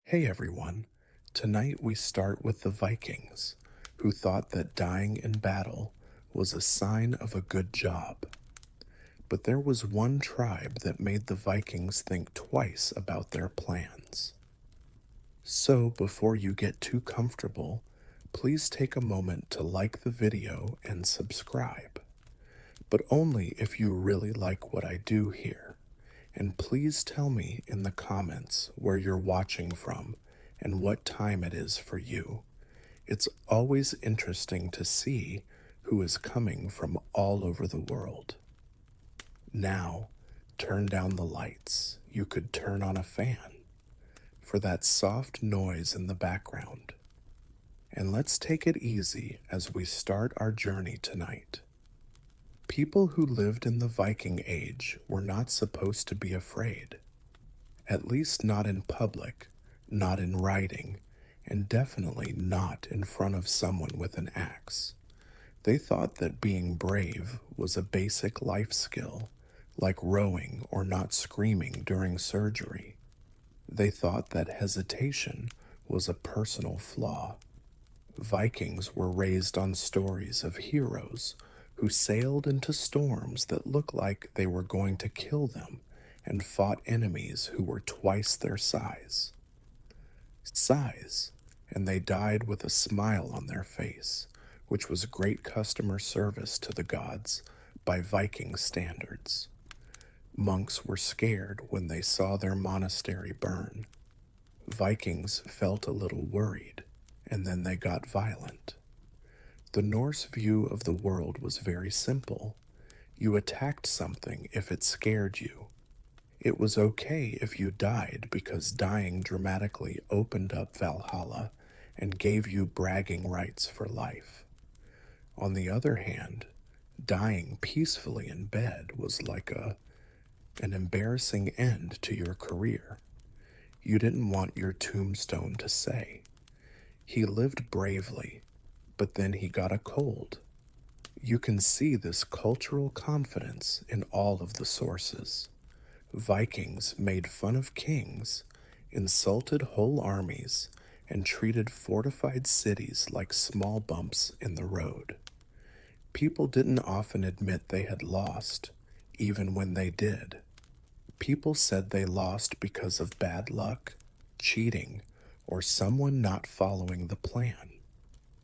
Hey everyone, tonight we start with the Vikings, who thought that dying in battle was a sign of a good job. But there was one tribe that made the Vikings think twice about their plans. So before you get too comfortable, please take a moment to like the video and subscribe. But only if you really like what I do here. And please tell me in the comments where you're watching from and what time it is for you. It's always interesting to see who is coming from all over the world. Now, turn down the lights. You could turn on a fan for that soft noise in the background. And let's take it easy as we start our journey tonight. People who lived in the Viking Age were not supposed to be afraid, at least not in public, not in writing, and definitely not in front of someone with an axe. They thought that being brave was a basic life skill, like rowing or not screaming during surgery. They thought that hesitation was a personal flaw. Vikings were raised on stories of heroes who sailed into storms that looked like they were going to kill them and fought enemies who were twice their size, and they died with a smile on their face, which was great customer service to the gods by Viking standards. Monks were scared when they saw their monastery burn. Vikings felt a little worried, and then they got violent. The Norse view of the world was very simple. You attacked something if it scared you. It was okay if you died because dying dramatically opened up Valhalla and gave you bragging rights for life. On the other hand, dying peacefully in bed was like an embarrassing end to your career. You didn't want your tombstone to say, "He lived bravely, but then he got a cold." You can see this cultural confidence in all of the sources. Vikings made fun of kings, insulted whole armies, and treated fortified cities like small bumps in the road. People didn't often admit they had lost, even when they did. People said they lost because of bad luck, cheating, or someone not following the plan.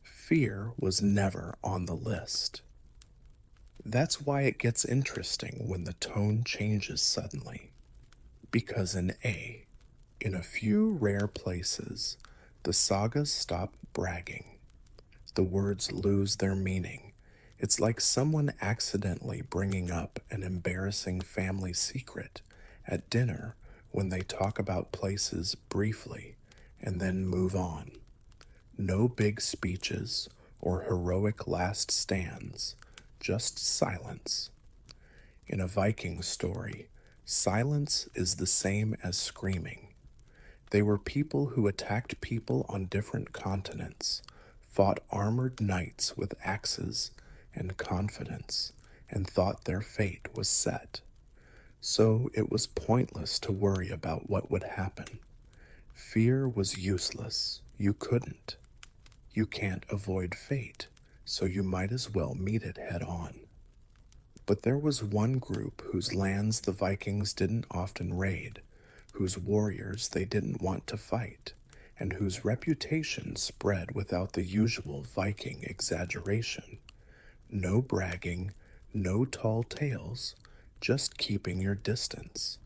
Fear was never on the list. That's why it gets interesting when the tone changes suddenly. Because in a few rare places, the sagas stop bragging. The words lose their meaning. It's like someone accidentally bringing up an embarrassing family secret at dinner when they talk about places briefly and then move on. No big speeches or heroic last stands, just silence. In a Viking story, silence is the same as screaming. They were people who attacked people on different continents, fought armored knights with axes and confidence, and thought their fate was set. So it was pointless to worry about what would happen. Fear was useless. You couldn't. You can't avoid fate, so you might as well meet it head on. But there was one group whose lands the Vikings didn't often raid, whose warriors they didn't want to fight, and whose reputation spread without the usual Viking exaggeration. No bragging, no tall tales, just keeping your distance.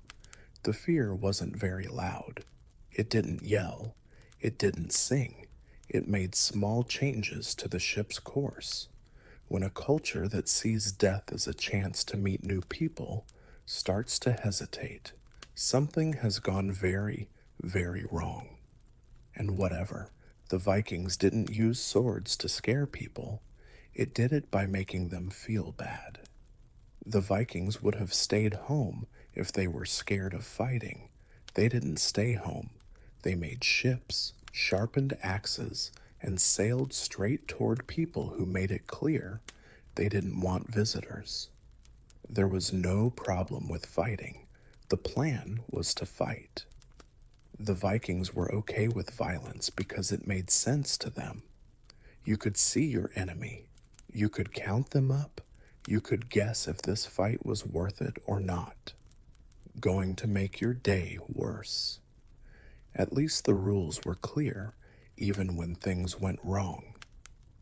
The fear wasn't very loud. It didn't yell. It didn't sing. It made small changes to the ship's course. When a culture that sees death as a chance to meet new people starts to hesitate, something has gone very, very wrong. And whatever, the Vikings didn't use swords to scare people. It did it by making them feel bad. The Vikings would have stayed home if they were scared of fighting. They didn't stay home. They made ships, sharpened axes, and sailed straight toward people who made it clear they didn't want visitors. There was no problem with fighting. The plan was to fight. The Vikings were okay with violence because it made sense to them. You could see your enemy, you could count them up, you could guess if this fight was worth it or not. Going to make your day worse. At least the rules were clear, even when things went wrong.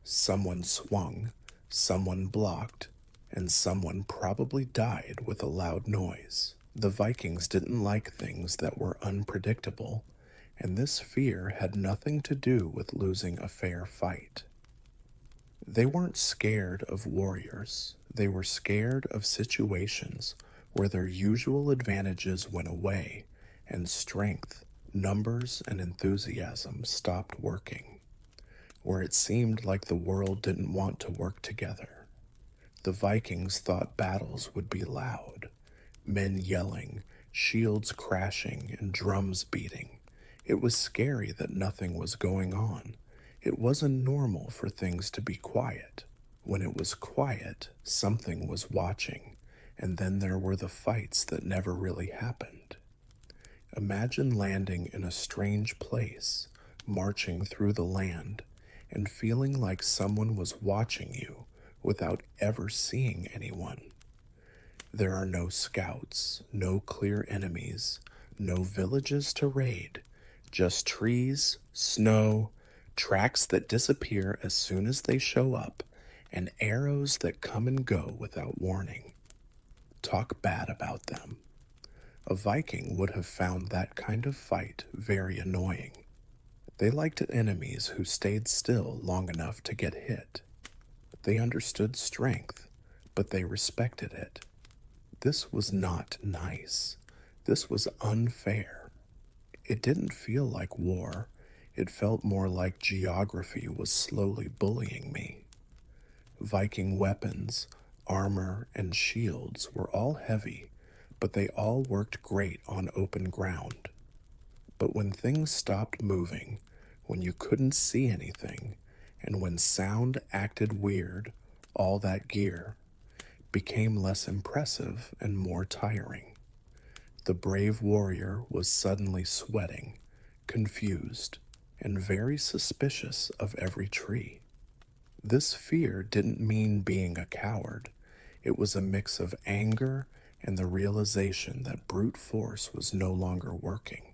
Someone swung, someone blocked, and someone probably died with a loud noise. The Vikings didn't like things that were unpredictable, and this fear had nothing to do with losing a fair fight. They weren't scared of warriors, they were scared of situations where their usual advantages went away and strength, numbers, and enthusiasm stopped working, where it seemed like the world didn't want to work together. The Vikings thought battles would be loud, men yelling, shields crashing, and drums beating. It was scary that nothing was going on. It wasn't normal for things to be quiet. When it was quiet, something was watching, and then there were the fights that never really happened. Imagine landing in a strange place, marching through the land, and feeling like someone was watching you without ever seeing anyone. There are no scouts, no clear enemies, no villages to raid, just trees, snow, tracks that disappear as soon as they show up, and arrows that come and go without warning. Talk bad about them. A Viking would have found that kind of fight very annoying. They liked enemies who stayed still long enough to get hit. They understood strength, but they respected it. This was not nice. This was unfair. It didn't feel like war. It felt more like geography was slowly bullying me. Viking weapons, armor, and shields were all heavy, but they all worked great on open ground. But when things stopped moving, when you couldn't see anything, and when sound acted weird, all that gear became less impressive and more tiring. The brave warrior was suddenly sweating, confused, and very suspicious of every tree. This fear didn't mean being a coward. It was a mix of anger and the realization that brute force was no longer working.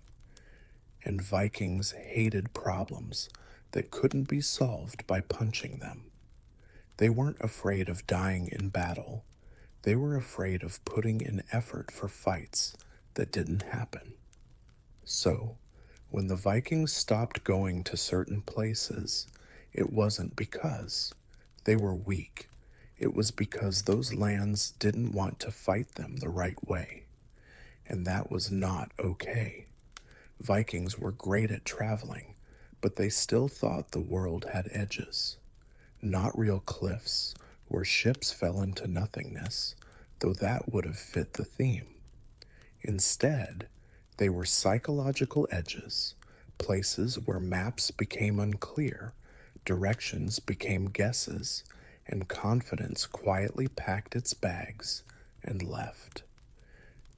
And Vikings hated problems that couldn't be solved by punching them. They weren't afraid of dying in battle. They were afraid of putting in effort for fights that didn't happen. So, when the Vikings stopped going to certain places, it wasn't because they were weak. It was because those lands didn't want to fight them the right way. And that was not okay. Vikings were great at traveling, but they still thought the world had edges. Not real cliffs where ships fell into nothingness, though that would have fit the theme. Instead, they were psychological edges, places where maps became unclear, directions became guesses, and confidence quietly packed its bags and left.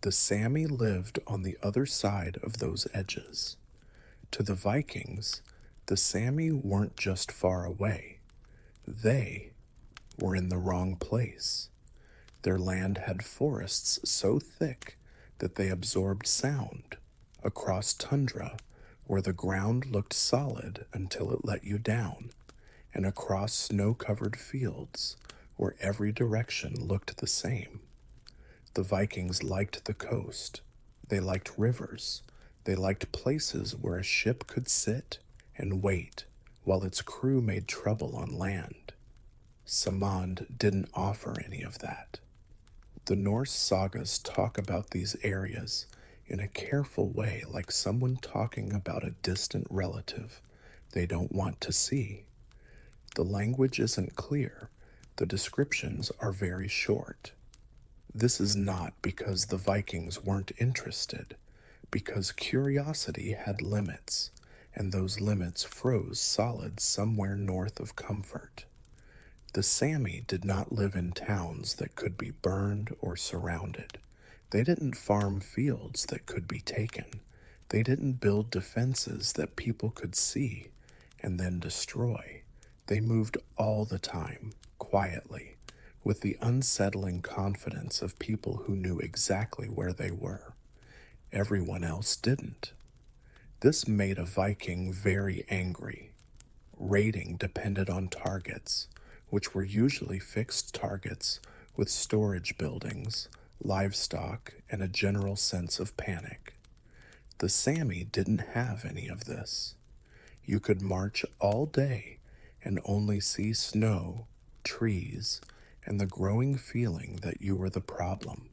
The Sami lived on the other side of those edges. To the Vikings, the Sami weren't just far away. They were in the wrong place. Their land had forests so thick that they absorbed sound, across tundra where the ground looked solid until it let you down, and across snow-covered fields where every direction looked the same. The Vikings liked the coast. They liked rivers. They liked places where a ship could sit and wait while its crew made trouble on land. Samand didn't offer any of that. The Norse sagas talk about these areas in a careful way, like someone talking about a distant relative they don't want to see. The language isn't clear. The descriptions are very short. This is not because the Vikings weren't interested, because curiosity had limits, and those limits froze solid somewhere north of comfort. The Sami did not live in towns that could be burned or surrounded. They didn't farm fields that could be taken. They didn't build defenses that people could see and then destroy. They moved all the time, quietly, with the unsettling confidence of people who knew exactly where they were. Everyone else didn't. This made a Viking very angry. Raiding depended on targets, which were usually fixed targets with storage buildings, livestock, and a general sense of panic. The Sami didn't have any of this. You could march all day and only see snow, trees, and the growing feeling that you were the problem.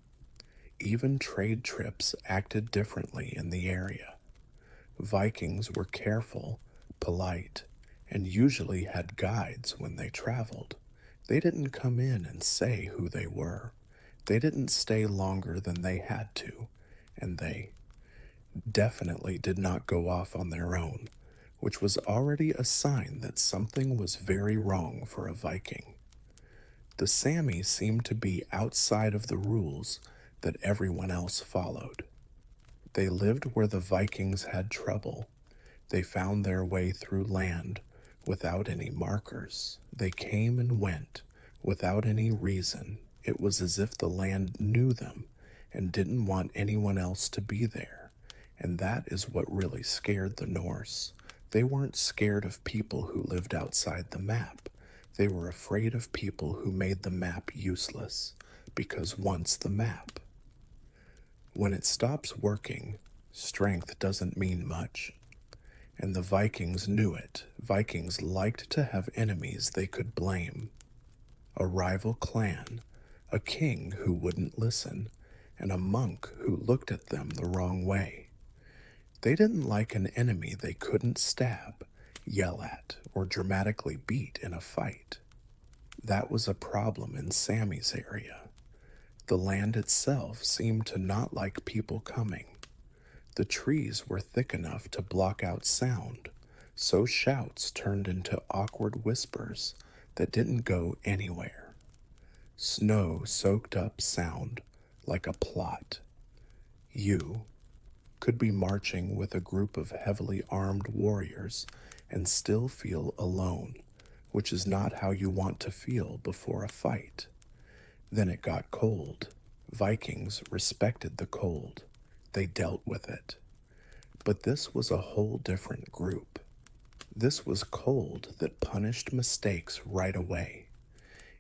Even trade trips acted differently in the area. Vikings were careful, polite, and usually had guides when they traveled. They didn't come in and say who they were. They didn't stay longer than they had to, and they definitely did not go off on their own, which was already a sign that something was very wrong for a Viking. The Sami seemed to be outside of the rules that everyone else followed. They lived where the Vikings had trouble. They found their way through land without any markers. They came and went without any reason. It was as if the land knew them and didn't want anyone else to be there. And that is what really scared the Norse. They weren't scared of people who lived outside the map. They were afraid of people who made the map useless, because once the map, when it stops working, strength doesn't mean much. And the Vikings knew it. Vikings liked to have enemies they could blame. A rival clan, a king who wouldn't listen, and a monk who looked at them the wrong way. They didn't like an enemy they couldn't stab, yell at, or dramatically beat in a fight. That was a problem in Sami's area. The land itself seemed to not like people coming. The trees were thick enough to block out sound, so shouts turned into awkward whispers that didn't go anywhere. Snow soaked up sound like a plot. You could be marching with a group of heavily armed warriors and still feel alone, which is not how you want to feel before a fight. Then it got cold. Vikings respected the cold. They dealt with it. But this was a whole different group. This was cold that punished mistakes right away.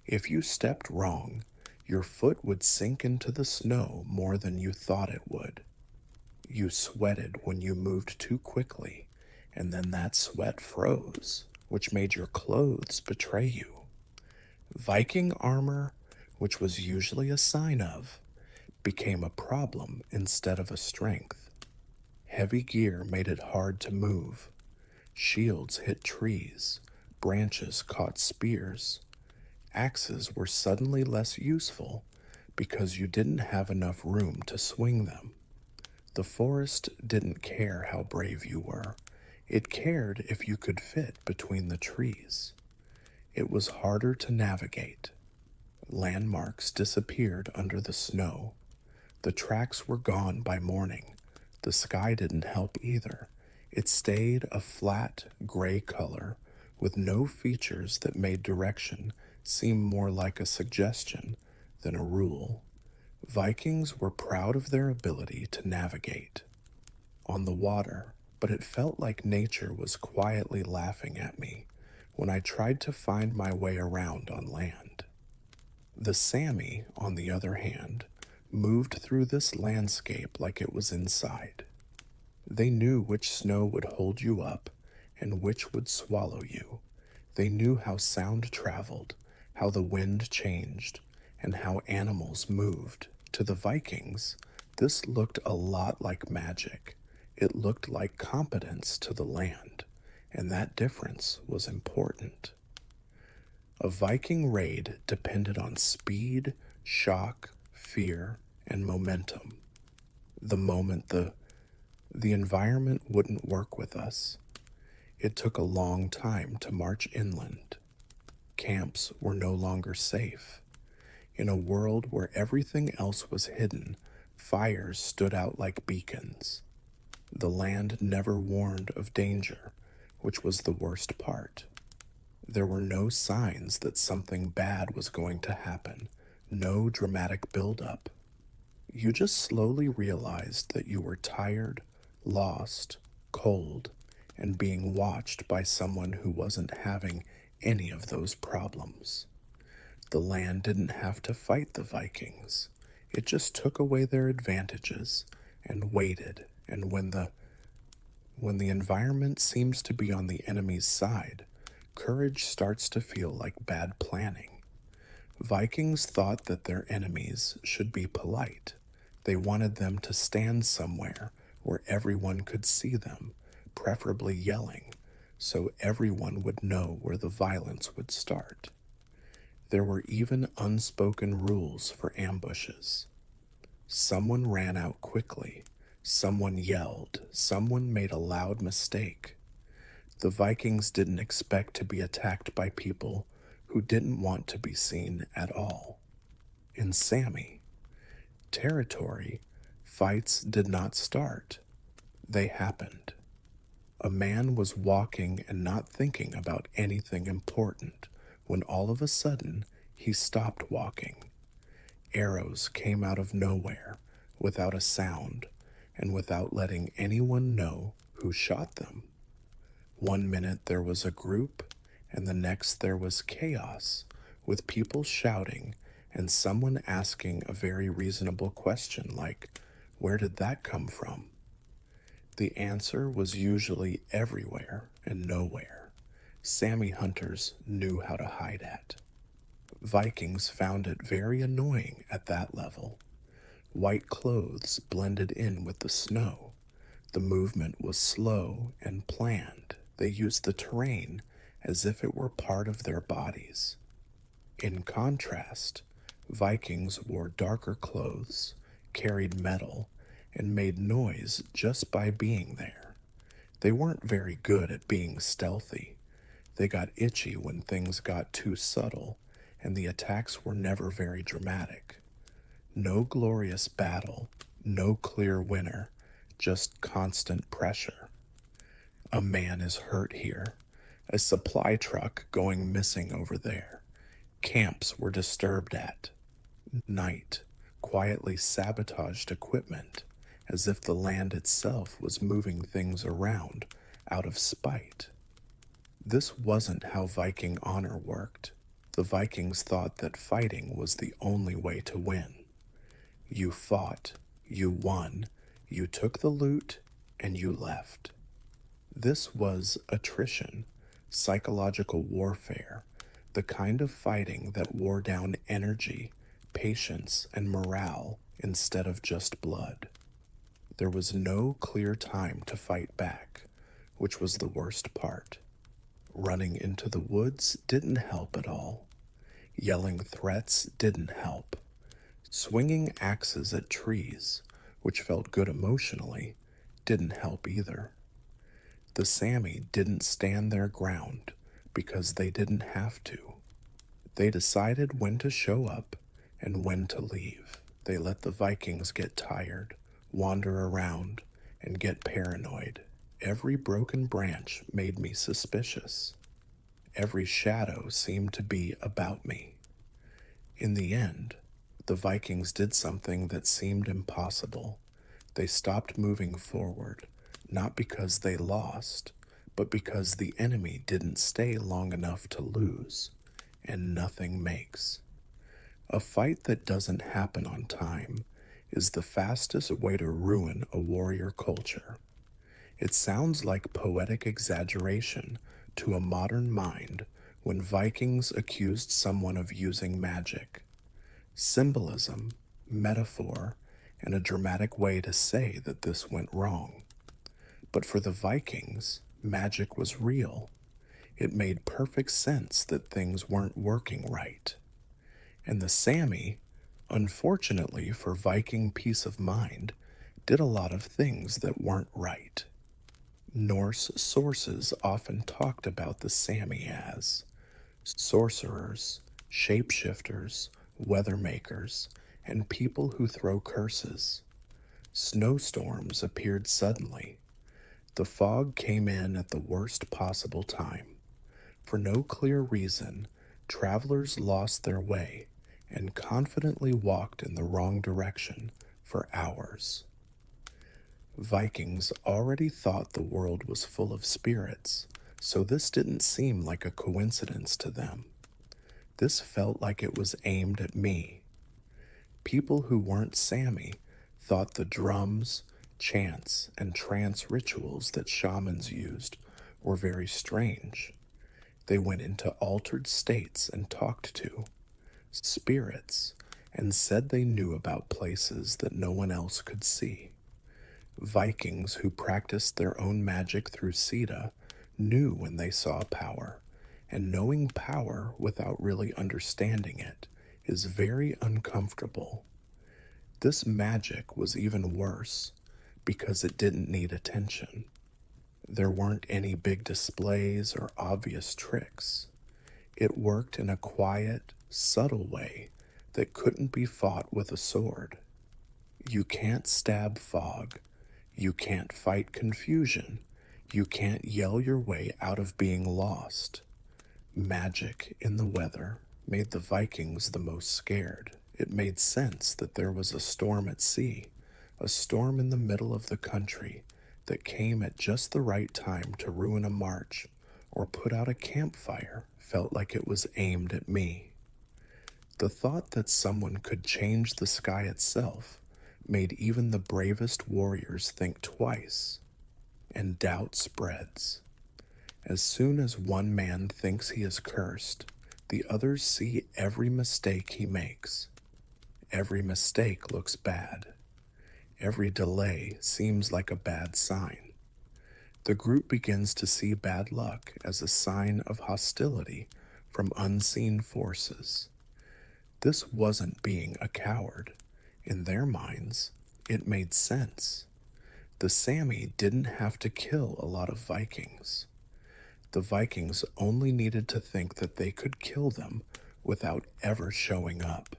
If you stepped wrong, your foot would sink into the snow more than you thought it would. You sweated when you moved too quickly, and then that sweat froze, which made your clothes betray you. Viking armor, which was usually a sign of, became a problem instead of a strength. Heavy gear made it hard to move. Shields hit trees, branches caught spears. Axes were suddenly less useful because you didn't have enough room to swing them. The forest didn't care how brave you were. It cared if you could fit between the trees. It was harder to navigate. Landmarks disappeared under the snow. The tracks were gone by morning. The sky didn't help either. It stayed a flat, gray color with no features that made direction seem more like a suggestion than a rule. Vikings were proud of their ability to navigate on the water, but it felt like nature was quietly laughing at me when I tried to find my way around on land. The Sami, on the other hand, moved through this landscape like it was inside. They knew which snow would hold you up and which would swallow you. They knew how sound traveled, how the wind changed, and how animals moved. To the Vikings, this looked a lot like magic. It looked like competence to the land, and that difference was important. A Viking raid depended on speed, shock, fear, and momentum. The moment the environment wouldn't work with us. It took a long time to march inland. Camps were no longer safe. In a world where everything else was hidden, fires stood out like beacons. The land never warned of danger, which was the worst part. There were no signs that something bad was going to happen, no dramatic buildup. You just slowly realized that you were tired, lost, cold, and being watched by someone who wasn't having any of those problems. The land didn't have to fight the Vikings. It just took away their advantages and waited, and when the environment seems to be on the enemy's side, courage starts to feel like bad planning. Vikings thought that their enemies should be polite. They wanted them to stand somewhere where everyone could see them, preferably yelling, so everyone would know where the violence would start. There were even unspoken rules for ambushes. Someone ran out quickly, someone yelled, someone made a loud mistake. The Vikings didn't expect to be attacked by people who didn't want to be seen at all. In Sami territory, fights did not start, they happened. A man was walking and not thinking about anything important when all of a sudden he stopped walking. Arrows came out of nowhere without a sound and without letting anyone know who shot them. One minute there was a group, and the next there was chaos, with people shouting and someone asking a very reasonable question like, "Where did that come from?" The answer was usually everywhere and nowhere. Sami hunters knew how to hide at. Vikings found it very annoying at that level. White clothes blended in with the snow. The movement was slow and planned. They used the terrain as if it were part of their bodies. In contrast, Vikings wore darker clothes, carried metal, and made noise just by being there. They weren't very good at being stealthy. They got itchy when things got too subtle, and the attacks were never very dramatic. No glorious battle, no clear winner, just constant pressure. A man is hurt here, a supply truck going missing over there. Camps were disturbed at night, quietly sabotaged equipment, as if the land itself was moving things around out of spite. This wasn't how Viking honor worked. The Vikings thought that fighting was the only way to win. You fought, you won, you took the loot, and you left. This was attrition, psychological warfare, the kind of fighting that wore down energy, patience, and morale instead of just blood. There was no clear time to fight back, which was the worst part. Running into the woods didn't help at all. Yelling threats didn't help. Swinging axes at trees, which felt good emotionally, didn't help either. The Sami didn't stand their ground because they didn't have to. They decided when to show up and when to leave. They let the Vikings get tired, wander around, and get paranoid. Every broken branch made me suspicious. Every shadow seemed to be about me. In the end, the Vikings did something that seemed impossible. They stopped moving forward, not because they lost, but because the enemy didn't stay long enough to lose, and nothing makes. A fight that doesn't happen on time is the fastest way to ruin a warrior culture. It sounds like poetic exaggeration to a modern mind when Vikings accused someone of using magic. Symbolism, metaphor, and a dramatic way to say that this went wrong. But for the Vikings, magic was real. It made perfect sense that things weren't working right. And the Sami, unfortunately for Viking peace of mind, did a lot of things that weren't right. Norse sources often talked about the Sami as sorcerers, shapeshifters, weather makers, and people who throw curses. Snowstorms appeared suddenly, The fog came in at the worst possible time. For no clear reason, travelers lost their way and confidently walked in the wrong direction for hours. Vikings already thought the world was full of spirits, so this didn't seem like a coincidence to them. This felt like it was aimed at me. People who weren't Sami thought the drums, chants, and trance rituals that shamans used were very strange. They went into altered states and talked to spirits and said they knew about places that no one else could see. Vikings who practiced their own magic through Sita knew when they saw power, and knowing power without really understanding it is very uncomfortable. This magic was even worse because it didn't need attention. There weren't any big displays or obvious tricks. It worked in a quiet, subtle way that couldn't be fought with a sword. You can't stab fog. You can't fight confusion. You can't yell your way out of being lost. Magic in the weather made the Vikings the most scared. It made sense that there was a storm at sea, a storm in the middle of the country that came at just the right time to ruin a march or put out a campfire felt like it was aimed at me. The thought that someone could change the sky itself made even the bravest warriors think twice, and doubt spreads. As soon as one man thinks he is cursed, the others see every mistake he makes. Every mistake looks bad. Every delay seems like a bad sign. The group begins to see bad luck as a sign of hostility from unseen forces. This wasn't being a coward. In their minds, it made sense. The Sami didn't have to kill a lot of Vikings. The Vikings only needed to think that they could kill them without ever showing up.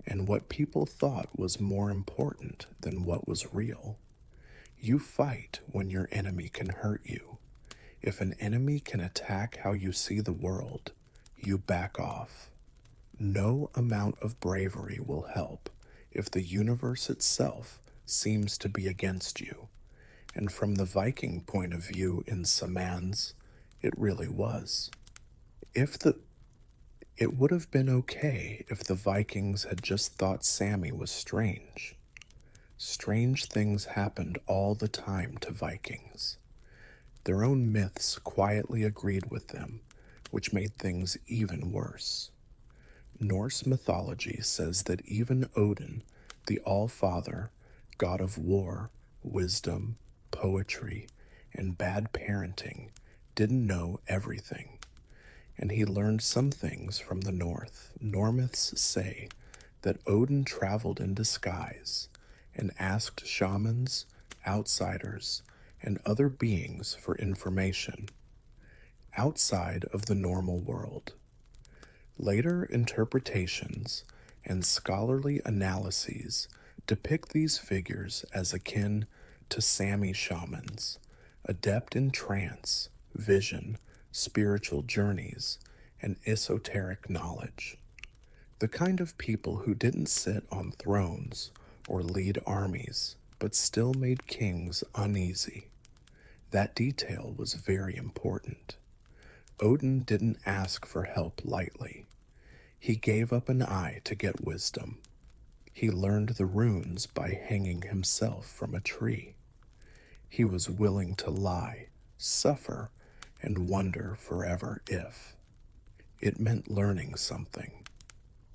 And what people thought was more important than what was real. You fight when your enemy can hurt you. If an enemy can attack how you see the world, you back off. No amount of bravery will help if the universe itself seems to be against you. And from the Viking point of view in Samans, it really was. It would have been okay if the Vikings had just thought Sami was strange. Strange things happened all the time to Vikings. Their own myths quietly agreed with them, which made things even worse. Norse mythology says that even Odin, the All-Father, god of war, wisdom, poetry, and bad parenting, didn't know everything. And he learned some things from the North. Normyths say that Odin traveled in disguise and asked shamans, outsiders, and other beings for information outside of the normal world. Later interpretations and scholarly analyses depict these figures as akin to Sami shamans, adept in trance, vision, spiritual journeys, and esoteric knowledge. The kind of people who didn't sit on thrones or lead armies, but still made kings uneasy. That detail was very important. Odin didn't ask for help lightly. He gave up an eye to get wisdom. He learned the runes by hanging himself from a tree. He was willing to lie, suffer, and wonder forever if. It meant learning something.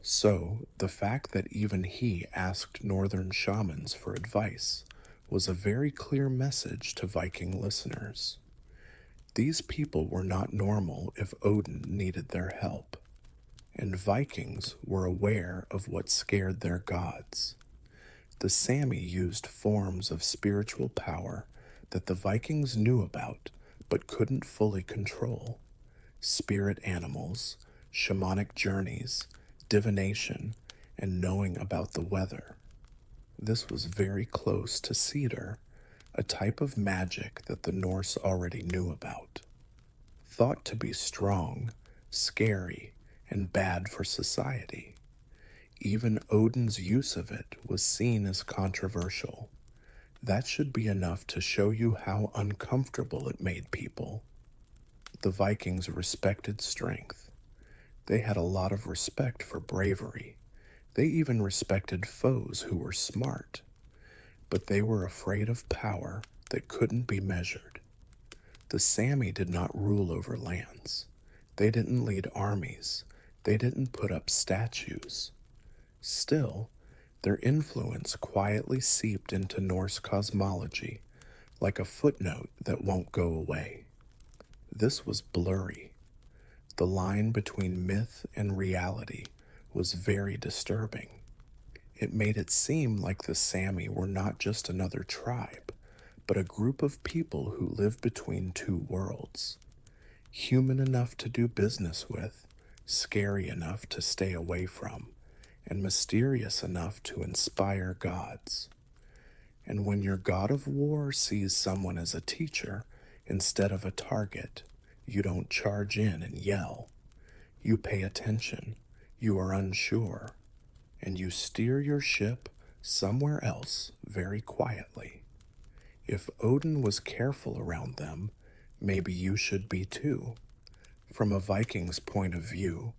So, the fact that even he asked northern shamans for advice was a very clear message to Viking listeners. These people were not normal if Odin needed their help, and Vikings were aware of what scared their gods. The Sami used forms of spiritual power that the Vikings knew about but couldn't fully control. Spirit animals, shamanic journeys, divination, and knowing about the weather. This was very close to Cedar, a type of magic that the Norse already knew about. Thought to be strong, scary, and bad for society. Even Odin's use of it was seen as controversial. That should be enough to show you how uncomfortable it made people. The Vikings respected strength. They had a lot of respect for bravery. They even respected foes who were smart. But they were afraid of power that couldn't be measured. The Sami did not rule over lands. They didn't lead armies. They didn't put up statues. Still, their influence quietly seeped into Norse cosmology, like a footnote that won't go away. This was blurry. The line between myth and reality was very disturbing. It made it seem like the Sami were not just another tribe, but a group of people who lived between two worlds. Human enough to do business with, scary enough to stay away from, and mysterious enough to inspire gods. And when your god of war sees someone as a teacher instead of a target, you don't charge in and yell. You pay attention, you are unsure, and you steer your ship somewhere else very quietly. If Odin was careful around them, maybe you should be too. From a Viking's point of view,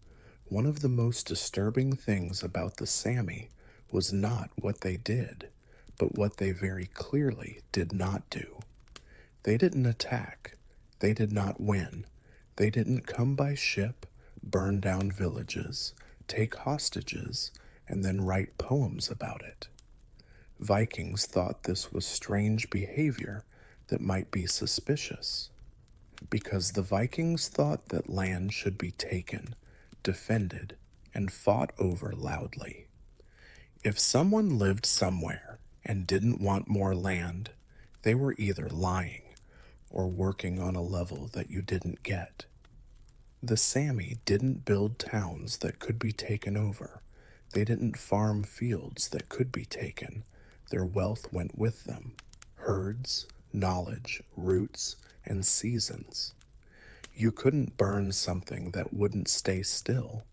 one of the most disturbing things about the Sami was not what they did, but what they very clearly did not do. They didn't attack. They did not win. They didn't come by ship, burn down villages, take hostages, and then write poems about it. Vikings thought this was strange behavior that might be suspicious, because the Vikings thought that land should be taken, defended, and fought over loudly. If someone lived somewhere and didn't want more land, they were either lying or working on a level that you didn't get. The Sami didn't build towns that could be taken over. They didn't farm fields that could be taken. Their wealth went with them. Herds, knowledge, roots, and seasons. You couldn't burn something that wouldn't stay still.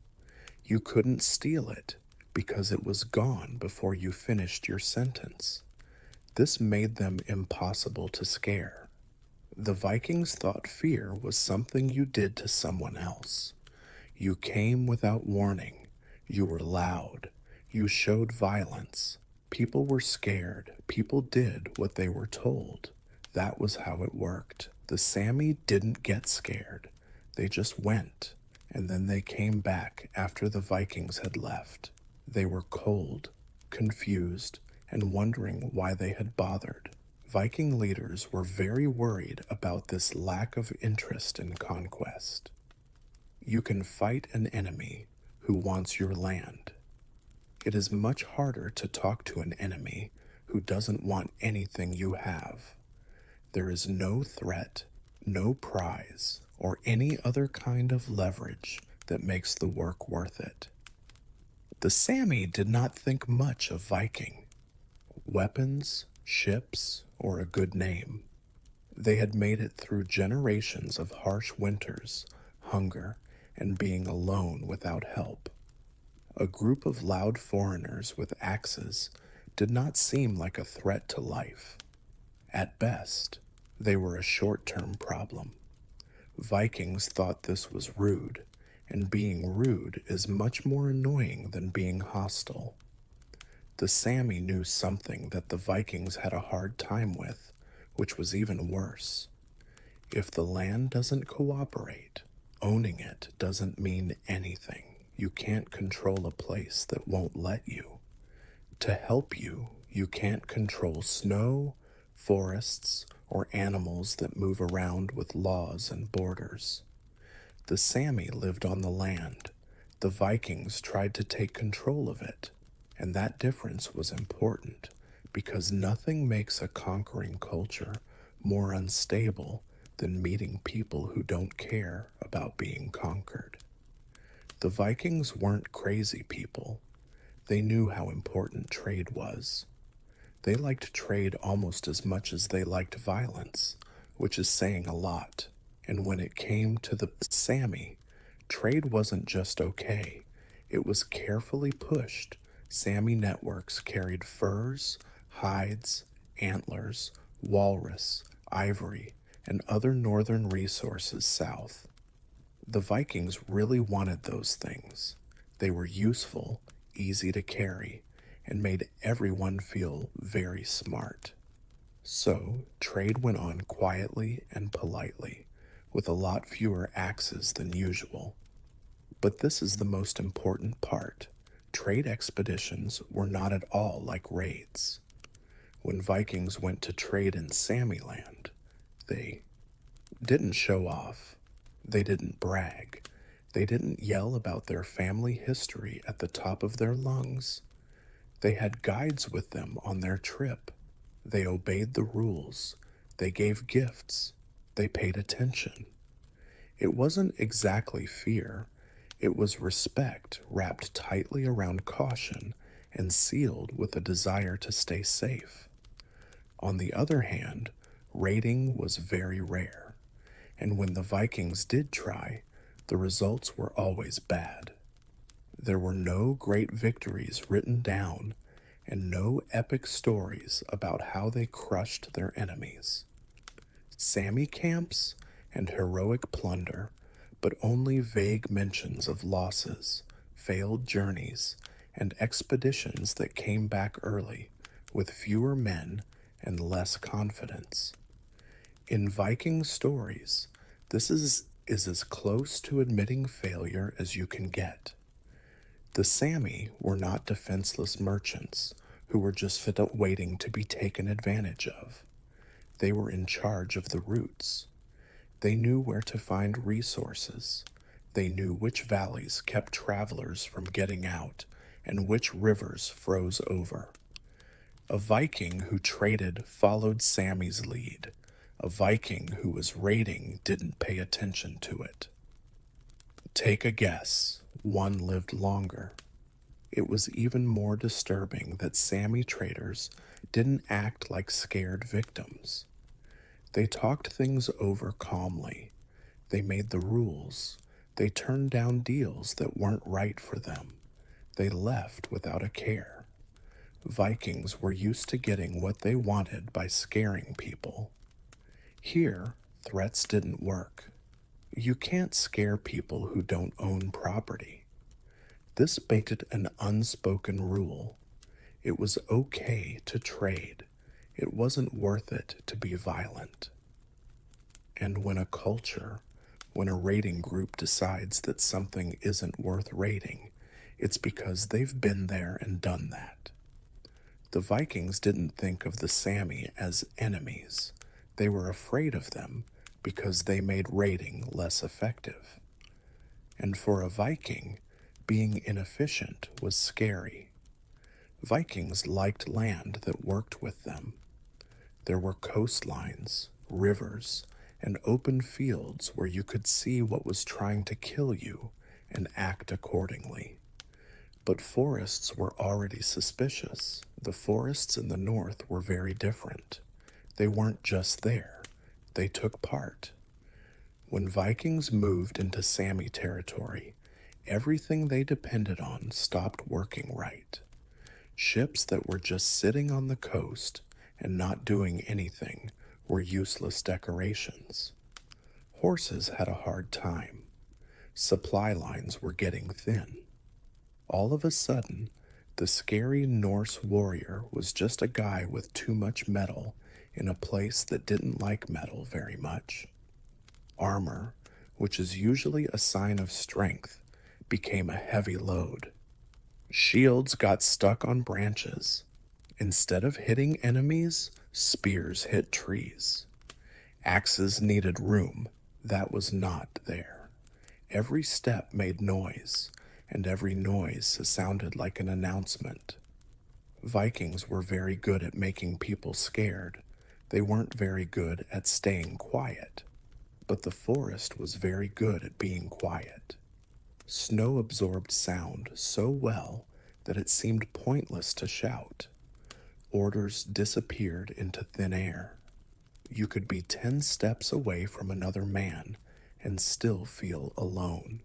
You couldn't steal it because it was gone before you finished your sentence. This made them impossible to scare. The Vikings thought fear was something you did to someone else. You came without warning. You were loud. You showed violence. People were scared. People did what they were told. That was how it worked. The Sami didn't get scared. They just went, and then they came back after the Vikings had left. They were cold, confused, and wondering why they had bothered. Viking leaders were very worried about this lack of interest in conquest. You can fight an enemy who wants your land. It is much harder to talk to an enemy who doesn't want anything you have. There is no threat, no prize, or any other kind of leverage that makes the work worth it. The Sami did not think much of Viking. Weapons, ships, or a good name. They had made it through generations of harsh winters, hunger, and being alone without help. A group of loud foreigners with axes did not seem like a threat to life. At best, they were a short-term problem. Vikings thought this was rude, and being rude is much more annoying than being hostile. The Sami knew something that the Vikings had a hard time with, which was even worse. If the land doesn't cooperate, owning it doesn't mean anything. You can't control a place that won't let you. To help you, you can't control snow, forests, or animals that move around with laws and borders. The Sami lived on the land. The Vikings tried to take control of it, and that difference was important because nothing makes a conquering culture more unstable than meeting people who don't care about being conquered. The Vikings weren't crazy people. They knew how important trade was. They liked trade almost as much as they liked violence, which is saying a lot. And when it came to the Sami, trade wasn't just okay, it was carefully pushed. Sami networks carried furs, hides, antlers, walrus, ivory, and other northern resources south. The Vikings really wanted those things. They were useful, easy to carry, and made everyone feel very smart. So, trade went on quietly and politely, with a lot fewer axes than usual. But this is the most important part. Trade expeditions were not at all like raids. When Vikings went to trade in Samiland, they didn't show off. They didn't brag. They didn't yell about their family history at the top of their lungs. They had guides with them on their trip. They obeyed the rules. They gave gifts. They paid attention. It wasn't exactly fear. It was respect wrapped tightly around caution and sealed with a desire to stay safe. On the other hand, raiding was very rare, and when the Vikings did try, the results were always bad. There were no great victories written down, and no epic stories about how they crushed their enemies. Sami camps and heroic plunder, but only vague mentions of losses, failed journeys, and expeditions that came back early with fewer men and less confidence. In Viking stories, this is as close to admitting failure as you can get. The Sami were not defenseless merchants who were just waiting to be taken advantage of. They were in charge of the routes. They knew where to find resources. They knew which valleys kept travelers from getting out and which rivers froze over. A Viking who traded followed Sami's lead. A Viking who was raiding didn't pay attention to it. Take a guess. One lived longer. It was even more disturbing that Sami traders didn't act like scared victims. They talked things over calmly. They made the rules. They turned down deals that weren't right for them. They left without a care. Vikings were used to getting what they wanted by scaring people. Here, threats didn't work. You can't scare people who don't own property. This made it an unspoken rule. It was okay to trade. It wasn't worth it to be violent. And when a raiding group decides that something isn't worth raiding, it's because they've been there and done that. The Vikings didn't think of the Sami as enemies. They were afraid of them because they made raiding less effective. And for a Viking, being inefficient was scary. Vikings liked land that worked with them. There were coastlines, rivers, and open fields where you could see what was trying to kill you and act accordingly. But forests were already suspicious. The forests in the north were very different. They weren't just there, they took part. When Vikings moved into Sami territory, everything they depended on stopped working right. Ships that were just sitting on the coast and not doing anything were useless decorations. Horses had a hard time. Supply lines were getting thin. All of a sudden, the scary Norse warrior was just a guy with too much metal in a place that didn't like metal very much. Armor, which is usually a sign of strength, became a heavy load. Shields got stuck on branches. Instead of hitting enemies, spears hit trees. Axes needed room. That was not there. Every step made noise, and every noise sounded like an announcement. Vikings were very good at making people scared. They weren't very good at staying quiet. But the forest was very good at being quiet. Snow absorbed sound so well that it seemed pointless to shout. orders disappeared into thin air. You could be 10 steps away from another man and still feel alone.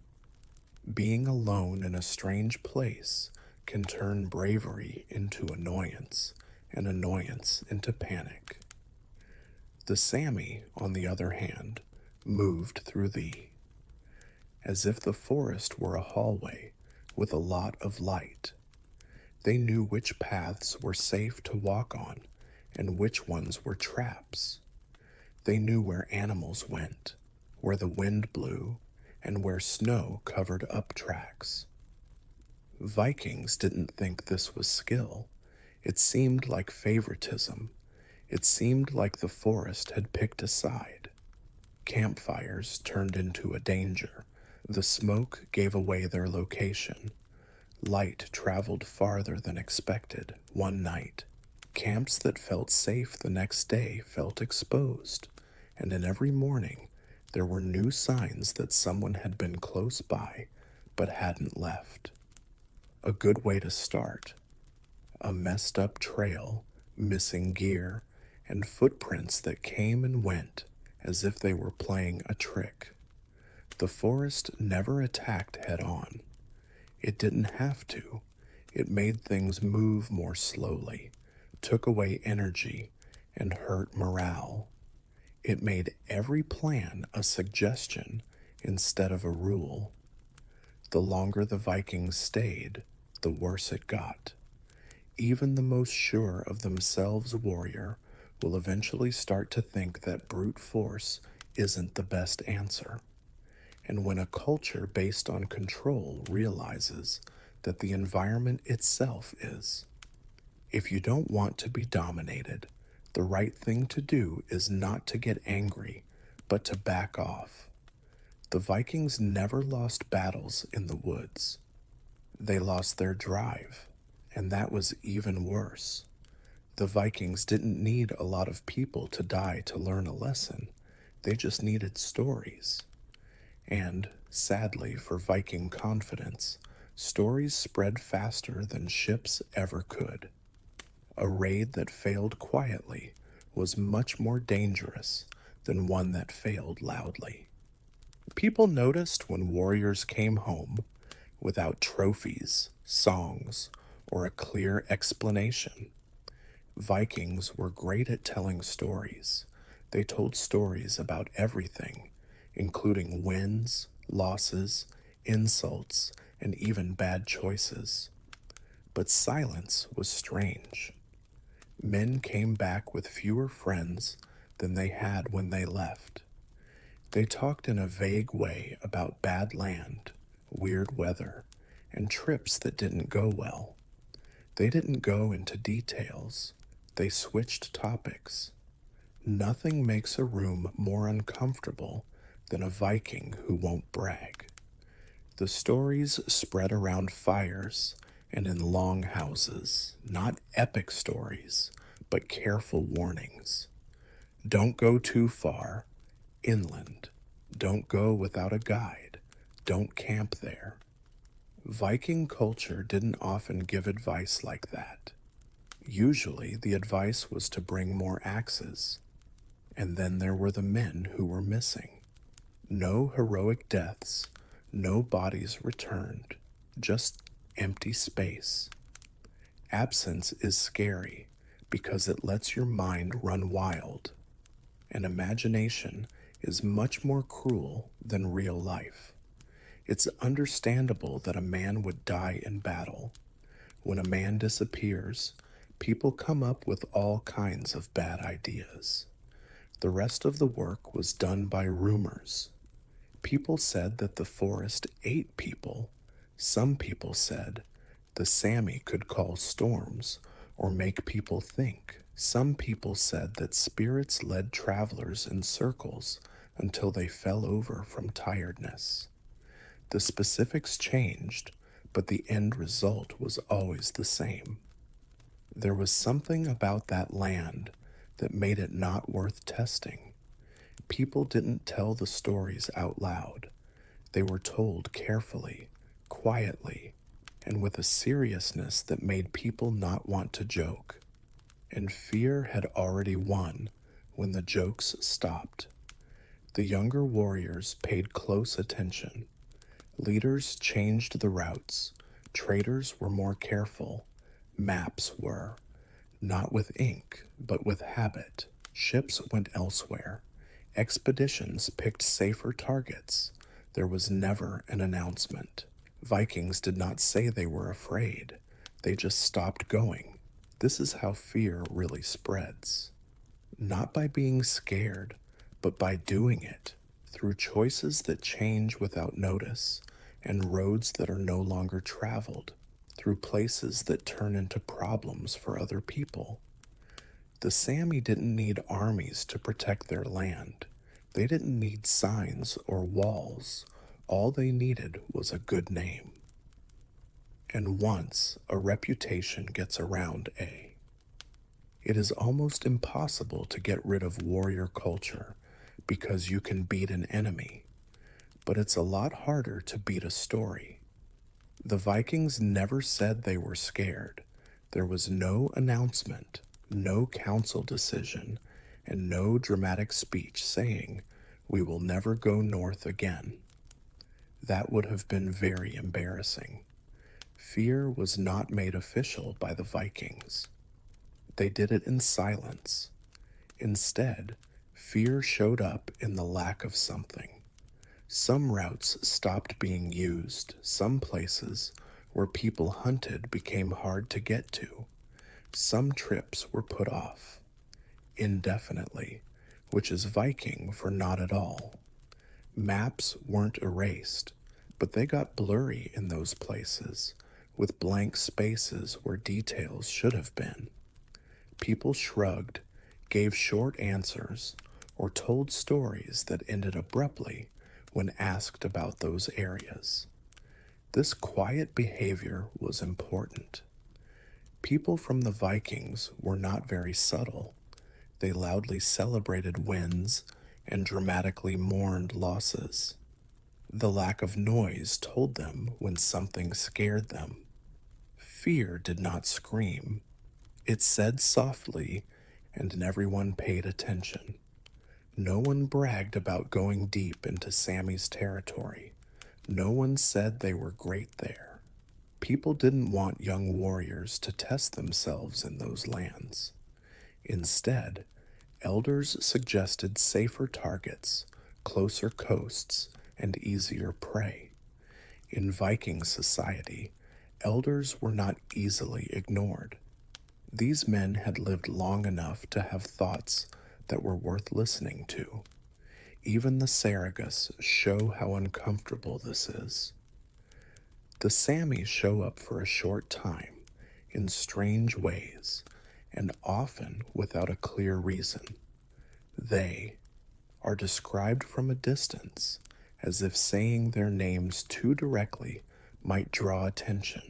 Being alone in a strange place can turn bravery into annoyance and annoyance into panic. The Sami, on the other hand, moved through thee, as if the forest were a hallway with a lot of light. They knew which paths were safe to walk on and which ones were traps. They knew where animals went, where the wind blew, and where snow covered up tracks. Vikings didn't think this was skill. It seemed like favoritism. It seemed like the forest had picked a side. Campfires turned into a danger. The smoke gave away their location. Light traveled farther than expected one night. Camps that felt safe the next day felt exposed, and in every morning there were new signs that someone had been close by but hadn't left. A good way to start. A messed up trail, missing gear, and footprints that came and went as if they were playing a trick. The forest never attacked head on. It didn't have to. It made things move more slowly, took away energy, and hurt morale. It made every plan a suggestion instead of a rule. The longer the Vikings stayed, the worse it got. Even the most sure of themselves warrior will eventually start to think that brute force isn't the best answer. And when a culture based on control realizes that the environment itself is, if you don't want to be dominated, the right thing to do is not to get angry, but to back off. The Vikings never lost battles in the woods. They lost their drive, and that was even worse. The Vikings didn't need a lot of people to die to learn a lesson. They just needed stories. And, sadly for Viking confidence, stories spread faster than ships ever could. A raid that failed quietly was much more dangerous than one that failed loudly. People noticed when warriors came home without trophies, songs, or a clear explanation. Vikings were great at telling stories. They told stories about everything, including wins, losses, insults, and even bad choices. But silence was strange. Men came back with fewer friends than they had when they left. They talked in a vague way about bad land, weird weather, and trips that didn't go well. They didn't go into details. They switched topics. Nothing makes a room more uncomfortable than a Viking who won't brag. The stories spread around fires and in long houses, not epic stories, but careful warnings. Don't go too far, inland. Don't go without a guide. Don't camp there. Viking culture didn't often give advice like that. Usually the advice was to bring more axes. And then there were the men who were missing. No heroic deaths, no bodies returned, just empty space. Absence is scary because it lets your mind run wild. And imagination is much more cruel than real life. It's understandable that a man would die in battle. When a man disappears, people come up with all kinds of bad ideas. The rest of the work was done by rumors. People said that the forest ate people. Some people said the Sami could call storms or make people think. Some people said that spirits led travelers in circles until they fell over from tiredness. The specifics changed, but the end result was always the same. There was something about that land that made it not worth testing. People didn't tell the stories out loud. They were told carefully, quietly, and with a seriousness that made people not want to joke. and fear had already won when the jokes stopped. The younger warriors paid close attention. Leaders changed the routes. Traders were more careful. Maps were. Not with ink, but with habit. Ships went elsewhere. Expeditions picked safer targets. There was never an announcement. Vikings did not say they were afraid. They just stopped going. This is how fear really spreads. Not by being scared, but by doing it, through choices that change without notice, and roads that are no longer traveled, through places that turn into problems for other people. The Sami didn't need armies to protect their land. They didn't need signs or walls. All they needed was a good name. And once a reputation gets around it is almost impossible to get rid of warrior culture because you can beat an enemy, but it's a lot harder to beat a story. The Vikings never said they were scared. There was no announcement, no council decision, and no dramatic speech saying, "We will never go north again." That would have been very embarrassing. Fear was not made official by the Vikings. They did it in silence. Instead, fear showed up in the lack of something. Some routes stopped being used. Some places where people hunted became hard to get to. Some trips were put off indefinitely, which is Viking for not at all. Maps weren't erased, but they got blurry in those places, with blank spaces where details should have been. People shrugged, gave short answers, or told stories that ended abruptly when asked about those areas. This quiet behavior was important. People from the Vikings were not very subtle. They loudly celebrated wins and dramatically mourned losses. The lack of noise told them when something scared them. Fear did not scream. It said softly, and everyone paid attention. No one bragged about going deep into Sammy's territory. No one said they were great there. People didn't want young warriors to test themselves in those lands. Instead, elders suggested safer targets, closer coasts, and easier prey. In Viking society, elders were not easily ignored. These men had lived long enough to have thoughts that were worth listening to. Even the Saragus show how uncomfortable this is. The Sami show up for a short time, in strange ways, and often without a clear reason. They are described from a distance, as if saying their names too directly might draw attention.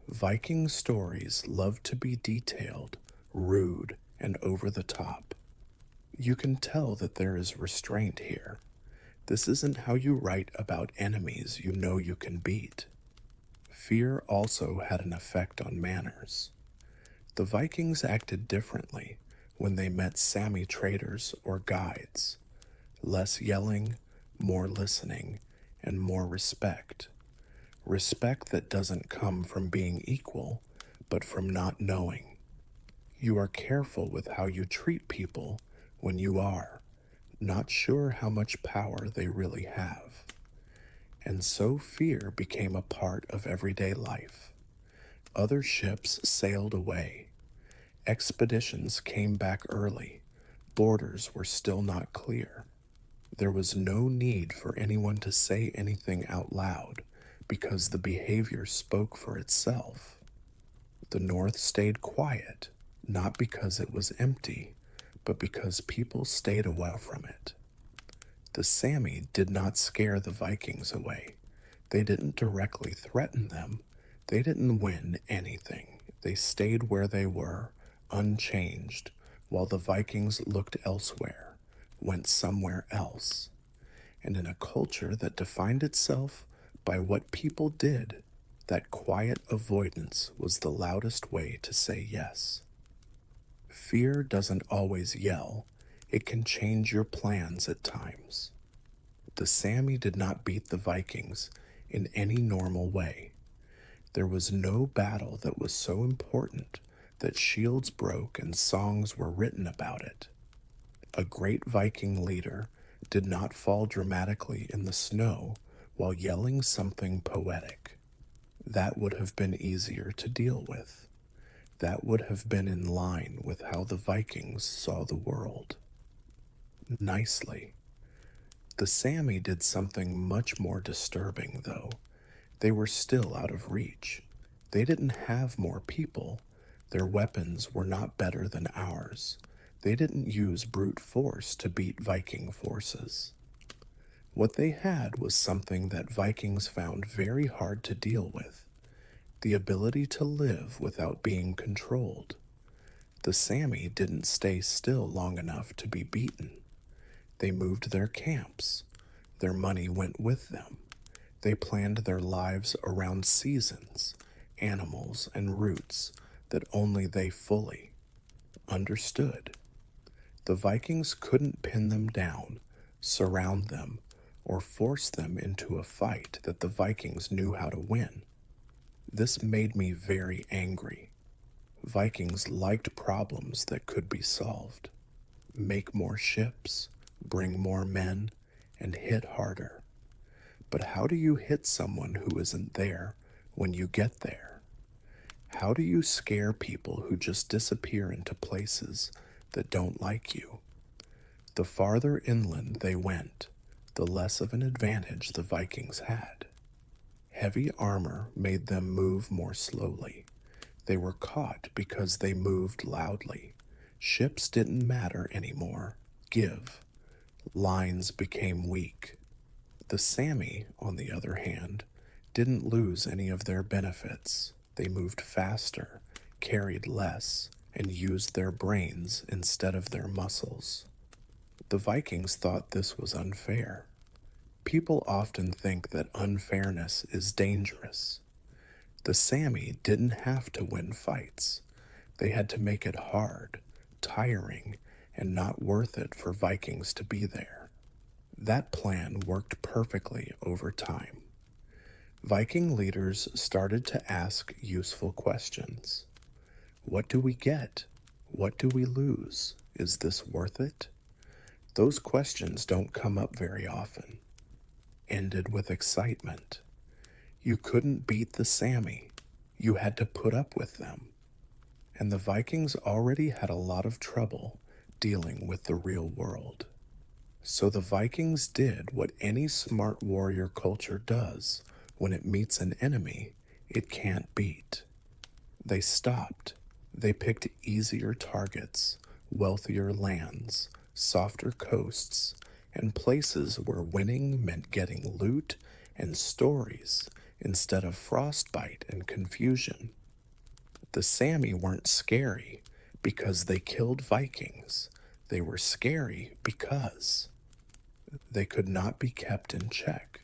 Viking stories love to be detailed, rude, and over the top. You can tell that there is restraint here. This isn't how you write about enemies you know you can beat. Fear also had an effect on manners. The Vikings acted differently when they met Sami traders or guides. Less yelling, more listening, and more respect. Respect that doesn't come from being equal, but from not knowing. You are careful with how you treat people when you are not sure how much power they really have. And so fear became a part of everyday life. Other ships sailed away. Expeditions came back early. Borders were still not clear. There was no need for anyone to say anything out loud because the behavior spoke for itself. The North stayed quiet, not because it was empty, but because people stayed away from it. The Sami did not scare the Vikings away. They didn't directly threaten them. They didn't win anything. They stayed where they were, unchanged, while the Vikings looked elsewhere, went somewhere else. And in a culture that defined itself by what people did, that quiet avoidance was the loudest way to say yes. Fear doesn't always yell, it can change your plans at times. The Sami did not beat the Vikings in any normal way. There was no battle that was so important that shields broke and songs were written about it. A great Viking leader did not fall dramatically in the snow while yelling something poetic. That would have been easier to deal with. That would have been in line with how the Vikings saw the world. Nicely. The Sami did something much more disturbing, though. They were still out of reach. They didn't have more people. Their weapons were not better than ours. They didn't use brute force to beat Viking forces. What they had was something that Vikings found very hard to deal with: the ability to live without being controlled. The Sami didn't stay still long enough to be beaten. They moved their camps. Their money went with them. They planned their lives around seasons, animals, and roots that only they fully understood. The Vikings couldn't pin them down, surround them, or force them into a fight that the Vikings knew how to win. This made me very angry. Vikings liked problems that could be solved. Make more ships, bring more men, and hit harder. But how do you hit someone who isn't there when you get there? How do you scare people who just disappear into places that don't like you? The farther inland they went, the less of an advantage the Vikings had. Heavy armor made them move more slowly. They were caught because they moved loudly. Ships didn't matter anymore. Give. Lines became weak. The Sami, on the other hand, didn't lose any of their benefits. They moved faster, carried less, and used their brains instead of their muscles. The Vikings thought this was unfair. People often think that unfairness is dangerous. The Sami didn't have to win fights. They had to make it hard, tiring, and not worth it for Vikings to be there. That plan worked perfectly over time. Viking leaders started to ask useful questions. What do we get? What do we lose? Is this worth it? Those questions don't come up very often. Ended with excitement. You couldn't beat the Sami. You had to put up with them. And the Vikings already had a lot of trouble dealing with the real world. So the Vikings did what any smart warrior culture does when it meets an enemy it can't beat. They stopped. They picked easier targets, wealthier lands, softer coasts, and places where winning meant getting loot and stories instead of frostbite and confusion. The Sami weren't scary because they killed Vikings. They were scary because they could not be kept in check.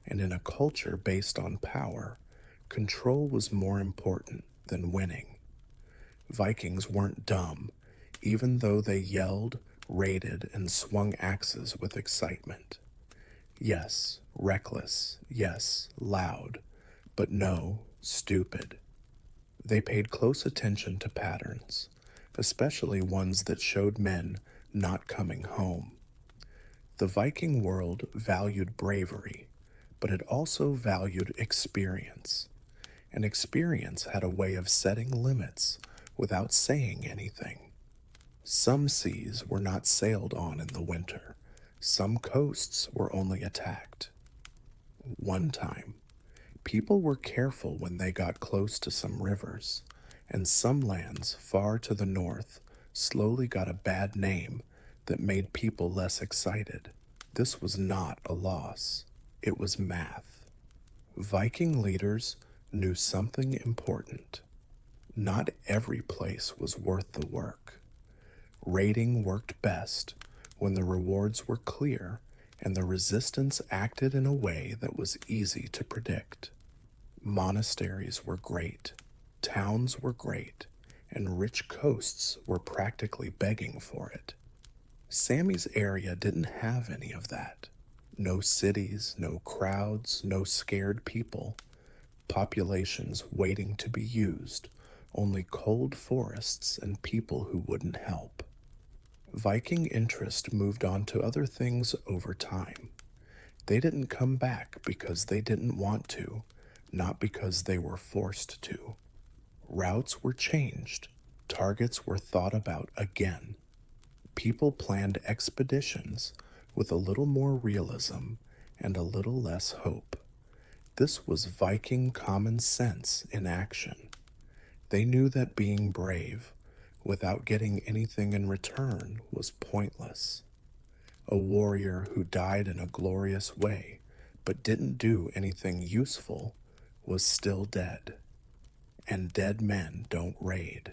And in a culture based on power, control was more important than winning. Vikings weren't dumb, even though they yelled, raided, and swung axes with excitement. Yes, reckless. Yes, loud. But no, stupid. They paid close attention to patterns, especially ones that showed men not coming home. The Viking world valued bravery, but it also valued experience. And experience had a way of setting limits without saying anything. Some seas were not sailed on in the winter. Some coasts were only attacked. One time, people were careful when they got close to some rivers, and some lands far to the north slowly got a bad name that made people less excited. This was not a loss. It was math. Viking leaders knew something important. Not every place was worth the work. Raiding worked best when the rewards were clear and the resistance acted in a way that was easy to predict. Monasteries were great, towns were great, and rich coasts were practically begging for it. Sammy's area didn't have any of that. No cities, no crowds, no scared people, populations waiting to be used, only cold forests and people who wouldn't help. Viking interest moved on to other things over time. They didn't come back because they didn't want to, not because they were forced to. Routes were changed, targets were thought about again. People planned expeditions with a little more realism and a little less hope. This was Viking common sense in action. They knew that being brave, without getting anything in return, was pointless. A warrior who died in a glorious way but didn't do anything useful was still dead. And dead men don't raid.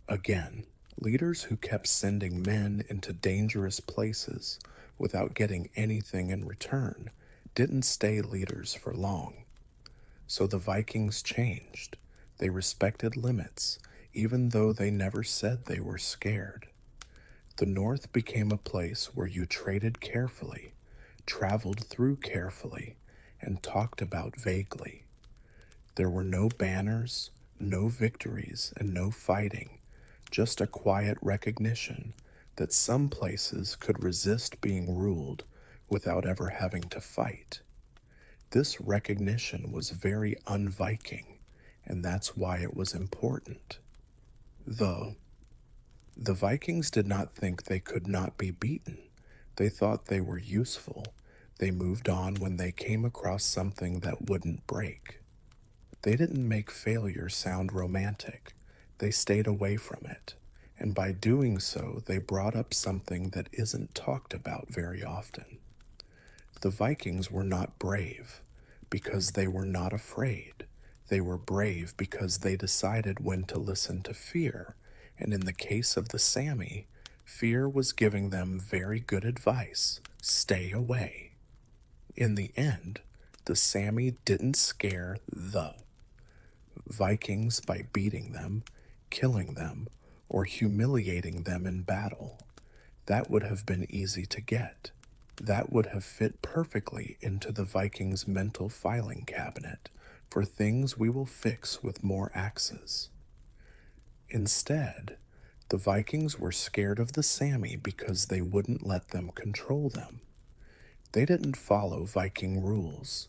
Again, leaders who kept sending men into dangerous places without getting anything in return didn't stay leaders for long. So the Vikings changed. They respected limits, even though they never said they were scared. The North became a place where you traded carefully, traveled through carefully, and talked about vaguely. There were no banners, no victories, and no fighting, just a quiet recognition that some places could resist being ruled without ever having to fight. This recognition was very un-Viking, and that's why it was important. Though, the Vikings did not think they could not be beaten. They thought they were useful. They moved on when they came across something that wouldn't break. They didn't make failure sound romantic. They stayed away from it, and by doing so, they brought up something that isn't talked about very often. The Vikings were not brave because they were not afraid. They were brave because they decided when to listen to fear, and in the case of the Sami, fear was giving them very good advice: stay away. In the end, the Sami didn't scare the Vikings by beating them, killing them, or humiliating them in battle. That would have been easy to get. That would have fit perfectly into the Vikings' mental filing cabinet for things we will fix with more axes. Instead, the Vikings were scared of the Sami because they wouldn't let them control them. They didn't follow Viking rules.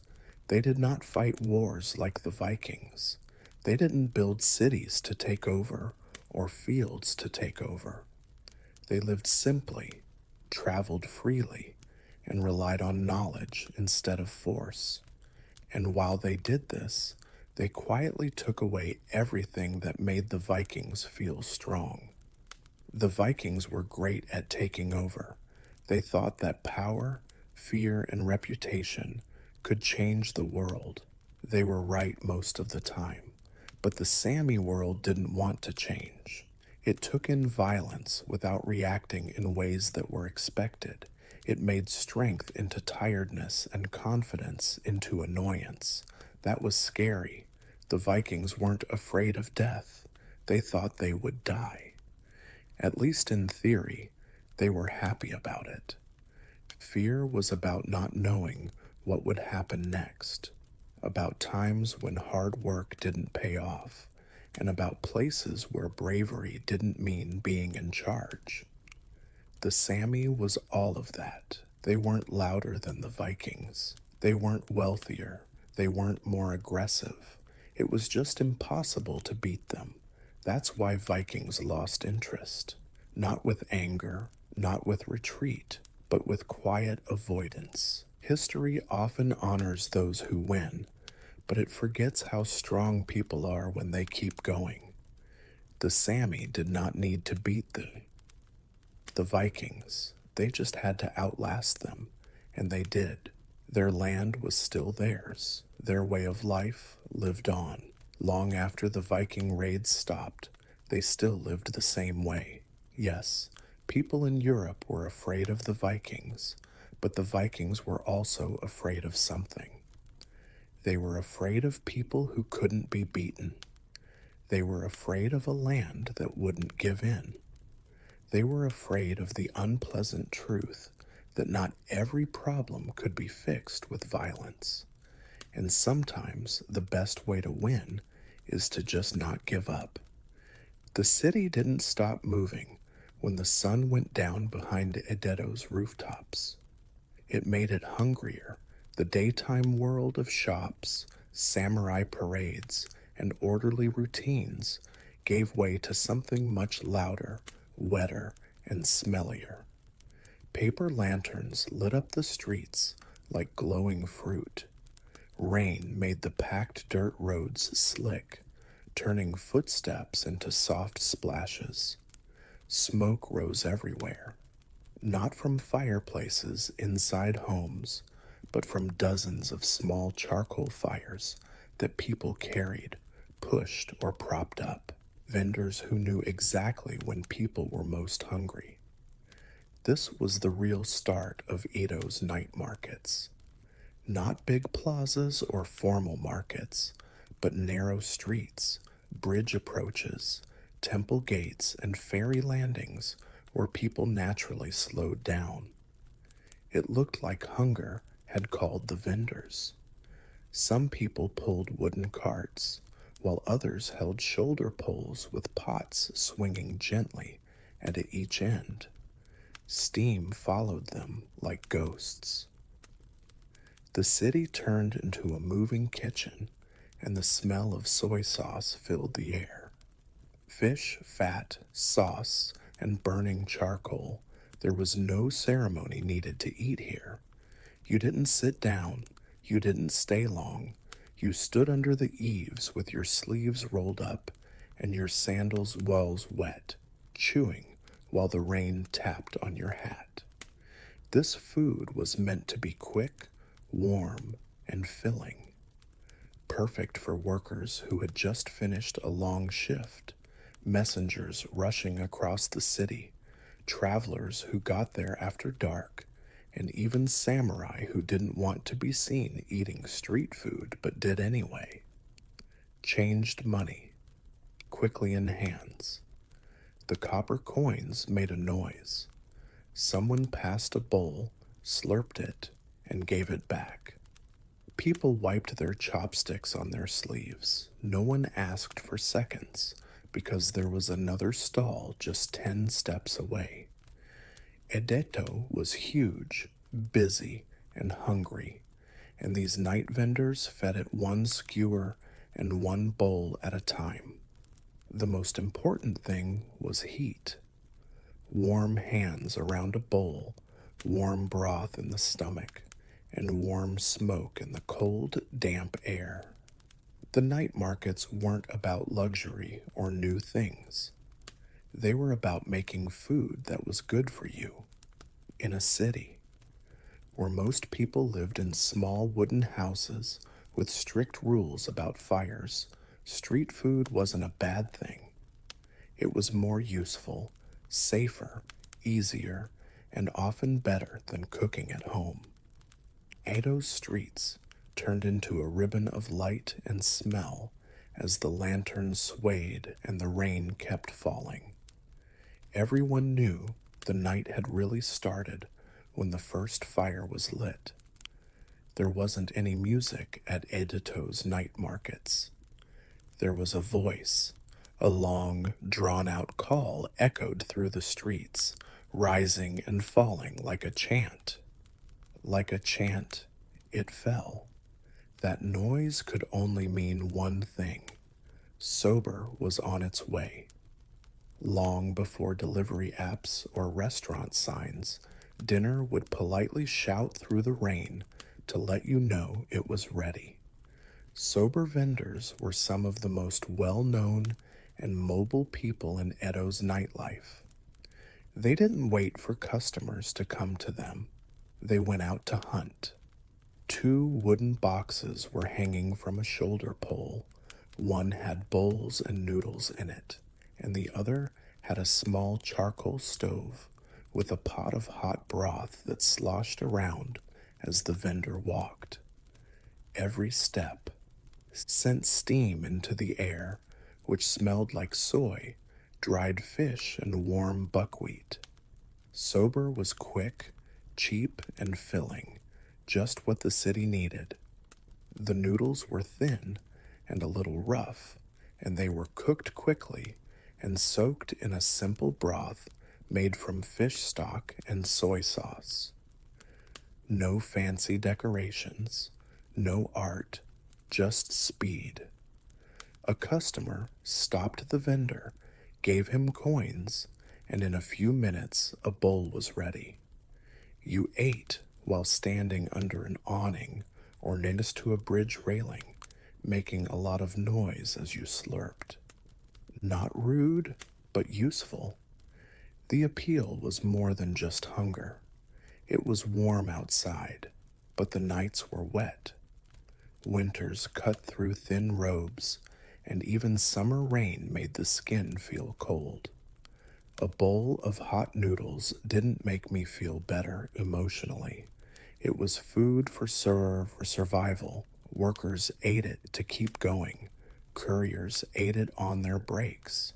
They did not fight wars like the Vikings. They didn't build cities to take over or fields to take over. They lived simply, traveled freely, and relied on knowledge instead of force. And while they did this, they quietly took away everything that made the Vikings feel strong. The Vikings were great at taking over. They thought that power, fear, and reputation could change the world. They were right most of the time. But the Sami world didn't want to change. It took in violence without reacting in ways that were expected. It made strength into tiredness and confidence into annoyance. That was scary. The Vikings weren't afraid of death. They thought they would die. At least in theory, they were happy about it. Fear was about not knowing what would happen next, about times when hard work didn't pay off, and about places where bravery didn't mean being in charge. The Sami was all of that. They weren't louder than the Vikings. They weren't wealthier. They weren't more aggressive. It was just impossible to beat them. That's why Vikings lost interest. Not with anger, not with retreat, but with quiet avoidance. History often honors those who win, but it forgets how strong people are when they keep going. The Sami did not need to beat the Vikings. They just had to outlast them, and they did. Their land was still theirs. Their way of life lived on. Long after the Viking raids stopped, they still lived the same way. Yes, people in Europe were afraid of the Vikings, but the Vikings were also afraid of something. They were afraid of people who couldn't be beaten. They were afraid of a land that wouldn't give in. They were afraid of the unpleasant truth that not every problem could be fixed with violence, and sometimes the best way to win is to just not give up. The city didn't stop moving when the sun went down behind Edeto's rooftops. It made it hungrier. The daytime world of shops, samurai parades, and orderly routines gave way to something much louder, wetter, and smellier. Paper lanterns lit up the streets like glowing fruit. Rain made the packed dirt roads slick, turning footsteps into soft splashes. Smoke rose everywhere, not from fireplaces inside homes, but from dozens of small charcoal fires that people carried, pushed, or propped up. Vendors who knew exactly when people were most hungry. This was the real start of Edo's night markets. Not big plazas or formal markets, but narrow streets, bridge approaches, temple gates, and ferry landings where people naturally slowed down. It looked like hunger had called the vendors. Some people pulled wooden carts, while others held shoulder poles with pots swinging gently at each end. Steam followed them like ghosts. The city turned into a moving kitchen, and the smell of soy sauce filled the air. Fish, fat, sauce, and burning charcoal. There was no ceremony needed to eat here. You didn't sit down. You didn't stay long. You stood under the eaves with your sleeves rolled up and your sandals wells wet, chewing while the rain tapped on your hat. This food was meant to be quick, warm, and filling, perfect for workers who had just finished a long shift, messengers rushing across the city, travelers who got there after dark, and even samurai who didn't want to be seen eating street food but did anyway. Changed money, quickly in hands. The copper coins made a noise. Someone passed a bowl, slurped it, and gave it back. People wiped their chopsticks on their sleeves. No one asked for seconds because there was another stall just 10 steps away. Edeto was huge, busy, and hungry, and these night vendors fed it one skewer and one bowl at a time. The most important thing was heat. Warm hands around a bowl, warm broth in the stomach, and warm smoke in the cold, damp air. The night markets weren't about luxury or new things. They were about making food that was good for you. In a city where most people lived in small wooden houses with strict rules about fires, street food wasn't a bad thing. It was more useful, safer, easier, and often better than cooking at home. Edo's streets turned into a ribbon of light and smell as the lanterns swayed and the rain kept falling. Everyone knew the night had really started when the first fire was lit. There wasn't any music at Edito's night markets. There was a voice. A long, drawn-out call echoed through the streets, rising and falling like a chant. Like a chant, it fell. That noise could only mean one thing. Sober was on its way. Long before delivery apps or restaurant signs, dinner would politely shout through the rain to let you know it was ready. Sober vendors were some of the most well-known and mobile people in Edo's nightlife. They didn't wait for customers to come to them. They went out to hunt. 2 wooden boxes were hanging from a shoulder pole. One had bowls and noodles in it, and the other had a small charcoal stove with a pot of hot broth that sloshed around as the vendor walked. Every step sent steam into the air, which smelled like soy, dried fish, and warm buckwheat. Sober was quick, cheap, and filling, just what the city needed. The noodles were thin and a little rough, and they were cooked quickly and soaked in a simple broth made from fish stock and soy sauce. No fancy decorations, no art, just speed. A customer stopped the vendor, gave him coins, and in a few minutes a bowl was ready. You ate while standing under an awning or next to a bridge railing, making a lot of noise as you slurped. Not rude, but useful. The appeal was more than just hunger. It was warm outside, but the nights were wet. Winters cut through thin robes, and even summer rain made the skin feel cold. A bowl of hot noodles didn't make me feel better emotionally. It was food for survival. Workers ate it to keep going. Couriers ate it on their breaks.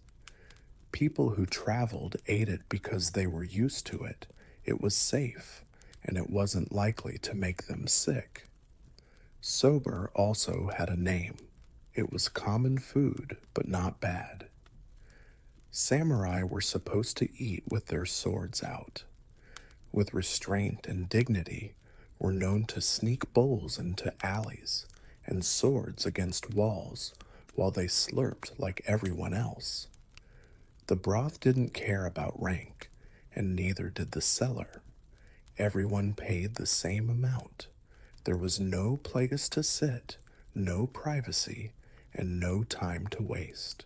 People who traveled ate it because they were used to it. It was safe, and it wasn't likely to make them sick. Sober also had a name. It was common food, but not bad. Samurai were supposed to eat with their swords out. With restraint and dignity, were known to sneak bowls into alleys and swords against walls while they slurped like everyone else. The broth didn't care about rank, and neither did the seller. Everyone paid the same amount. There was no place to sit, no privacy, and no time to waste.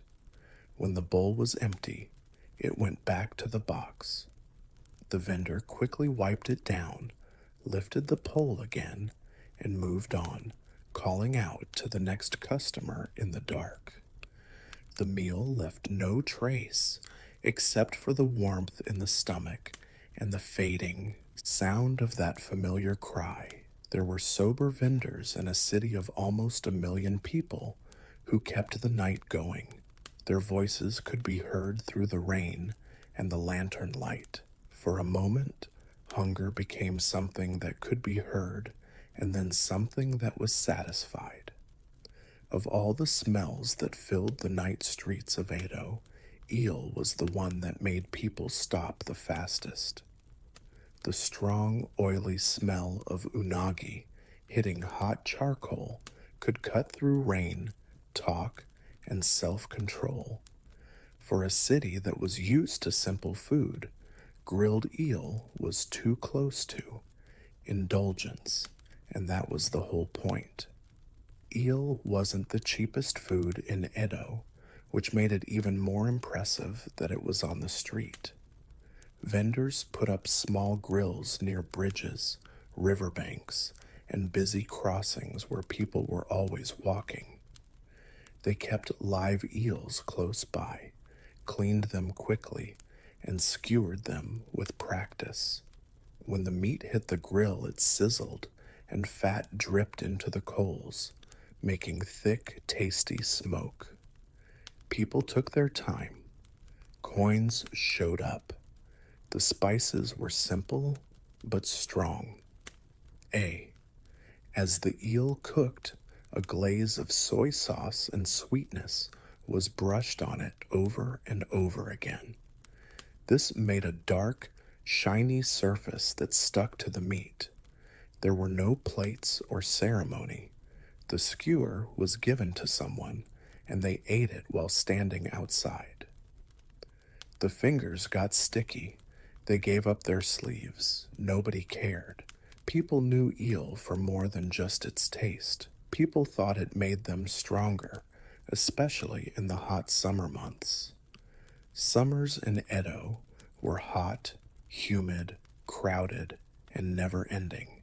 When the bowl was empty, it went back to the box. The vendor quickly wiped it down, lifted the pole again, and moved on, calling out to the next customer in the dark. The meal left no trace except for the warmth in the stomach and the fading sound of that familiar cry. There were sober vendors in a city of almost 1 million people who kept the night going. Their voices could be heard through the rain and the lantern light. For a moment, hunger became something that could be heard, and then something that was satisfied. Of all the smells that filled the night streets of Edo, eel was the one that made people stop the fastest. The strong, oily smell of unagi hitting hot charcoal could cut through rain, talk, and self-control. For a city that was used to simple food, grilled eel was too close to indulgence, and that was the whole point. Eel wasn't the cheapest food in Edo, which made it even more impressive that it was on the street. Vendors put up small grills near bridges, riverbanks, and busy crossings where people were always walking. They kept live eels close by, cleaned them quickly, and skewered them with practice. When the meat hit the grill, it sizzled, and fat dripped into the coals, making thick, tasty smoke. People took their time. Coins showed up. The spices were simple, but strong. As the eel cooked, a glaze of soy sauce and sweetness was brushed on it over and over again. This made a dark, shiny surface that stuck to the meat. There were no plates or ceremony. The skewer was given to someone, and they ate it while standing outside. The fingers got sticky. They gave up their sleeves. Nobody cared. People knew eel for more than just its taste. People thought it made them stronger, especially in the hot summer months. Summers in Edo were hot, humid, crowded, and never-ending.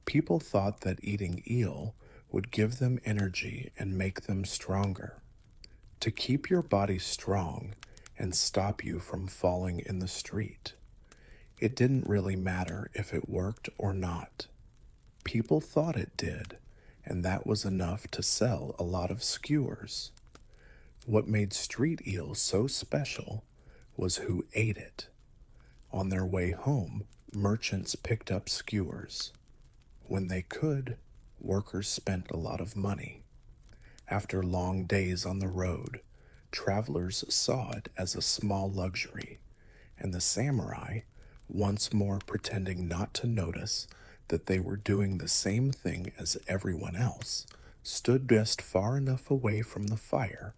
People thought that eating eel would give them energy and make them stronger. To keep your body strong and stop you from falling in the street. It didn't really matter if it worked or not. People thought it did, and that was enough to sell a lot of skewers. What made street eel so special was who ate it. On their way home, merchants picked up skewers. When they could, workers spent a lot of money. After long days on the road, travelers saw it as a small luxury, and the samurai, once more pretending not to notice that they were doing the same thing as everyone else, stood just far enough away from the fire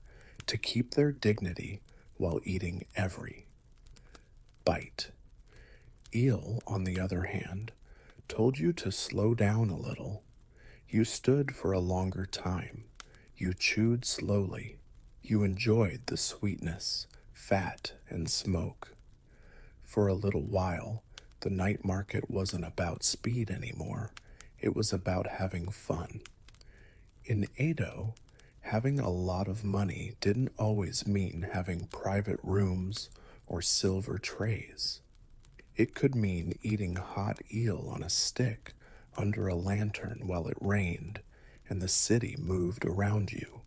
to keep their dignity while eating every bite. Eel, on the other hand, told you to slow down a little. You stood for a longer time. You chewed slowly. You enjoyed the sweetness, fat, and smoke. For a little while, the night market wasn't about speed anymore. It was about having fun. In Edo, having a lot of money didn't always mean having private rooms or silver trays. It could mean eating hot eel on a stick under a lantern while it rained and the city moved around you.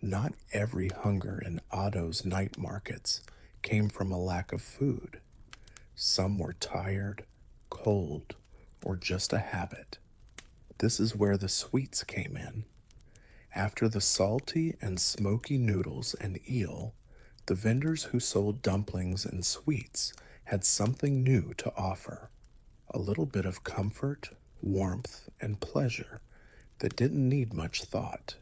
Not every hunger in Otto's night markets came from a lack of food. Some were tired, cold, or just a habit. This is where the sweets came in. After the salty and smoky noodles and eel, the vendors who sold dumplings and sweets had something new to offer. A little bit of comfort, warmth, and pleasure that didn't need much thought.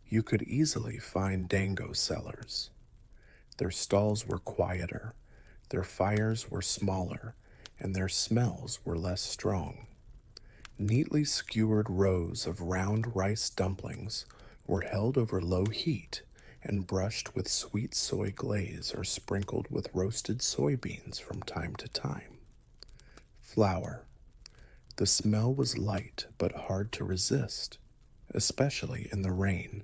You could easily find dango sellers. Their stalls were quieter, their fires were smaller, and their smells were less strong. Neatly skewered rows of round rice dumplings were held over low heat and brushed with sweet soy glaze or sprinkled with roasted soybeans from time to time. Flour. The smell was light but hard to resist, especially in the rain.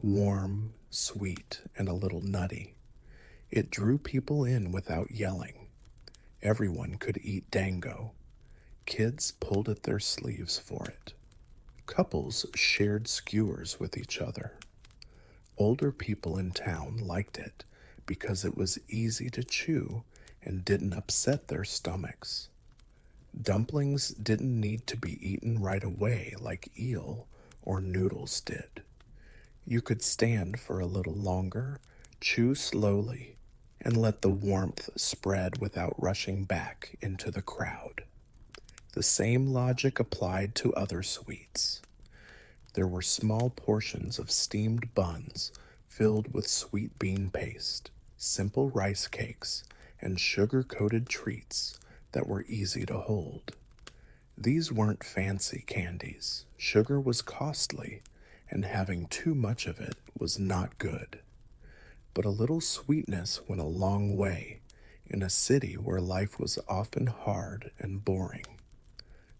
Warm, sweet, and a little nutty. It drew people in without yelling. Everyone could eat dango. Kids pulled at their sleeves for it. Couples shared skewers with each other. Older people in town liked it because it was easy to chew and didn't upset their stomachs. Dumplings didn't need to be eaten right away like eel or noodles did. You could stand for a little longer, chew slowly, and let the warmth spread without rushing back into the crowd. The same logic applied to other sweets. There were small portions of steamed buns filled with sweet bean paste, simple rice cakes, and sugar-coated treats that were easy to hold. These weren't fancy candies. Sugar was costly, and having too much of it was not good. But a little sweetness went a long way in a city where life was often hard and boring.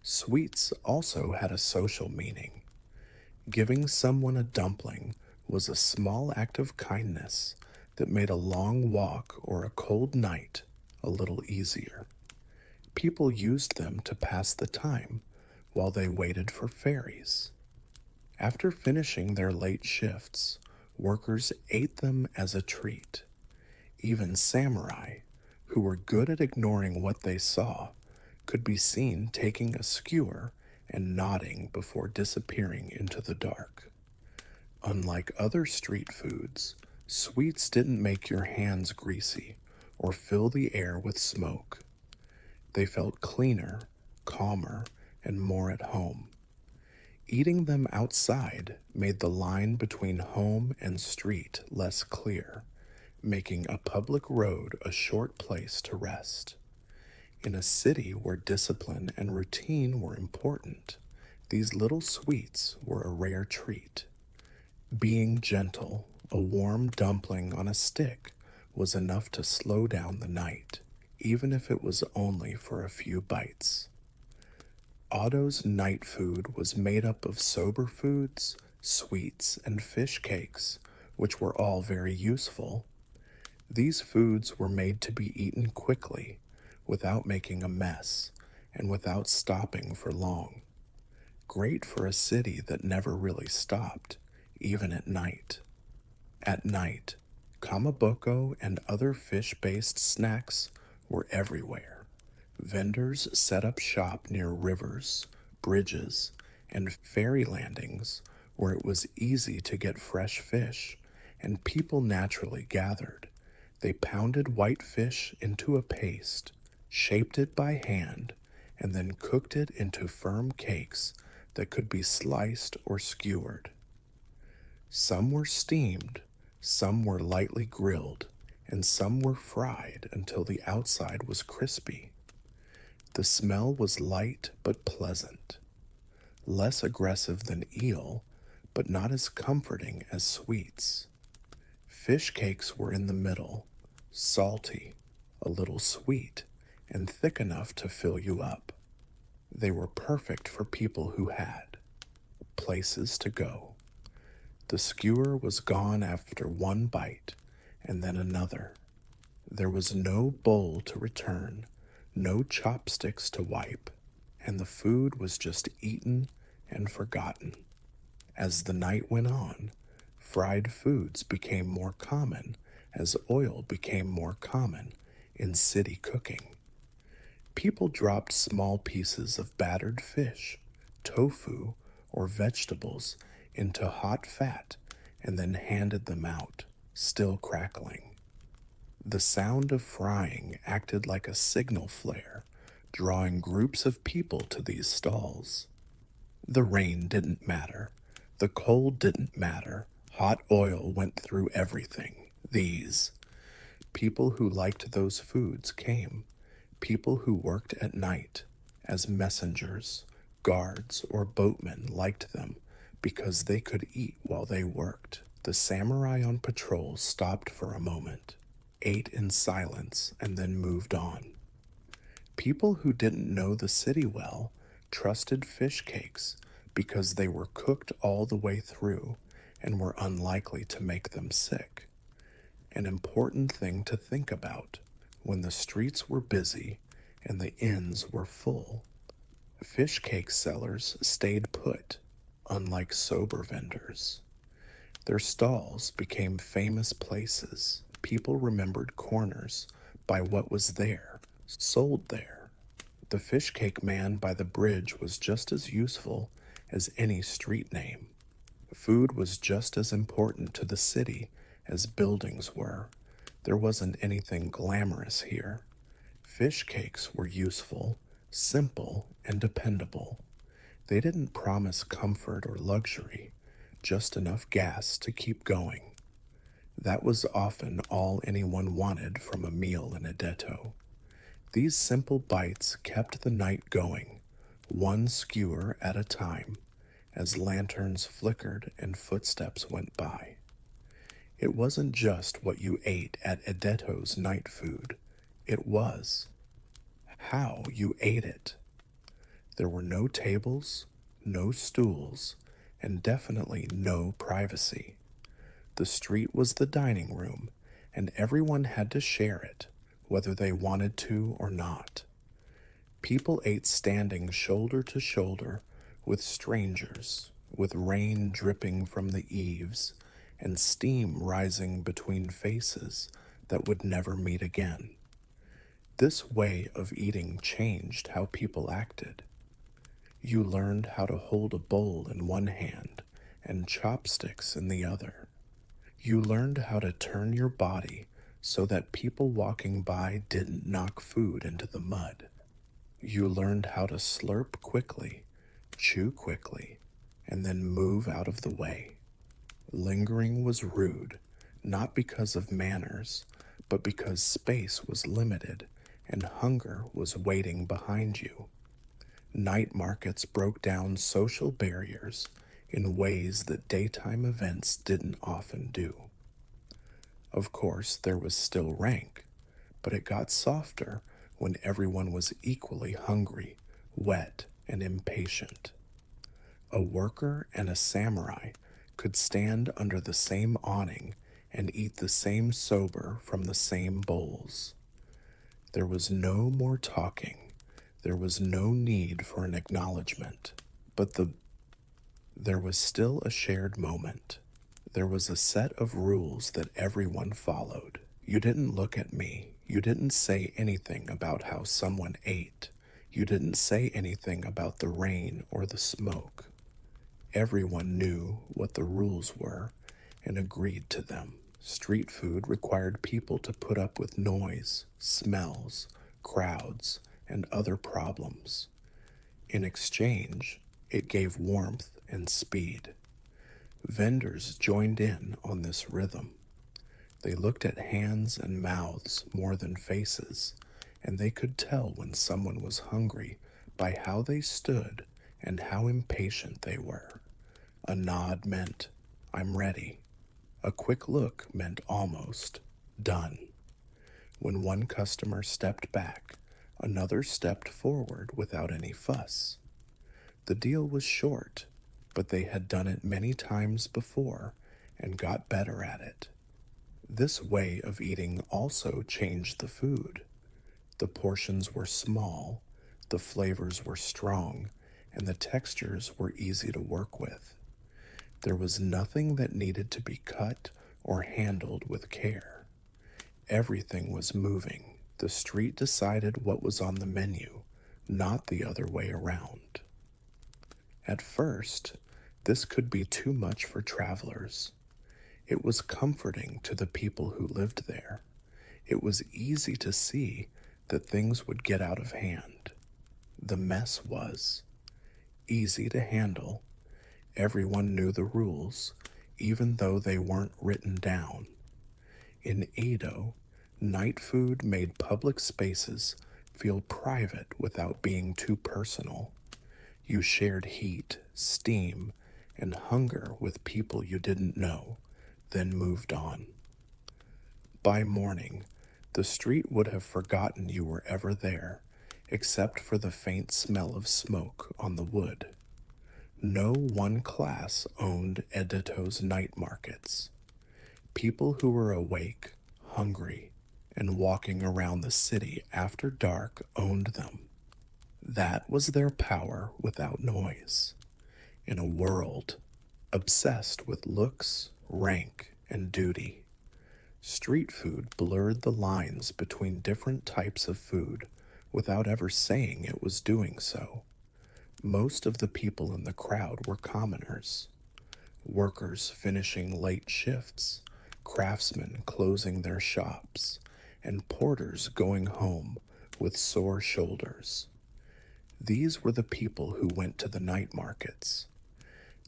Sweets also had a social meaning. Giving someone a dumpling was a small act of kindness that made a long walk or a cold night a little easier. People used them to pass the time while they waited for ferries. After finishing their late shifts, workers ate them as a treat. Even samurai, who were good at ignoring what they saw, could be seen taking a skewer and nodding before disappearing into the dark. Unlike other street foods, sweets didn't make your hands greasy or fill the air with smoke. They felt cleaner, calmer, and more at home. Eating them outside made the line between home and street less clear, making a public road a short place to rest. In a city where discipline and routine were important, these little sweets were a rare treat. Being gentle, a warm dumpling on a stick was enough to slow down the night, even if it was only for a few bites. Otto's night food was made up of sober foods, sweets, and fish cakes, which were all very useful. These foods were made to be eaten quickly, without making a mess, and without stopping for long. Great for a city that never really stopped, even at night. At night, kamaboko and other fish-based snacks were everywhere. Vendors set up shop near rivers, bridges, and ferry landings where it was easy to get fresh fish, and people naturally gathered. They pounded white fish into a paste, shaped it by hand, and then cooked it into firm cakes that could be sliced or skewered. Some were steamed, some were lightly grilled, and some were fried until the outside was crispy. The smell was light but pleasant, less aggressive than eel, but not as comforting as sweets. Fish cakes were in the middle, salty, a little sweet, and thick enough to fill you up. They were perfect for people who had places to go. The skewer was gone after one bite, and then another. There was no bowl to return, no chopsticks to wipe, and the food was just eaten and forgotten. As the night went on, fried foods became more common as oil became more common in city cooking. People dropped small pieces of battered fish, tofu, or vegetables into hot fat and then handed them out, still crackling. The sound of frying acted like a signal flare, drawing groups of people to these stalls. The rain didn't matter. The cold didn't matter. Hot oil went through everything. These people who liked those foods came. People who worked at night as messengers, guards, or boatmen liked them because they could eat while they worked. The samurai on patrol stopped for a moment, ate in silence, and then moved on. People who didn't know the city well trusted fish cakes because they were cooked all the way through and were unlikely to make them sick. An important thing to think about when the streets were busy and the inns were full. Fish cake sellers stayed put, unlike sober vendors. Their stalls became famous places. People remembered corners by what was there, sold there. The fish cake man by the bridge was just as useful as any street name. Food was just as important to the city as buildings were. There wasn't anything glamorous here. Fish cakes were useful, simple, and dependable. They didn't promise comfort or luxury, just enough gas to keep going. That was often all anyone wanted from a meal in a Edeto. These simple bites kept the night going, one skewer at a time, as lanterns flickered and footsteps went by. It wasn't just what you ate at Edeto's night food. It was how you ate it. There were no tables, no stools, and definitely no privacy. The street was the dining room, and everyone had to share it, whether they wanted to or not. People ate standing shoulder to shoulder with strangers, with rain dripping from the eaves and steam rising between faces that would never meet again. This way of eating changed how people acted. You learned how to hold a bowl in one hand and chopsticks in the other. You learned how to turn your body so that people walking by didn't knock food into the mud. You learned how to slurp quickly, chew quickly, and then move out of the way. Lingering was rude, not because of manners, but because space was limited and hunger was waiting behind you. Night markets broke down social barriers in ways that daytime events didn't often do. Of course, there was still rank, but it got softer when everyone was equally hungry, wet, and impatient. A worker and a samurai could stand under the same awning and eat the same sober from the same bowls. There was no more talking. There was no need for an acknowledgement, but there was still a shared moment. There was a set of rules that everyone followed. You didn't look at me. You didn't say anything about how someone ate. You didn't say anything about the rain or the smoke. Everyone knew what the rules were and agreed to them. Street food required people to put up with noise, smells, crowds, and other problems. In exchange, it gave warmth and speed. Vendors joined in on this rhythm. They looked at hands and mouths more than faces, and they could tell when someone was hungry by how they stood and how impatient they were. A nod meant, "I'm ready." A quick look meant almost done. When one customer stepped back, another stepped forward without any fuss. The deal was short, but they had done it many times before and got better at it. This way of eating also changed the food. The portions were small, the flavors were strong, and the textures were easy to work with. There was nothing that needed to be cut or handled with care. Everything was moving. The street decided what was on the menu, not the other way around. At first, this could be too much for travelers. It was comforting to the people who lived there. It was easy to see that things would get out of hand. The mess was easy to handle. Everyone knew the rules, even though they weren't written down. In Edo, night food made public spaces feel private without being too personal. You shared heat, steam, and hunger with people you didn't know, then moved on. By morning, the street would have forgotten you were ever there, except for the faint smell of smoke on the wood. No one class owned Edito's night markets. People who were awake, hungry, and walking around the city after dark owned them. That was their power without noise. In a world obsessed with looks, rank, and duty, street food blurred the lines between different types of food without ever saying it was doing so. Most of the people in the crowd were commoners, workers finishing late shifts, craftsmen closing their shops, and porters going home with sore shoulders. These were the people who went to the night markets.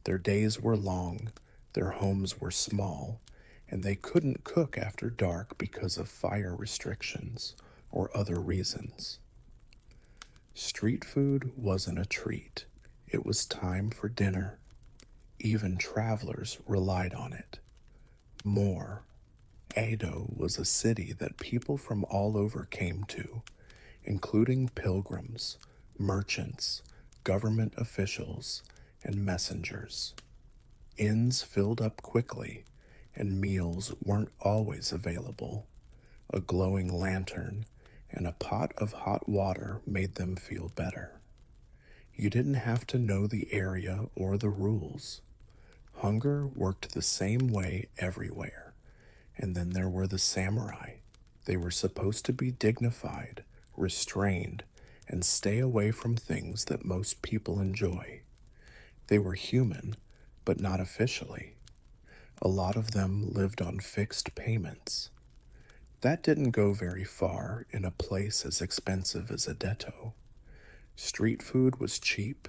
Their days were long, their homes were small, and they couldn't cook after dark because of fire restrictions or other reasons. Street food wasn't a treat. It was time for dinner. Even travelers relied on it. More. Edo was a city that people from all over came to, including pilgrims, merchants, government officials, and messengers. Inns filled up quickly, and meals weren't always available. A glowing lantern and a pot of hot water made them feel better. You didn't have to know the area or the rules. Hunger worked the same way everywhere. And then there were the samurai. They were supposed to be dignified, restrained, and stay away from things that most people enjoy. They were human, but not officially. A lot of them lived on fixed payments. That didn't go very far in a place as expensive as Adeto. Street food was cheap,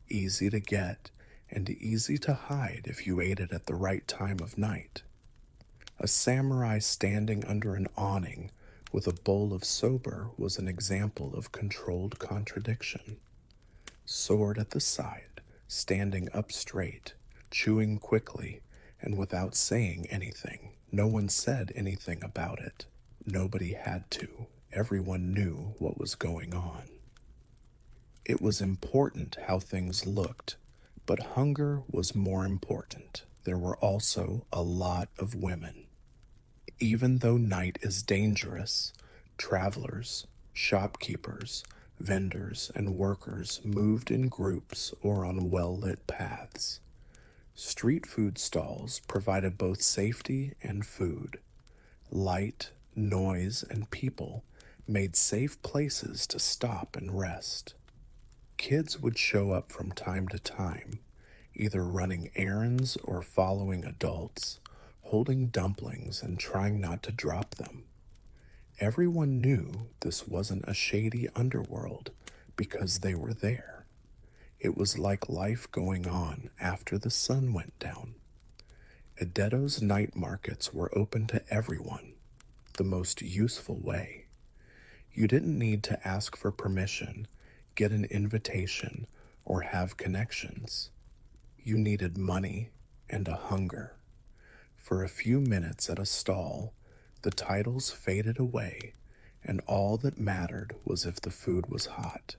easy to get, and easy to hide if you ate it at the right time of night. A samurai standing under an awning with a bowl of soba was an example of controlled contradiction. Sword at the side, standing up straight, chewing quickly, and without saying anything. No one said anything about it. Nobody had to. Everyone knew what was going on. It was important how things looked, but hunger was more important. There were also a lot of women. Even though night is dangerous, travelers, shopkeepers, vendors, and workers moved in groups or on well-lit paths. Street food stalls provided both safety and food. Light, noise, and people made safe places to stop and rest. Kids would show up from time to time, either running errands or following adults, holding dumplings and trying not to drop them. Everyone knew this wasn't a shady underworld because they were there. It was like life going on after the sun went down. Edeto's night markets were open to everyone, the most useful way. You didn't need to ask for permission, get an invitation, or have connections. You needed money and a hunger. For a few minutes at a stall, the titles faded away, and all that mattered was if the food was hot.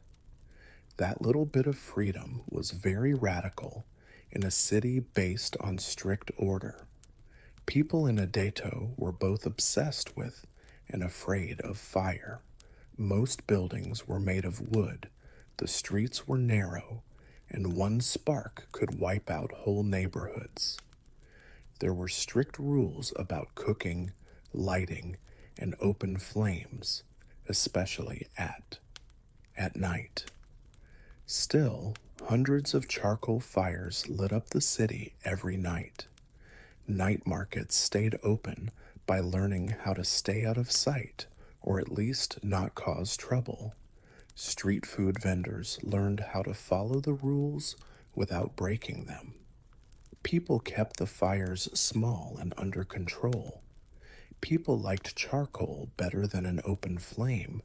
That little bit of freedom was very radical in a city based on strict order. People in Edeto were both obsessed with and afraid of fire. Most buildings were made of wood, the streets were narrow, and one spark could wipe out whole neighborhoods. There were strict rules about cooking, lighting, and open flames, especially at night. Still, hundreds of charcoal fires lit up the city every night. Night markets stayed open by learning how to stay out of sight, or at least not cause trouble. Street food vendors learned how to follow the rules without breaking them. People kept the fires small and under control. People liked charcoal better than an open flame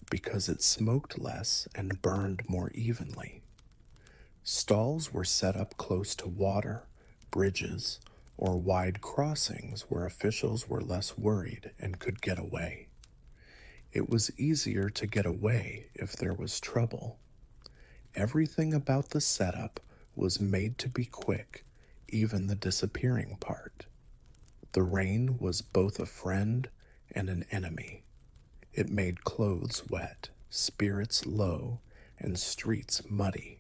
because it smoked less and burned more evenly. Stalls were set up close to water, bridges, or wide crossings where officials were less worried and could get away. It was easier to get away if there was trouble. Everything about the setup was made to be quick, even the disappearing part. The rain was both a friend and an enemy. It made clothes wet, spirits low, and streets muddy.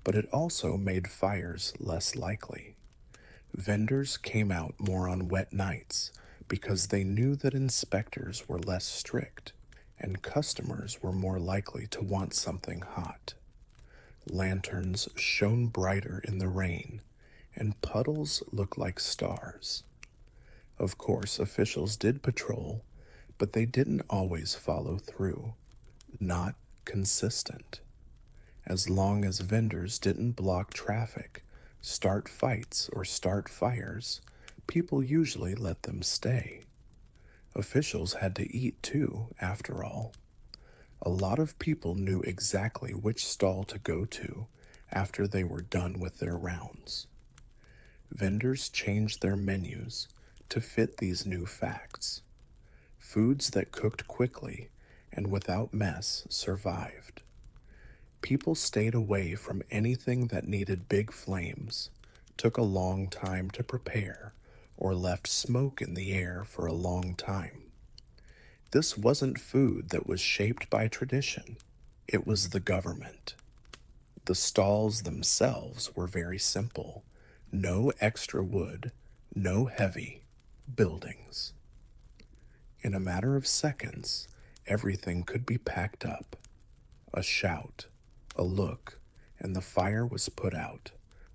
But it also made fires less likely. Vendors came out more on wet nights because they knew that inspectors were less strict and customers were more likely to want something hot. Lanterns shone brighter in the rain, and puddles looked like stars. Of course, officials did patrol, but they didn't always follow through. Not consistent. As long as vendors didn't block traffic, start fights, or start fires, people usually let them stay. Officials had to eat too, after all. A lot of people knew exactly which stall to go to after they were done with their rounds. Vendors changed their menus to fit these new facts. Foods that cooked quickly and without mess survived. People stayed away from anything that needed big flames, took a long time to prepare, or left smoke in the air for a long time. This wasn't food that was shaped by tradition. It was the government. The stalls themselves were very simple. No extra wood, no heavy buildings. In a matter of seconds, everything could be packed up. A shout, a look, and the fire was put out.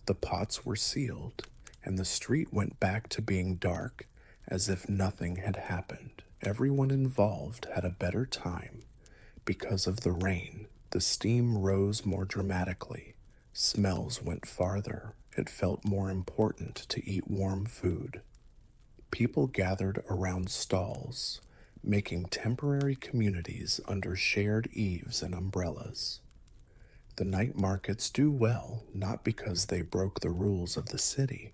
The pots were sealed, and the street went back to being dark as if nothing had happened. Everyone involved had a better time. Because of the rain, the steam rose more dramatically. Smells went farther. It felt more important to eat warm food. People gathered around stalls, making temporary communities under shared eaves and umbrellas. The night markets do well not because they broke the rules of the city,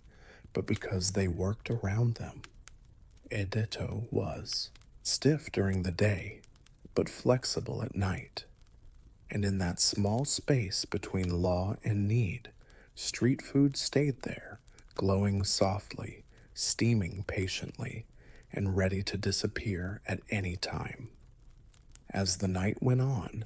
but because they worked around them. Edeto was stiff during the day, but flexible at night. And in that small space between law and need, street food stayed there, glowing softly, steaming patiently, and ready to disappear at any time. As the night went on,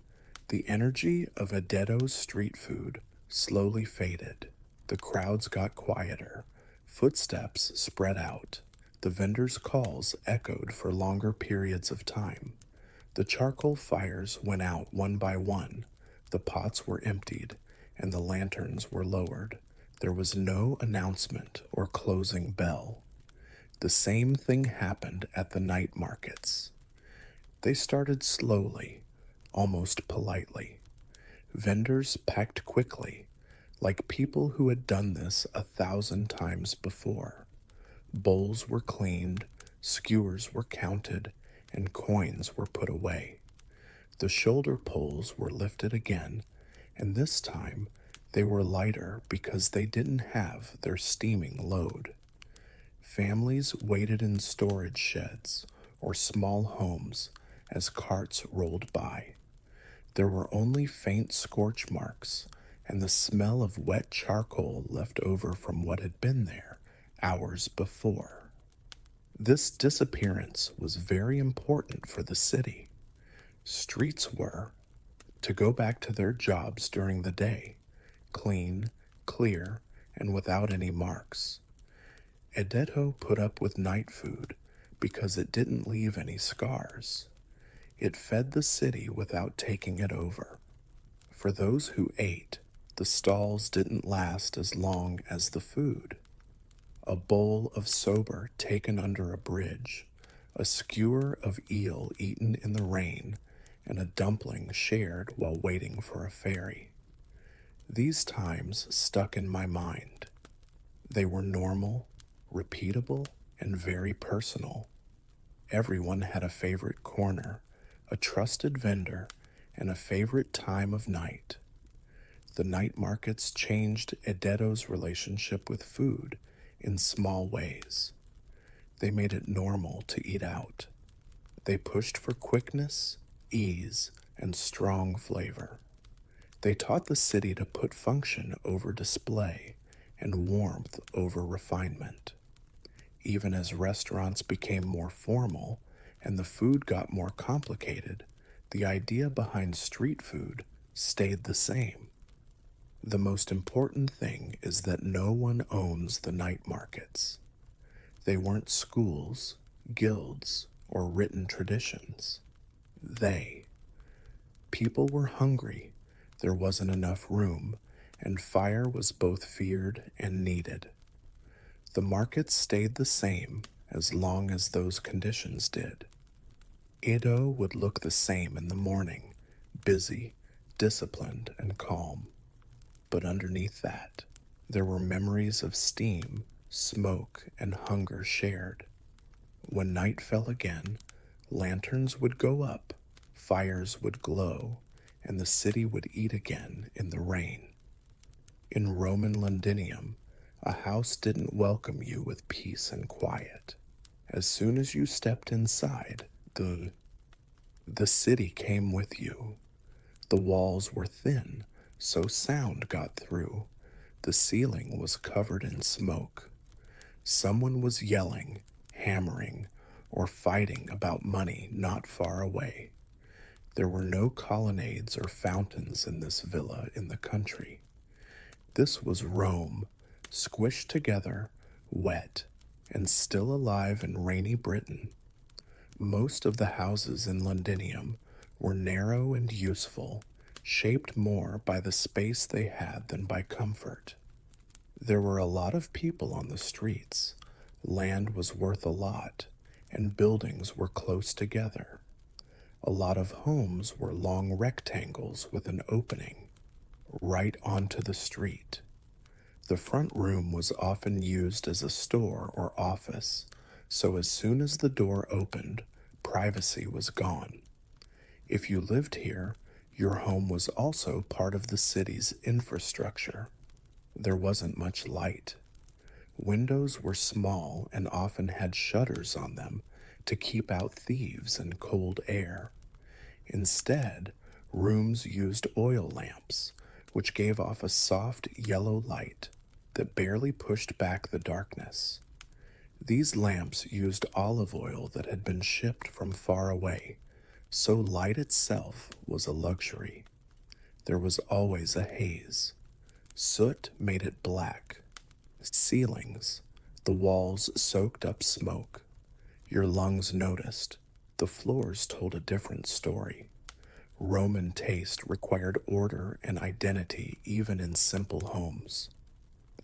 the energy of Edeto's street food slowly faded. The crowds got quieter. Footsteps spread out. The vendors' calls echoed for longer periods of time. The charcoal fires went out one by one. The pots were emptied, and the lanterns were lowered. There was no announcement or closing bell. The same thing happened at the night markets. They started slowly, almost politely. Vendors packed quickly, like people who had done this 1,000 times before. Bowls were cleaned, skewers were counted, and coins were put away. The shoulder poles were lifted again, and this time they were lighter because they didn't have their steaming load. Families waited in storage sheds or small homes as carts rolled by. There were only faint scorch marks and the smell of wet charcoal left over from what had been there hours before. This disappearance was very important for the city. Streets were to go back to their jobs during the day, clean, clear, and without any marks. Edeto put up with night food because it didn't leave any scars. It fed the city without taking it over. For those who ate, the stalls didn't last as long as the food. A bowl of soba taken under a bridge, a skewer of eel eaten in the rain, and a dumpling shared while waiting for a ferry. These times stuck in my mind. They were normal, repeatable, and very personal. Everyone had a favorite corner, a trusted vendor, and a favorite time of night. The night markets changed Edeto's relationship with food in small ways. They made it normal to eat out. They pushed for quickness, ease, and strong flavor. They taught the city to put function over display and warmth over refinement. Even as restaurants became more formal and the food got more complicated, the idea behind street food stayed the same. The most important thing is that no one owns the night markets. They weren't schools, guilds, or written traditions. People were hungry, there wasn't enough room, and fire was both feared and needed. The markets stayed the same as long as those conditions did. Edo would look the same in the morning, busy, disciplined, and calm. But underneath that, there were memories of steam, smoke, and hunger shared. When night fell again, lanterns would go up, fires would glow, and the city would eat again in the rain. In Roman Londinium, a house didn't welcome you with peace and quiet. As soon as you stepped inside, the city came with you. The walls were thin, so sound got through. The ceiling was covered in smoke. Someone was yelling, hammering, or fighting about money not far away. There were no colonnades or fountains in this villa in the country. This was Rome, squished together, wet, and still alive in rainy Britain. Most of the houses in Londinium were narrow and useful, shaped more by the space they had than by comfort. There were a lot of people on the streets. Land was worth a lot, and buildings were close together. A lot of homes were long rectangles with an opening right onto the street. The front room was often used as a store or office, so as soon as the door opened, privacy was gone. If you lived here, your home was also part of the city's infrastructure. There wasn't much light. Windows were small and often had shutters on them to keep out thieves and cold air. Instead, rooms used oil lamps, which gave off a soft yellow light that barely pushed back the darkness. These lamps used olive oil that had been shipped from far away, so light itself was a luxury. There was always a haze. Soot made it black. Ceilings, the walls soaked up smoke. Your lungs noticed. The floors told a different story. Roman taste required order and identity even in simple homes.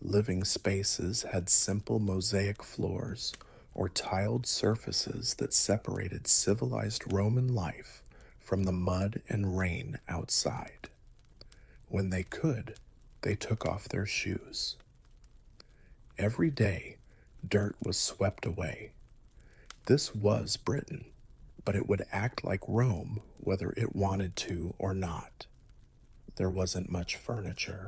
Living spaces had simple mosaic floors or tiled surfaces that separated civilized Roman life from the mud and rain outside. When they could, they took off their shoes. Every day, dirt was swept away. This was Britain, but it would act like Rome whether it wanted to or not. There wasn't much furniture.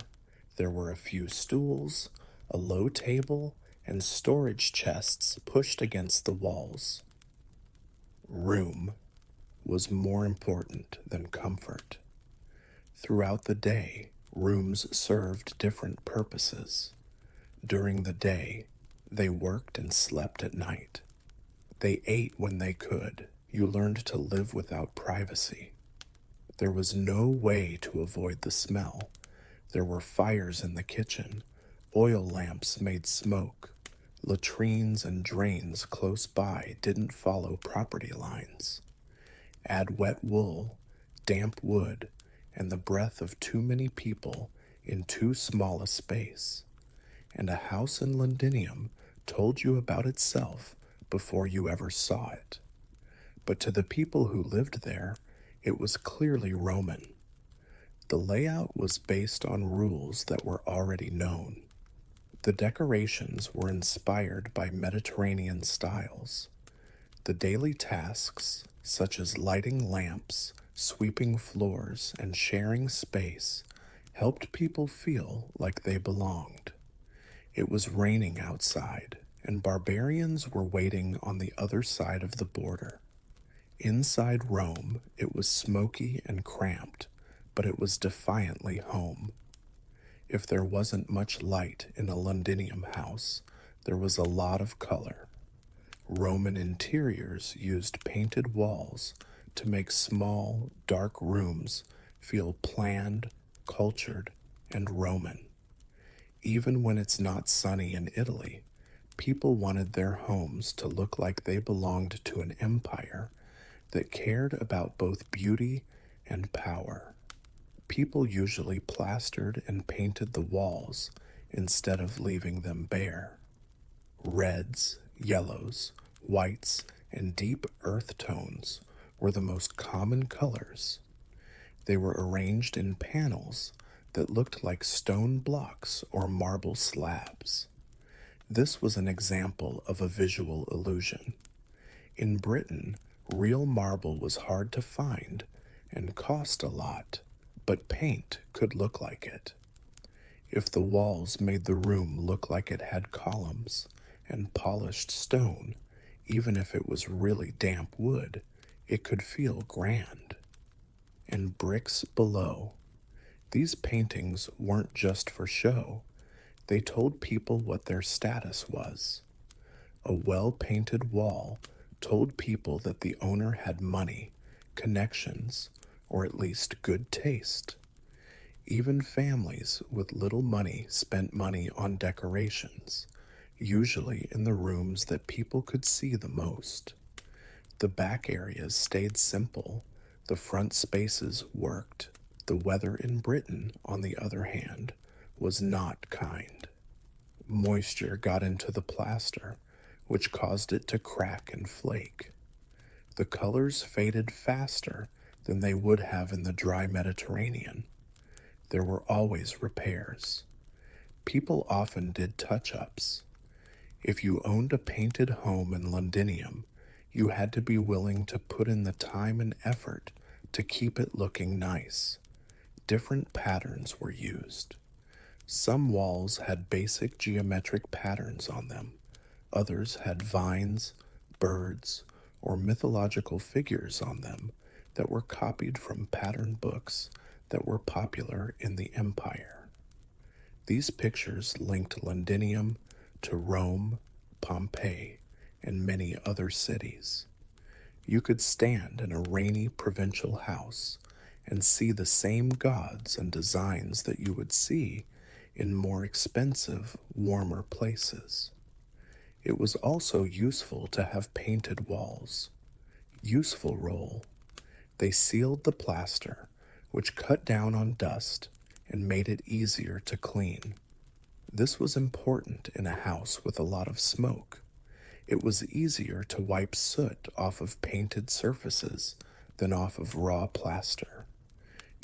There were a few stools, a low table, and storage chests pushed against the walls. Room was more important than comfort. Throughout the day, rooms served different purposes. During the day, they worked and slept at night. They ate when they could. You learned to live without privacy. There was no way to avoid the smell. There were fires in the kitchen. Oil lamps made smoke. Latrines and drains close by didn't follow property lines. Add wet wool, damp wood, and the breath of too many people in too small a space, and a house in Londinium told you about itself before you ever saw it. But to the people who lived there, it was clearly Roman. The layout was based on rules that were already known. The decorations were inspired by Mediterranean styles. The daily tasks, such as lighting lamps, sweeping floors, and sharing space, helped people feel like they belonged. It was raining outside, and barbarians were waiting on the other side of the border. Inside Rome, it was smoky and cramped, but it was defiantly home. If there wasn't much light in a Londinium house, there was a lot of color. Roman interiors used painted walls to make small, dark rooms feel planned, cultured, and Roman. Even when it's not sunny in Italy, people wanted their homes to look like they belonged to an empire that cared about both beauty and power. People usually plastered and painted the walls instead of leaving them bare. Reds, yellows, whites, and deep earth tones were the most common colors. They were arranged in panels that looked like stone blocks or marble slabs. This was an example of a visual illusion. In Britain, real marble was hard to find and cost a lot, but paint could look like it. If the walls made the room look like it had columns and polished stone, even if it was really damp wood, it could feel grand. And bricks below. These paintings weren't just for show. They told people what their status was. A well-painted wall told people that the owner had money, connections, or at least good taste. Even families with little money spent money on decorations, usually in the rooms that people could see the most. The back areas stayed simple. The front spaces worked. The weather in Britain, on the other hand, was not kind. Moisture got into the plaster, which caused it to crack and flake. The colors faded faster than they would have in the dry Mediterranean. There were always repairs. People often did touch-ups. If you owned a painted home in Londinium, you had to be willing to put in the time and effort to keep it looking nice. Different patterns were used. Some walls had basic geometric patterns on them. Others had vines, birds, or mythological figures on them that were copied from pattern books that were popular in the empire. These pictures linked Londinium to Rome, Pompeii, and many other cities. You could stand in a rainy provincial house and see the same gods and designs that you would see in more expensive, warmer places. It was also useful to have painted walls. Useful role. They sealed the plaster, which cut down on dust and made it easier to clean. This was important in a house with a lot of smoke. It was easier to wipe soot off of painted surfaces than off of raw plaster.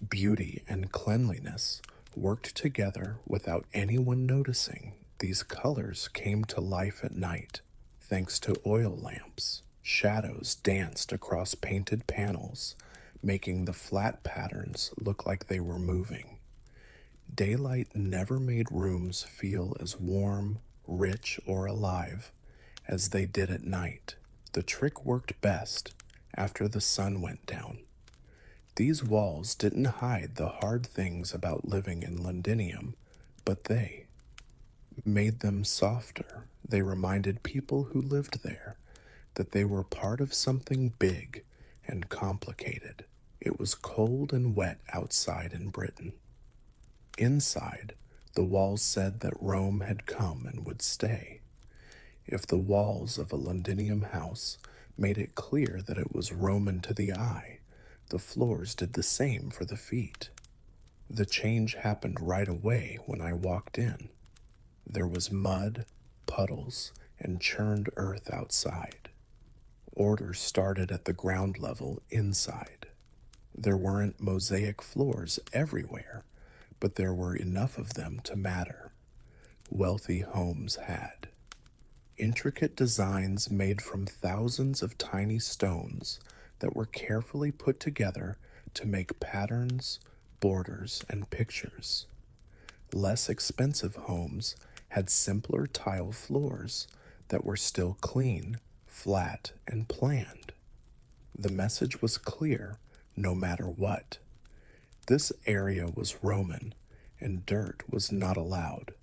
Beauty and cleanliness worked together without anyone noticing. These colors came to life at night, thanks to oil lamps. Shadows danced across painted panels, making the flat patterns look like they were moving. Daylight never made rooms feel as warm, rich, or alive as they did at night. The trick worked best after the sun went down. These walls didn't hide the hard things about living in Londinium, but they made them softer. They reminded people who lived there that they were part of something big and complicated. It was cold and wet outside in Britain. Inside, the walls said that Rome had come and would stay. If the walls of a Londinium house made it clear that it was Roman to the eye, the floors did the same for the feet. The change happened right away when I walked in. There was mud, puddles, and churned earth outside. Order started at the ground level inside. There weren't mosaic floors everywhere, but there were enough of them to matter. Wealthy homes had. Intricate designs made from thousands of tiny stones that were carefully put together to make patterns, borders, and pictures. Less expensive homes had simpler tile floors that were still clean, flat, and planned. The message was clear no matter what. This area was Roman, and dirt was not allowed.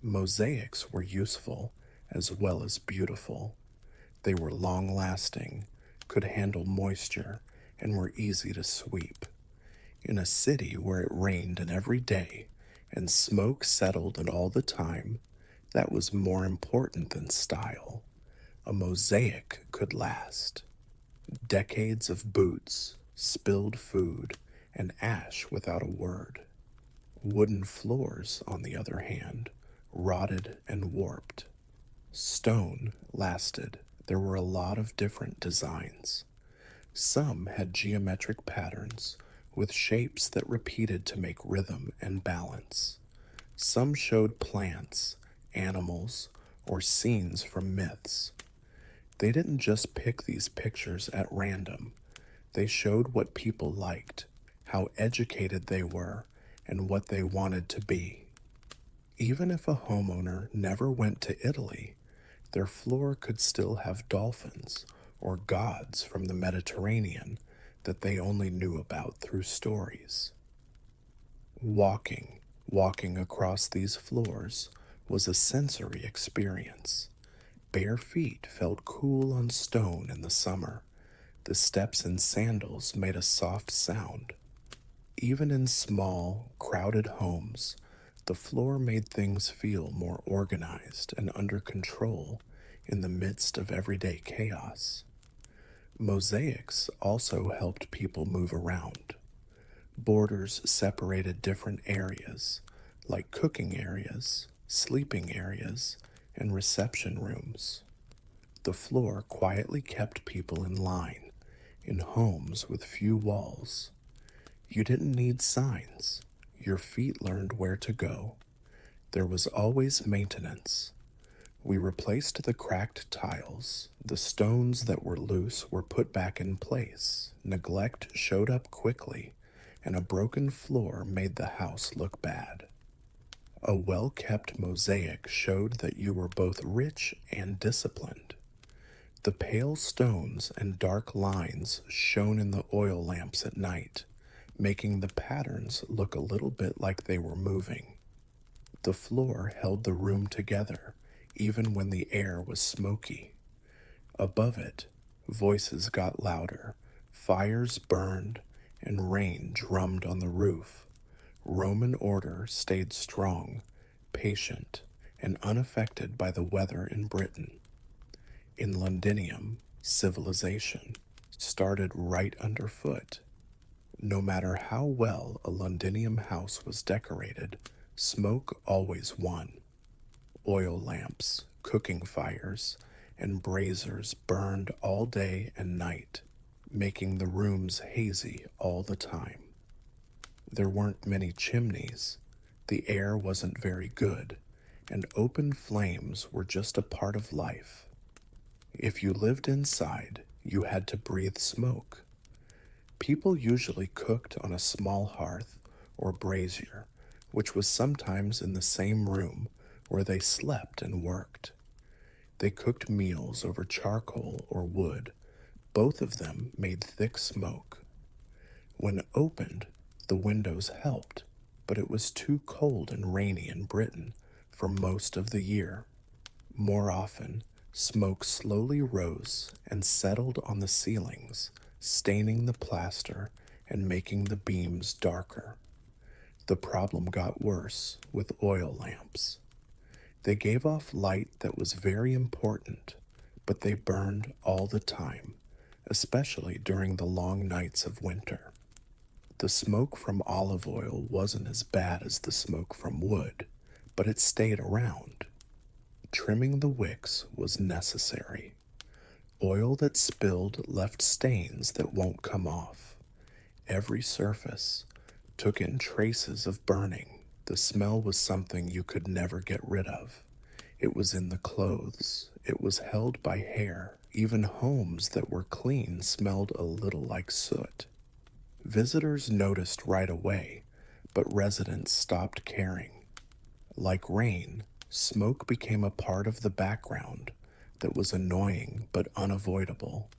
Mosaics were useful as well as beautiful. They were long-lasting, could handle moisture, and were easy to sweep. In a city where it rained every day and smoke settled in all the time, that was more important than style. A mosaic could last. Decades of boots, spilled food, and ash without a word. Wooden floors, on the other hand, rotted and warped. Stone lasted. There were a lot of different designs. Some had geometric patterns with shapes that repeated to make rhythm and balance. Some showed plants, animals, or scenes from myths. They didn't just pick these pictures at random. They showed what people liked, how educated they were, and what they wanted to be. Even if a homeowner never went to Italy, their floor could still have dolphins or gods from the Mediterranean that they only knew about through stories. Walking across these floors was a sensory experience. Bare feet felt cool on stone in the summer. The steps in sandals made a soft sound. Even in small, crowded homes, the floor made things feel more organized and under control in the midst of everyday chaos. Mosaics also helped people move around. Borders separated different areas, like cooking areas, sleeping areas, and reception rooms. The floor quietly kept people in line, in homes with few walls. You didn't need signs. Your feet learned where to go. There was always maintenance. We replaced the cracked tiles. The stones that were loose were put back in place. Neglect showed up quickly, and a broken floor made the house look bad. A well-kept mosaic showed that you were both rich and disciplined. The pale stones and dark lines shone in the oil lamps at night, making the patterns look a little bit like they were moving. The floor held the room together, even when the air was smoky. Above it, voices got louder, fires burned, and rain drummed on the roof. Roman order stayed strong, patient, and unaffected by the weather in Britain. In Londinium, civilization started right underfoot. No matter how well a Londinium house was decorated, smoke always won. Oil lamps, cooking fires, and braziers burned all day and night, making the rooms hazy all the time. There weren't many chimneys, the air wasn't very good, and open flames were just a part of life. If you lived inside, you had to breathe smoke. People usually cooked on a small hearth or brazier, which was sometimes in the same room where they slept and worked. They cooked meals over charcoal or wood. Both of them made thick smoke. When opened, the windows helped, but it was too cold and rainy in Britain for most of the year. More often, smoke slowly rose and settled on the ceilings, staining the plaster and making the beams darker. The problem got worse with oil lamps. They gave off light that was very important, but they burned all the time, especially during the long nights of winter. The smoke from olive oil wasn't as bad as the smoke from wood, but it stayed around. Trimming the wicks was necessary. Oil that spilled left stains that won't come off. Every surface took in traces of burning. The smell was something you could never get rid of. It was in the clothes. It was held by hair. Even homes that were clean smelled a little like soot. Visitors noticed right away, but residents stopped caring. Like rain, smoke became a part of the background that was annoying but unavoidable.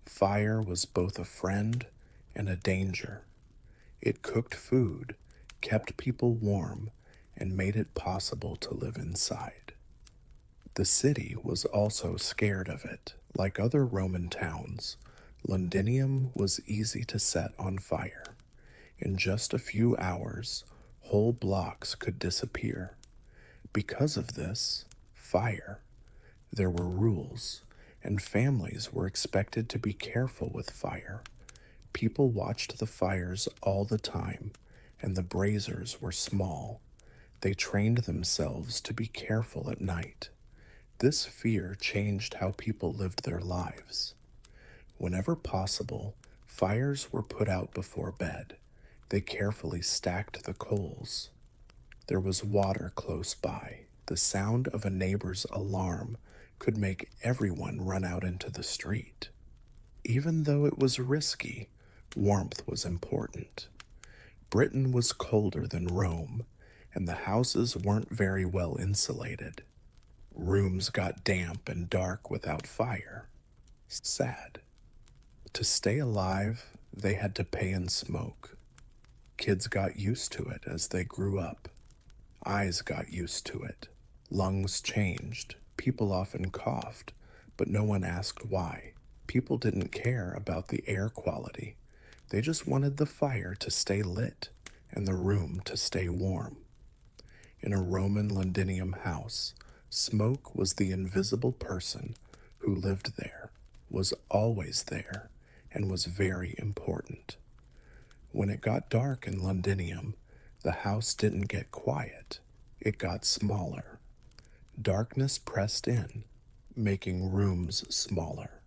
Fire was both a friend and a danger. It cooked food, kept people warm, and made it possible to live inside. The city was also scared of it. Like other Roman towns, Londinium was easy to set on fire. In just a few hours, whole blocks could disappear. Because of this fire, there were rules, and families were expected to be careful with fire. People watched the fires all the time, and the braziers were small. They trained themselves to be careful at night. This fear changed how people lived their lives. Whenever possible, fires were put out before bed. They carefully stacked the coals. There was water close by. The sound of a neighbor's alarm could make everyone run out into the street. Even though it was risky, warmth was important. Britain was colder than Rome, and the houses weren't very well insulated. Rooms got damp and dark without fire. Sad. To stay alive, they had to pay in smoke. Kids got used to it as they grew up. Eyes got used to it. Lungs changed. People often coughed, but no one asked why. People didn't care about the air quality. They just wanted the fire to stay lit and the room to stay warm. In a Roman Londinium house, smoke was the invisible person who lived there, was always there, and was very important. When it got dark in Londinium, the house didn't get quiet. It got smaller. Darkness pressed in, making rooms smaller,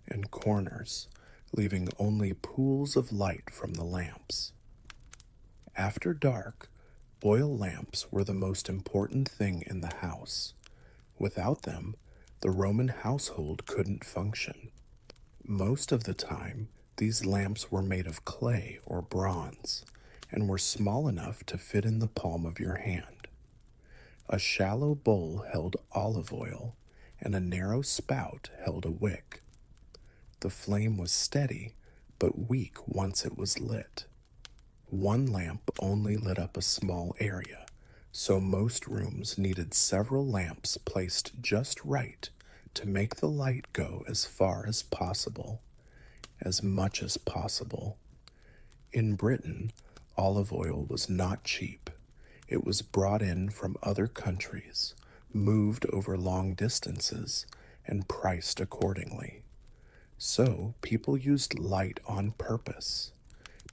and corners, leaving only pools of light from the lamps. After dark, oil lamps were the most important thing in the house. Without them, the Roman household couldn't function. Most of the time, these lamps were made of clay or bronze and were small enough to fit in the palm of your hand. A shallow bowl held olive oil, and a narrow spout held a wick. The flame was steady, but weak once it was lit. One lamp only lit up a small area, so most rooms needed several lamps placed just right to make the light go as far as possible, as much as possible. In Britain, olive oil was not cheap. It was brought in from other countries, moved over long distances, and priced accordingly. So people used light on purpose.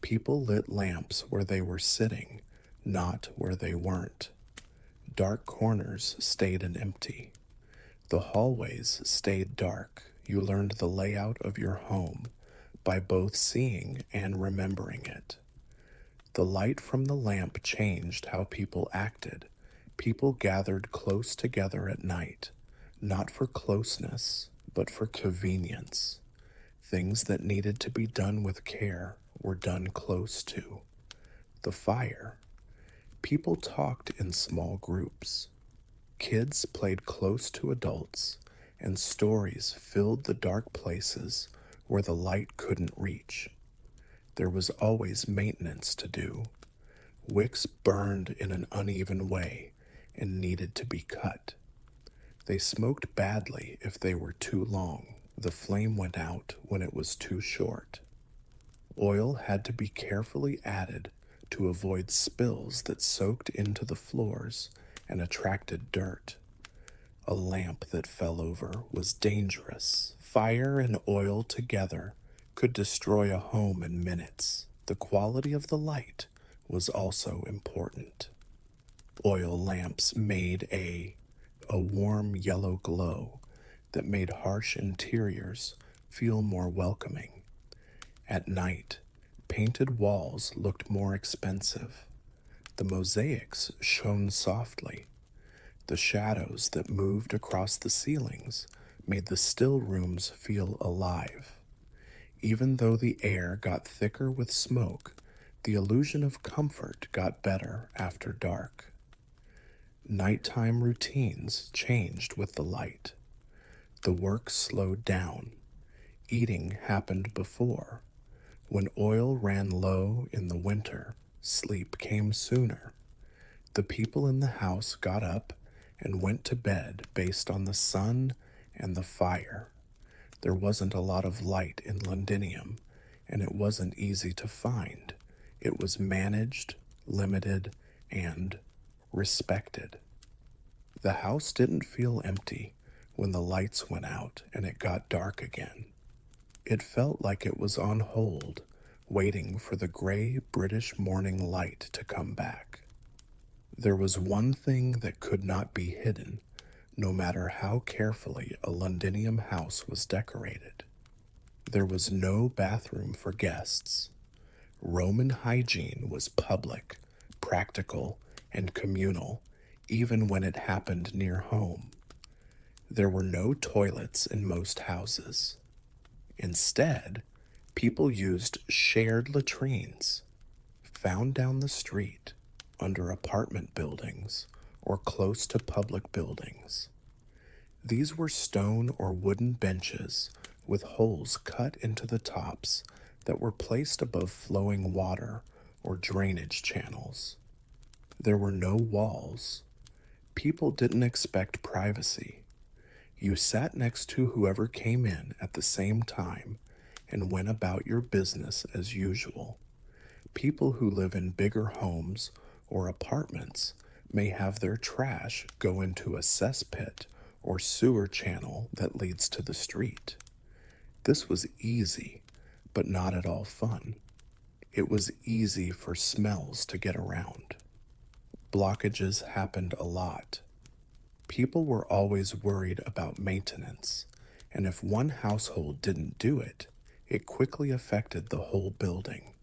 People lit lamps where they were sitting, not where they weren't. Dark corners stayed empty. The hallways stayed dark. You learned the layout of your home by both seeing and remembering it. The light from the lamp changed how people acted. People gathered close together at night, not for closeness, but for convenience. Things that needed to be done with care were done close to. The fire. People talked in small groups. Kids played close to adults, and stories filled the dark places where the light couldn't reach. There was always maintenance to do. Wicks burned in an uneven way and needed to be cut. They smoked badly if they were too long. The flame went out when it was too short. Oil had to be carefully added to avoid spills that soaked into the floors and attracted dirt. A lamp that fell over was dangerous. Fire and oil together could destroy a home in minutes. The quality of the light was also important. Oil lamps made a warm yellow glow that made harsh interiors feel more welcoming. At night, painted walls looked more expensive. The mosaics shone softly. The shadows that moved across the ceilings made the still rooms feel alive. Even though the air got thicker with smoke, the illusion of comfort got better after dark. Nighttime routines changed with the light. The work slowed down. Eating happened before. When oil ran low in the winter, sleep came sooner. The people in the house got up and went to bed based on the sun and the fire. There wasn't a lot of light in Londinium, and it wasn't easy to find. It was managed, limited, and respected. The house didn't feel empty when the lights went out and it got dark again. It felt like it was on hold, waiting for the gray British morning light to come back. There was one thing that could not be hidden, no matter how carefully a Londinium house was decorated. There was no bathroom for guests. Roman hygiene was public, practical, and communal, even when it happened near home. There were no toilets in most houses. Instead, people used shared latrines, found down the street, under apartment buildings, or close to public buildings. These were stone or wooden benches with holes cut into the tops that were placed above flowing water or drainage channels. There were no walls. People didn't expect privacy. You sat next to whoever came in at the same time and went about your business as usual. People who live in bigger homes or apartments may have their trash go into a cesspit or sewer channel that leads to the street. This was easy, but not at all fun. It was easy for smells to get around. Blockages happened a lot. People were always worried about maintenance, and if one household didn't do it, it quickly affected the whole building.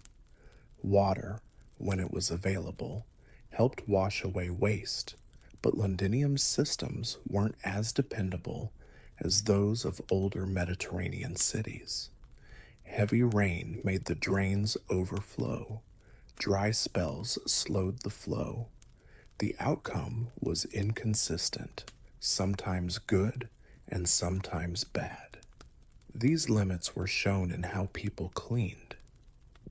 Water, when it was available, helped wash away waste, but Londinium's systems weren't as dependable as those of older Mediterranean cities. Heavy rain made the drains overflow. Dry spells slowed the flow. The outcome was inconsistent, sometimes good and sometimes bad. These limits were shown in how people cleaned.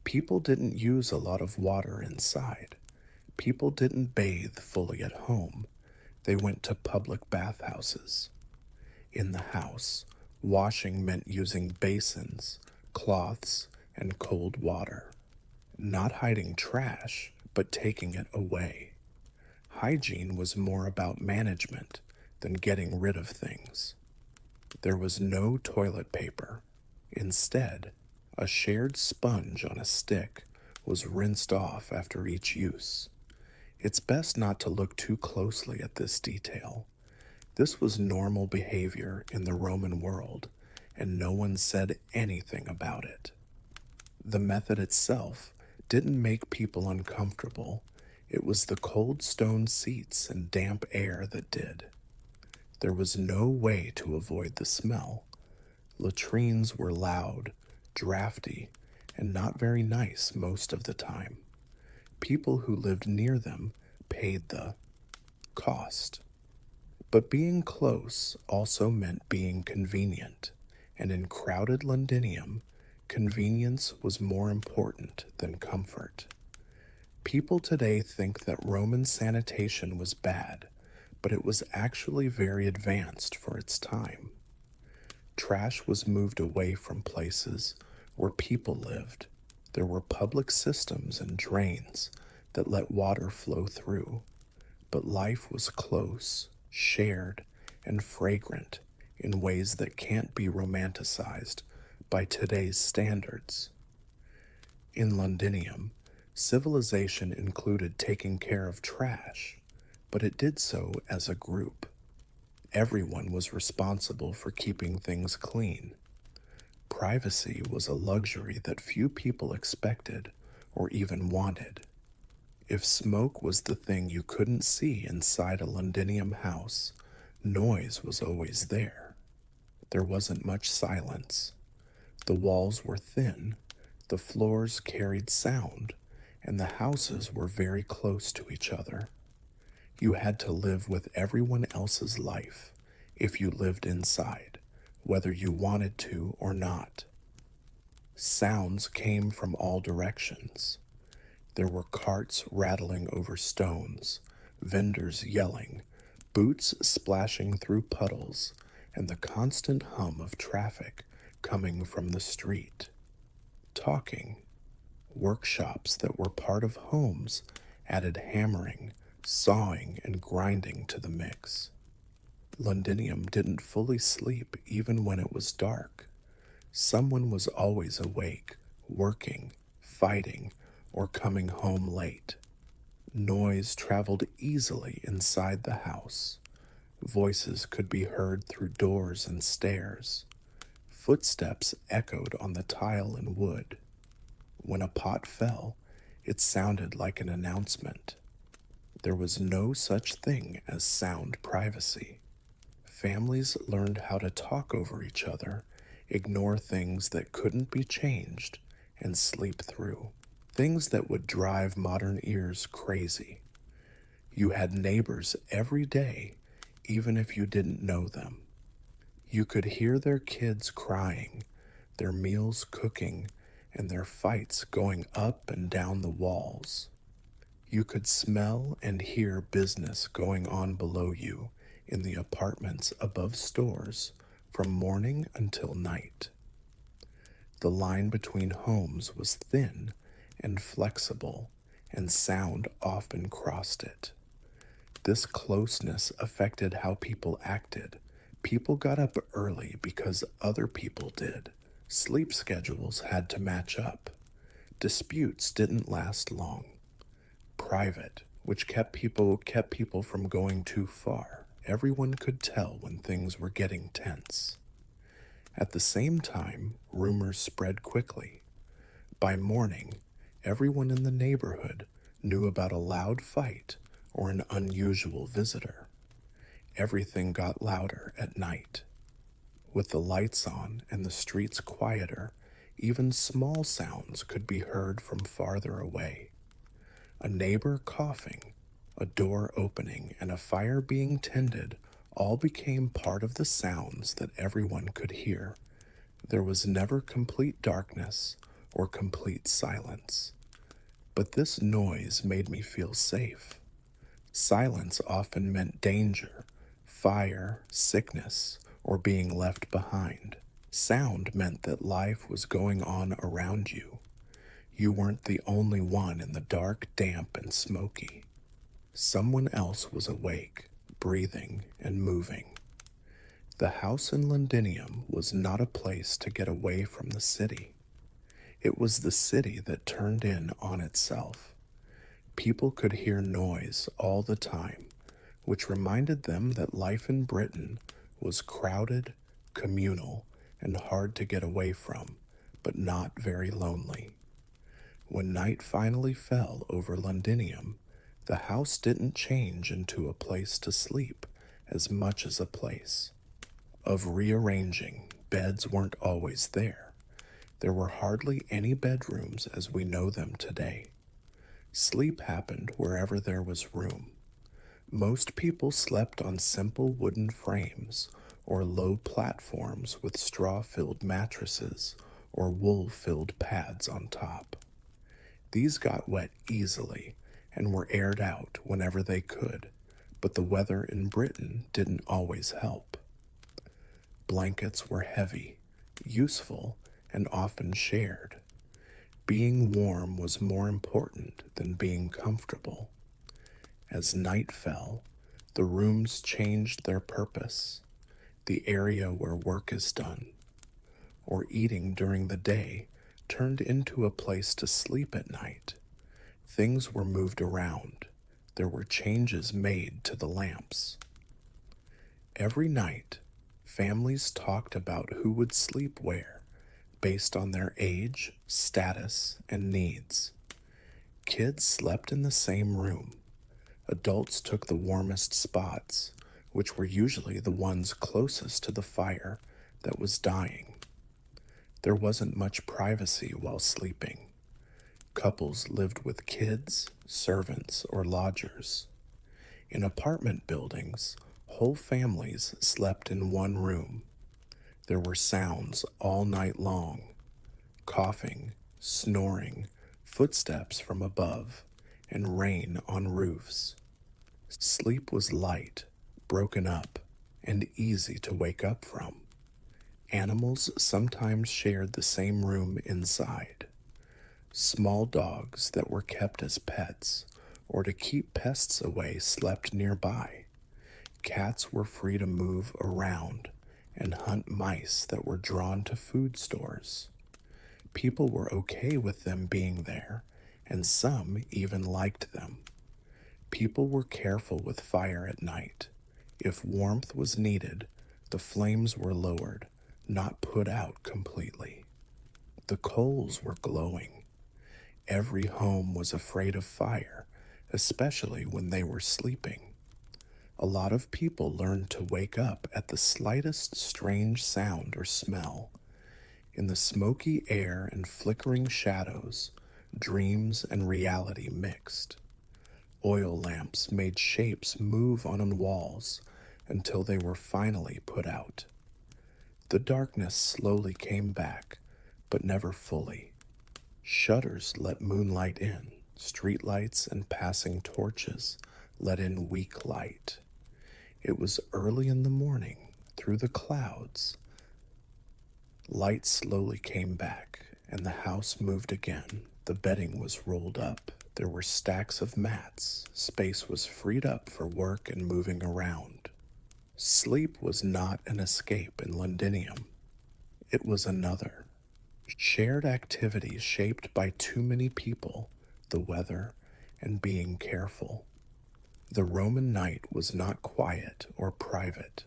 People didn't use a lot of water inside. People didn't bathe fully at home. They went to public bathhouses. In the house, washing meant using basins, cloths, and cold water. Not hiding trash, but taking it away. Hygiene was more about management than getting rid of things. There was no toilet paper. Instead, a shared sponge on a stick was rinsed off after each use. It's best not to look too closely at this detail. This was normal behavior in the Roman world, and no one said anything about it. The method itself didn't make people uncomfortable. It was the cold stone seats and damp air that did. There was no way to avoid the smell. Latrines were loud, drafty, and not very nice most of the time. People who lived near them paid the cost. But being close also meant being convenient, and in crowded Londinium, convenience was more important than comfort. People today think that Roman sanitation was bad, but it was actually very advanced for its time. Trash was moved away from places where people lived. There were public systems and drains that let water flow through, but life was close, shared, and fragrant in ways that can't be romanticized by today's standards. In Londinium, civilization included taking care of trash, but it did so as a group. Everyone was responsible for keeping things clean. Privacy was a luxury that few people expected or even wanted. If smoke was the thing you couldn't see inside a Londinium house, noise was always there. There wasn't much silence. The walls were thin, the floors carried sound, and the houses were very close to each other. You had to live with everyone else's life if you lived inside, whether you wanted to or not. Sounds came from all directions. There were carts rattling over stones, vendors yelling, boots splashing through puddles, and the constant hum of traffic coming from the street. Talking, workshops that were part of homes added hammering, sawing, and grinding to the mix. Londinium didn't fully sleep even when it was dark. Someone was always awake, working, fighting, or coming home late. Noise traveled easily inside the house. Voices could be heard through doors and stairs. Footsteps echoed on the tile and wood. When a pot fell, it sounded like an announcement. There was no such thing as sound privacy. Families learned how to talk over each other, ignore things that couldn't be changed, and sleep through. Things that would drive modern ears crazy. You had neighbors every day, even if you didn't know them. You could hear their kids crying, their meals cooking, and their fights going up and down the walls. You could smell and hear business going on below you in the apartments above stores from morning until night. The line between homes was thin and flexible, and sound often crossed it. This closeness affected how people acted. People got up early because other people did. Sleep schedules had to match up. Disputes didn't last long. Private, which kept people from going too far. Everyone could tell when things were getting tense. At the same time, rumors spread quickly. By morning, everyone in the neighborhood knew about a loud fight or an unusual visitor. Everything got louder at night. With the lights on and the streets quieter, even small sounds could be heard from farther away. A neighbor coughing, a door opening, and a fire being tended all became part of the sounds that everyone could hear. There was never complete darkness or complete silence. But this noise made me feel safe. Silence often meant danger, fire, sickness, or being left behind. Sound meant that life was going on around you. You weren't the only one in the dark, damp, and smoky. Someone else was awake, breathing, and moving. The house in Londinium was not a place to get away from the city. It was the city that turned in on itself. People could hear noise all the time, which reminded them that life in Britain was crowded, communal, and hard to get away from, but not very lonely. When night finally fell over Londinium, the house didn't change into a place to sleep as much as a place of rearranging. Beds weren't always there. There were hardly any bedrooms as we know them today. Sleep happened wherever there was room. Most people slept on simple wooden frames or low platforms with straw-filled mattresses or wool-filled pads on top. These got wet easily and were aired out whenever they could, but the weather in Britain didn't always help. Blankets were heavy, useful, and often shared. Being warm was more important than being comfortable. As night fell, the rooms changed their purpose. The area where work is done, or eating during the day, turned into a place to sleep at night. Things were moved around. There were changes made to the lamps. Every night, families talked about who would sleep where, based on their age, status, and needs. Kids slept in the same room. Adults took the warmest spots, which were usually the ones closest to the fire that was dying. There wasn't much privacy while sleeping. Couples lived with kids, servants, or lodgers. In apartment buildings, whole families slept in one room. There were sounds all night long: coughing, snoring, footsteps from above, and rain on roofs. Sleep was light, broken up, and easy to wake up from. Animals sometimes shared the same room inside. Small dogs that were kept as pets or to keep pests away slept nearby. Cats were free to move around and hunt mice that were drawn to food stores. People were okay with them being there, and some even liked them. People were careful with fire at night. If warmth was needed, the flames were lowered, not put out completely. The coals were glowing. Every home was afraid of fire, especially when they were sleeping. A lot of people learned to wake up at the slightest strange sound or smell. In the smoky air and flickering shadows, dreams and reality mixed. Oil lamps made shapes move on walls until they were finally put out. The darkness slowly came back, but never fully. Shutters let moonlight in. Streetlights and passing torches let in weak light. It was early in the morning. Through the clouds, light slowly came back, and the house moved again. The bedding was rolled up. There were stacks of mats. Space was freed up for work and moving around. Sleep was not an escape in Londinium. It was another. Shared activities shaped by too many people, the weather, and being careful. The Roman night was not quiet or private.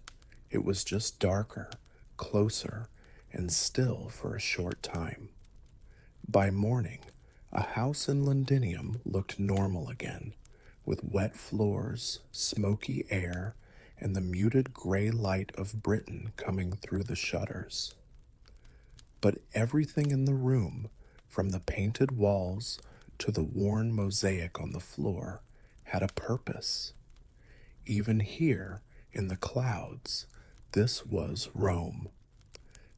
It was just darker, closer, and still for a short time. By morning, a house in Londinium looked normal again, with wet floors, smoky air, and the muted gray light of Britain coming through the shutters. But everything in the room, from the painted walls to the worn mosaic on the floor, had a purpose. Even here, in the clouds, this was Rome.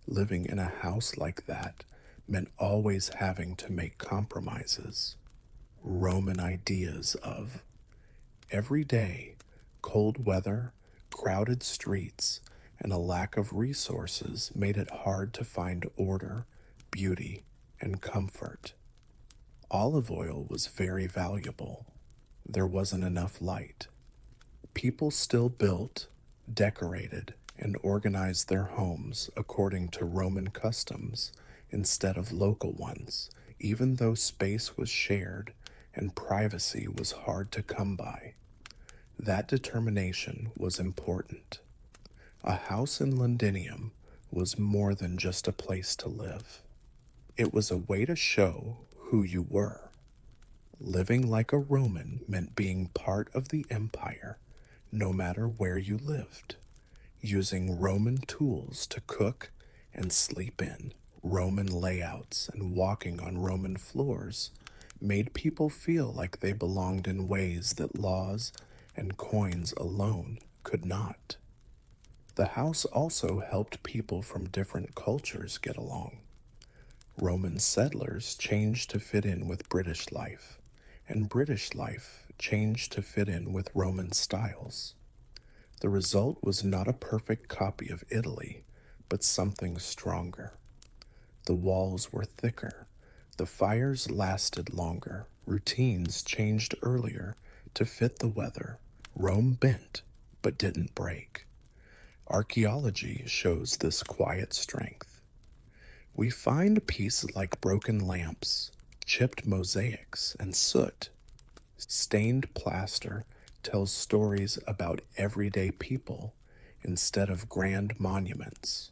Living in a house like that meant always having to make compromises. Roman ideas of every day, cold weather, crowded streets, and a lack of resources made it hard to find order, beauty, and comfort. Olive oil was very valuable. there wasn't enough light. People still built, decorated, and organized their homes according to Roman customs instead of local ones, even though space was shared and privacy was hard to come by. That determination was important. A house in Londinium was more than just a place to live. It was a way to show who you were. Living like a Roman meant being part of the empire, no matter where you lived. Using Roman tools to cook and sleep in, Roman layouts, and walking on Roman floors made people feel like they belonged in ways that laws and coins alone could not. The house also helped people from different cultures get along. Roman settlers changed to fit in with British life, and British life changed to fit in with Roman styles. The result was not a perfect copy of Italy, but something stronger. The walls were thicker, the fires lasted longer, routines changed earlier to fit the weather. Rome bent, but didn't break. Archaeology shows this quiet strength. We find pieces like broken lamps, chipped mosaics, and soot. Stained plaster tells stories about everyday people instead of grand monuments.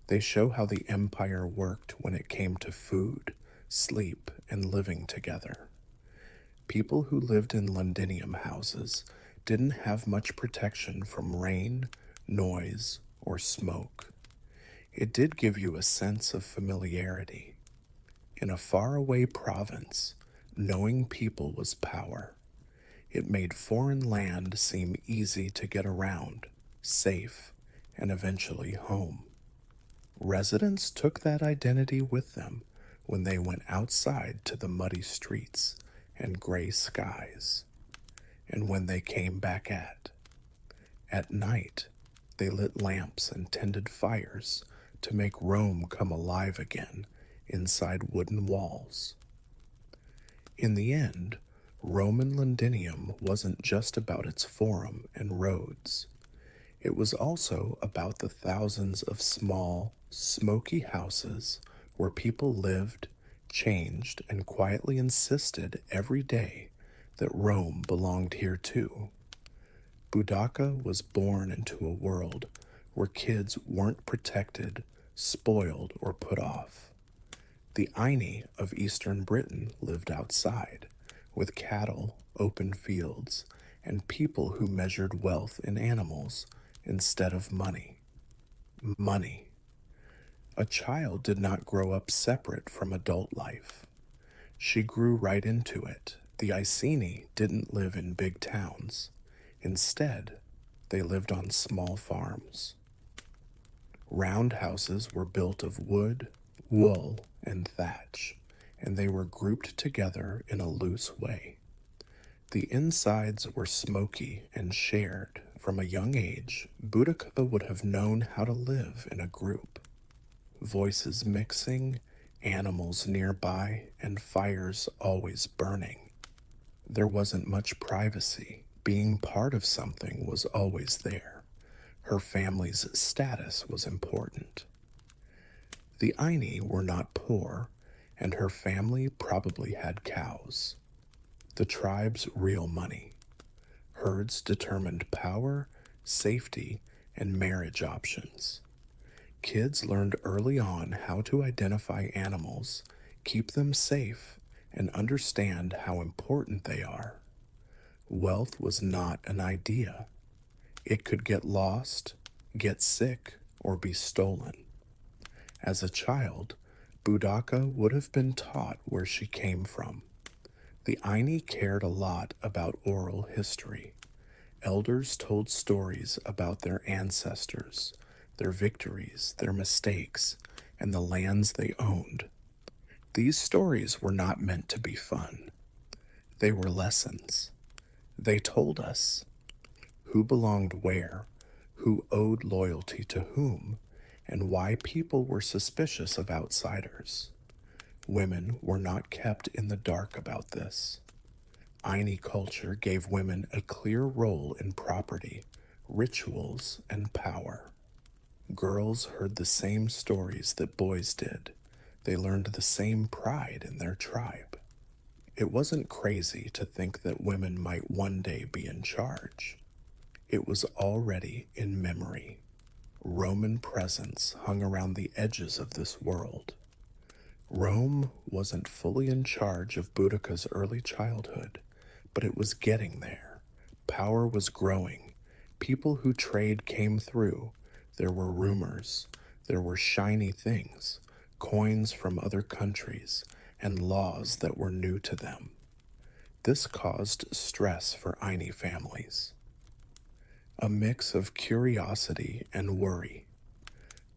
They show how the empire worked when it came to food, sleep, and living together. People who lived in Londinium houses didn't have much protection from rain, noise, or smoke. It did give you a sense of familiarity. In a faraway province, knowing people was power. It made foreign land seem easy to get around, safe, and eventually home. Residents took that identity with them when they went outside to the muddy streets and gray skies, and when they came back at night, they lit lamps and tended fires to make Rome come alive again inside wooden walls. In the end, Roman Londinium wasn't just about its forum and roads. It was also about the thousands of small, smoky houses where people lived, changed, and quietly insisted every day that Rome belonged here too. Boudicca was born into a world where kids weren't protected, spoiled, or put off. The Aini of eastern Britain lived outside, with cattle, open fields, and people who measured wealth in animals instead of money. Money. A child did not grow up separate from adult life. She grew right into it. The Iceni didn't live in big towns. Instead, they lived on small farms. Round houses were built of wood, wool, and thatch, and they were grouped together in a loose way. The insides were smoky and shared. From a young age, Boudica would have known how to live in a group. Voices mixing, animals nearby, and fires always burning. There wasn't much privacy. Being part of something was always there. Her family's status was important. The Aini were not poor, and her family probably had cows. The tribe's real money. Herds determined power, safety, and marriage options. Kids learned early on how to identify animals, keep them safe, and understand how important they are. Wealth was not an idea. It could get lost, get sick, or be stolen. As a child, Boudica would have been taught where she came from. The Aini cared a lot about oral history. Elders told stories about their ancestors, their victories, their mistakes, and the lands they owned. These stories were not meant to be fun. They were lessons. They told us who belonged where, who owed loyalty to whom, and why people were suspicious of outsiders. Women were not kept in the dark about this. Aini culture gave women a clear role in property, rituals, and power. Girls heard the same stories that boys did. They learned the same pride in their tribe. It wasn't crazy to think that women might one day be in charge. It was already in memory. Roman presence hung around the edges of this world. Rome wasn't fully in charge of Boudica's early childhood, but it was getting there. Power was growing. People who trade came through. There were rumors. There were shiny things, coins from other countries, and laws that were new to them. This caused stress for Aini families. A mix of curiosity and worry.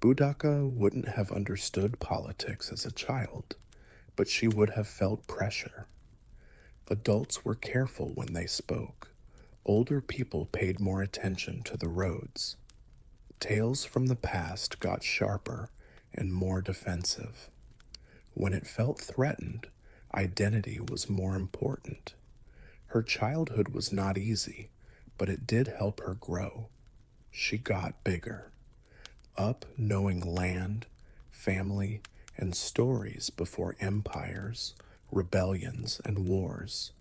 Boudica wouldn't have understood politics as a child, but she would have felt pressure. Adults were careful when they spoke. Older people paid more attention to the roads. Tales from the past got sharper and more defensive. When it felt threatened, identity was more important. Her childhood was not easy, but it did help her grow. She got bigger, up knowing land, family, and stories before empires, rebellions, and wars.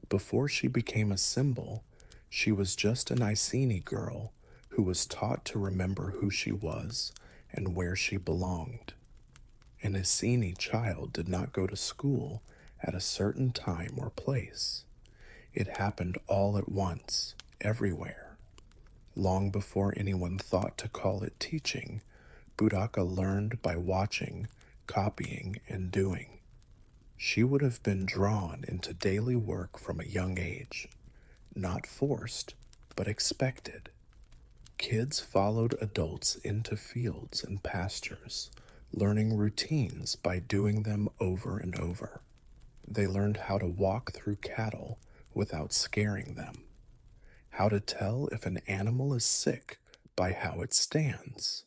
Before she became a symbol, she was just an Iceni girl who was taught to remember who she was and where she belonged. An Iceni child did not go to school at a certain time or place. It happened all at once, everywhere. Long before anyone thought to call it teaching, Boudica learned by watching, copying, and doing. She would have been drawn into daily work from a young age, not forced, but expected. Kids followed adults into fields and pastures, learning routines by doing them over and over. They learned how to walk through cattle without scaring them, how to tell if an animal is sick by how it stands,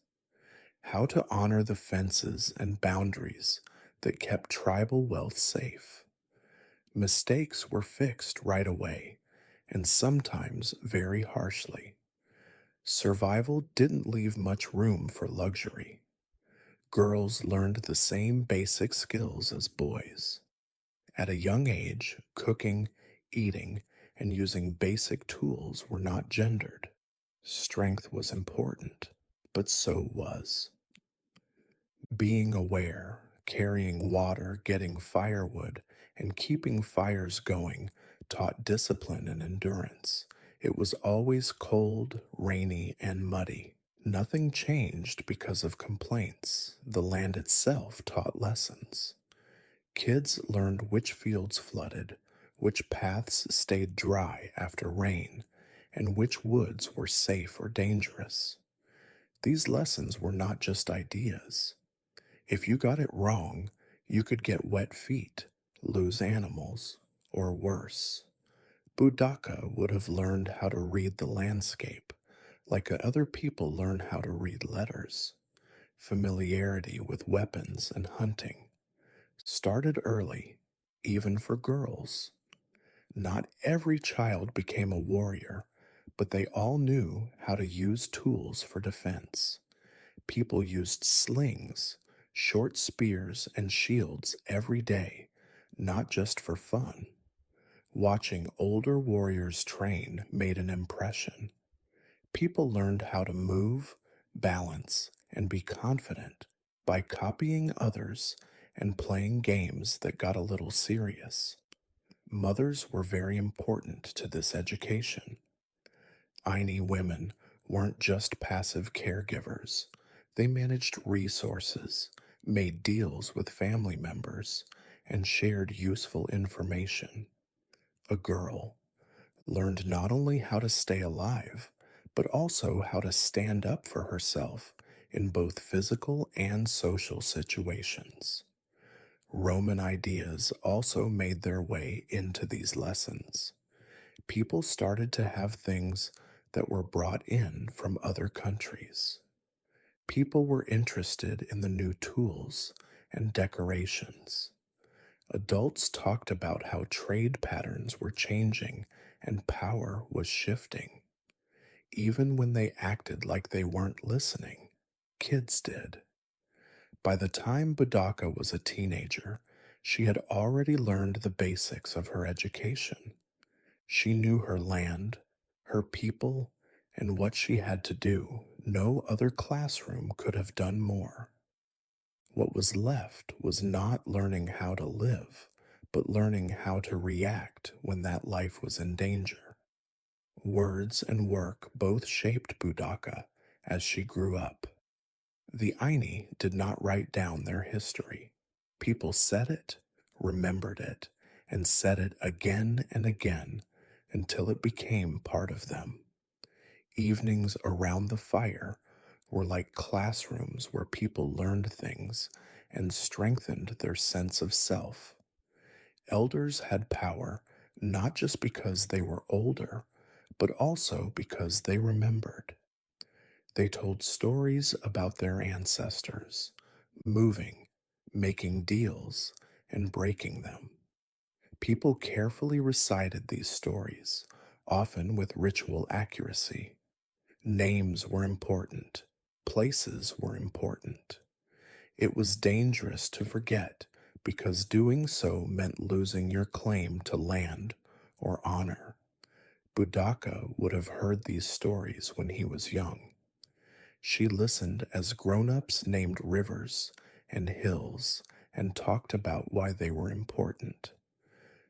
how to honor the fences and boundaries that kept tribal wealth safe. Mistakes were fixed right away, and sometimes very harshly. Survival didn't leave much room for luxury. Girls learned the same basic skills as boys. At a young age, cooking, eating, and using basic tools were not gendered. Strength was important, but so was being aware, carrying water, getting firewood, and keeping fires going taught discipline and endurance. It was always cold, rainy, and muddy. Nothing changed because of complaints. The land itself taught lessons. Kids learned which fields flooded, which paths stayed dry after rain, and which woods were safe or dangerous. These lessons were not just ideas. If you got it wrong, you could get wet feet, lose animals, or worse. Boudica would have learned how to read the landscape, like other people learn how to read letters. Familiarity with weapons and hunting started early, even for girls. Not every child became a warrior, but they all knew how to use tools for defense. People used slings, short spears, and shields every day, not just for fun. Watching older warriors train made an impression. People learned how to move, balance, and be confident by copying others and playing games that got a little serious. Mothers were very important to this education. Aini women weren't just passive caregivers. They managed resources, made deals with family members, and shared useful information. A girl learned not only how to stay alive, but also how to stand up for herself in both physical and social situations. Roman ideas also made their way into these lessons. People started to have things that were brought in from other countries. People were interested in the new tools and decorations. Adults talked about how trade patterns were changing and power was shifting. Even when they acted like they weren't listening, kids did. By the time Budaka was a teenager, she had already learned the basics of her education. She knew her land, her people, and what she had to do. No other classroom could have done more. What was left was not learning how to live, but learning how to react when that life was in danger. Words and work both shaped Budaka as she grew up. The Aini did not write down their history. People said it, remembered it, and said it again and again until it became part of them. Evenings around the fire were like classrooms where people learned things and strengthened their sense of self. Elders had power not just because they were older, but also because they remembered. They told stories about their ancestors, moving, making deals, and breaking them. People carefully recited these stories, often with ritual accuracy. Names were important, places were important. It was dangerous to forget because doing so meant losing your claim to land or honor. Budaka would have heard these stories when he was young. She listened as grown ups named rivers and hills and talked about why they were important.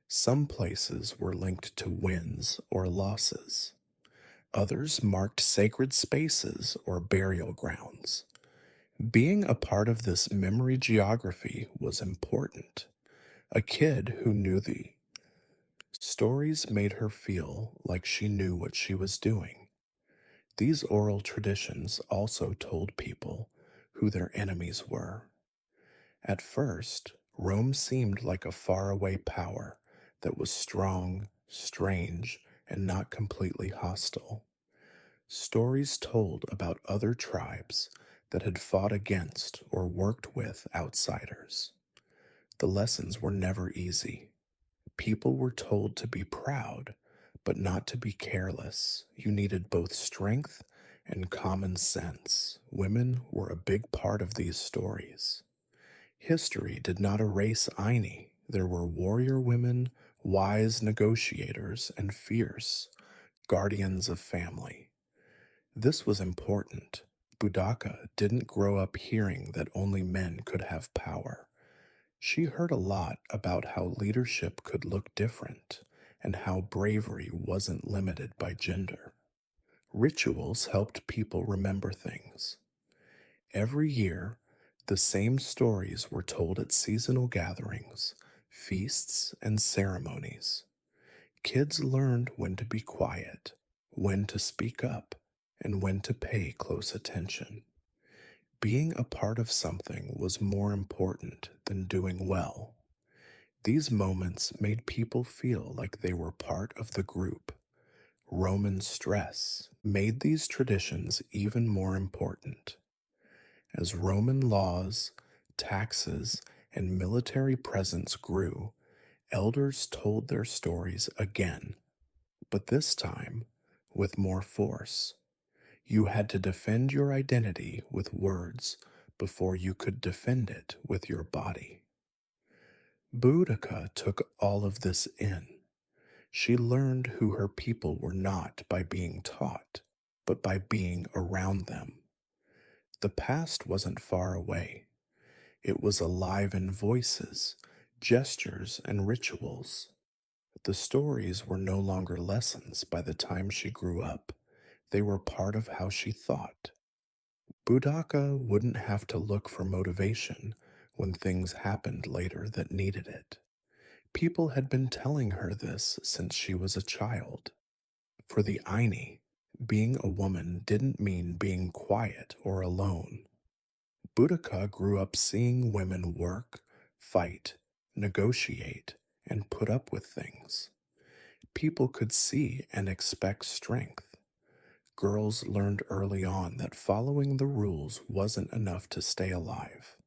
Some places were linked to wins or losses. Others marked sacred spaces or burial grounds. Being a part of this memory geography was important. A kid who knew the stories made her feel like she knew what she was doing. These oral traditions also told people who their enemies were. At first, Rome seemed like a faraway power that was strong, strange, and not completely hostile. Stories told about other tribes that had fought against or worked with outsiders. The lessons were never easy. People were told to be proud, but not to be careless. You needed both strength and common sense. Women were a big part of these stories. History did not erase Aini. There were warrior women, wise negotiators, and fierce guardians of family. This was important. Budaka didn't grow up hearing that only men could have power. She heard a lot about how leadership could look different and how bravery wasn't limited by gender. Rituals helped people remember things. Every year, the same stories were told at seasonal gatherings, feasts, and ceremonies. Kids learned when to be quiet, when to speak up, and when to pay close attention. Being a part of something was more important than doing well. These moments made people feel like they were part of the group. Roman stress made these traditions even more important. As Roman laws, taxes, and military presence grew, elders told their stories again, but this time with more force. You had to defend your identity with words before you could defend it with your body. Boudica took all of this in. She learned who her people were not by being taught, but by being around them. The past wasn't far away. It was alive in voices, gestures, and rituals. The stories were no longer lessons by the time she grew up. They were part of how she thought. Budaka wouldn't have to look for motivation when things happened later that needed it. People had been telling her this since she was a child. For the Aini, being a woman didn't mean being quiet or alone. Boudica grew up seeing women work, fight, negotiate, and put up with things. People could see and expect strength. Girls learned early on that following the rules wasn't enough to stay alive.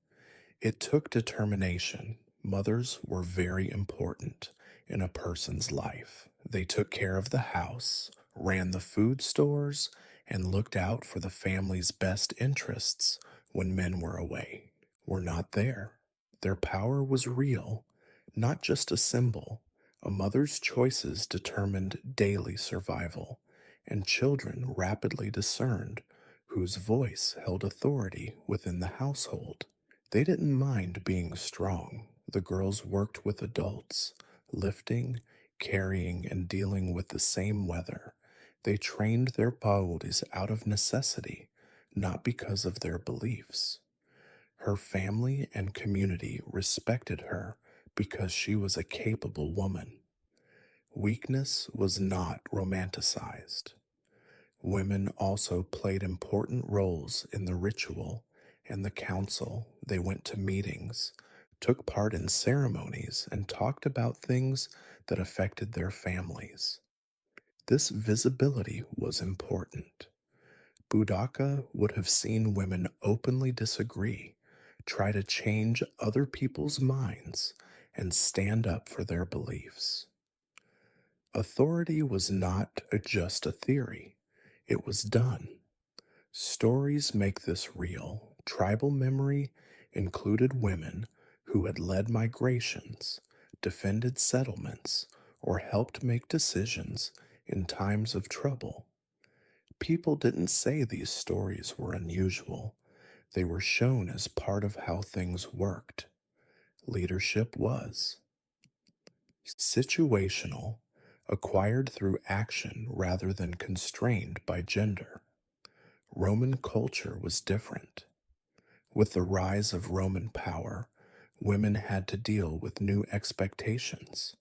It took determination, Mothers were very important in a person's life. They took care of the house, ran the food stores, and looked out for the family's best interests when men were away. Were not there. Their power was real, not just a symbol. A mother's choices determined daily survival, and children rapidly discerned whose voice held authority within the household. They didn't mind being strong. The girls worked with adults, lifting, carrying, and dealing with the same weather. They trained their bodies out of necessity, not because of their beliefs. Her family and community respected her because she was a capable woman. Weakness was not romanticized. Women also played important roles in the ritual and the council. They went to meetings, took part in ceremonies, and talked about things that affected their families. This visibility was important. Boudica would have seen women openly disagree, try to change other people's minds, and stand up for their beliefs. Authority was not just a theory, it was done. Stories make this real. Tribal memory included women who had led migrations, defended settlements, or helped make decisions in times of trouble. People didn't say these stories were unusual. They were shown as part of how things worked. Leadership was situational, acquired through action rather than constrained by gender. Roman culture was different. With the rise of Roman power, women had to deal with new expectations,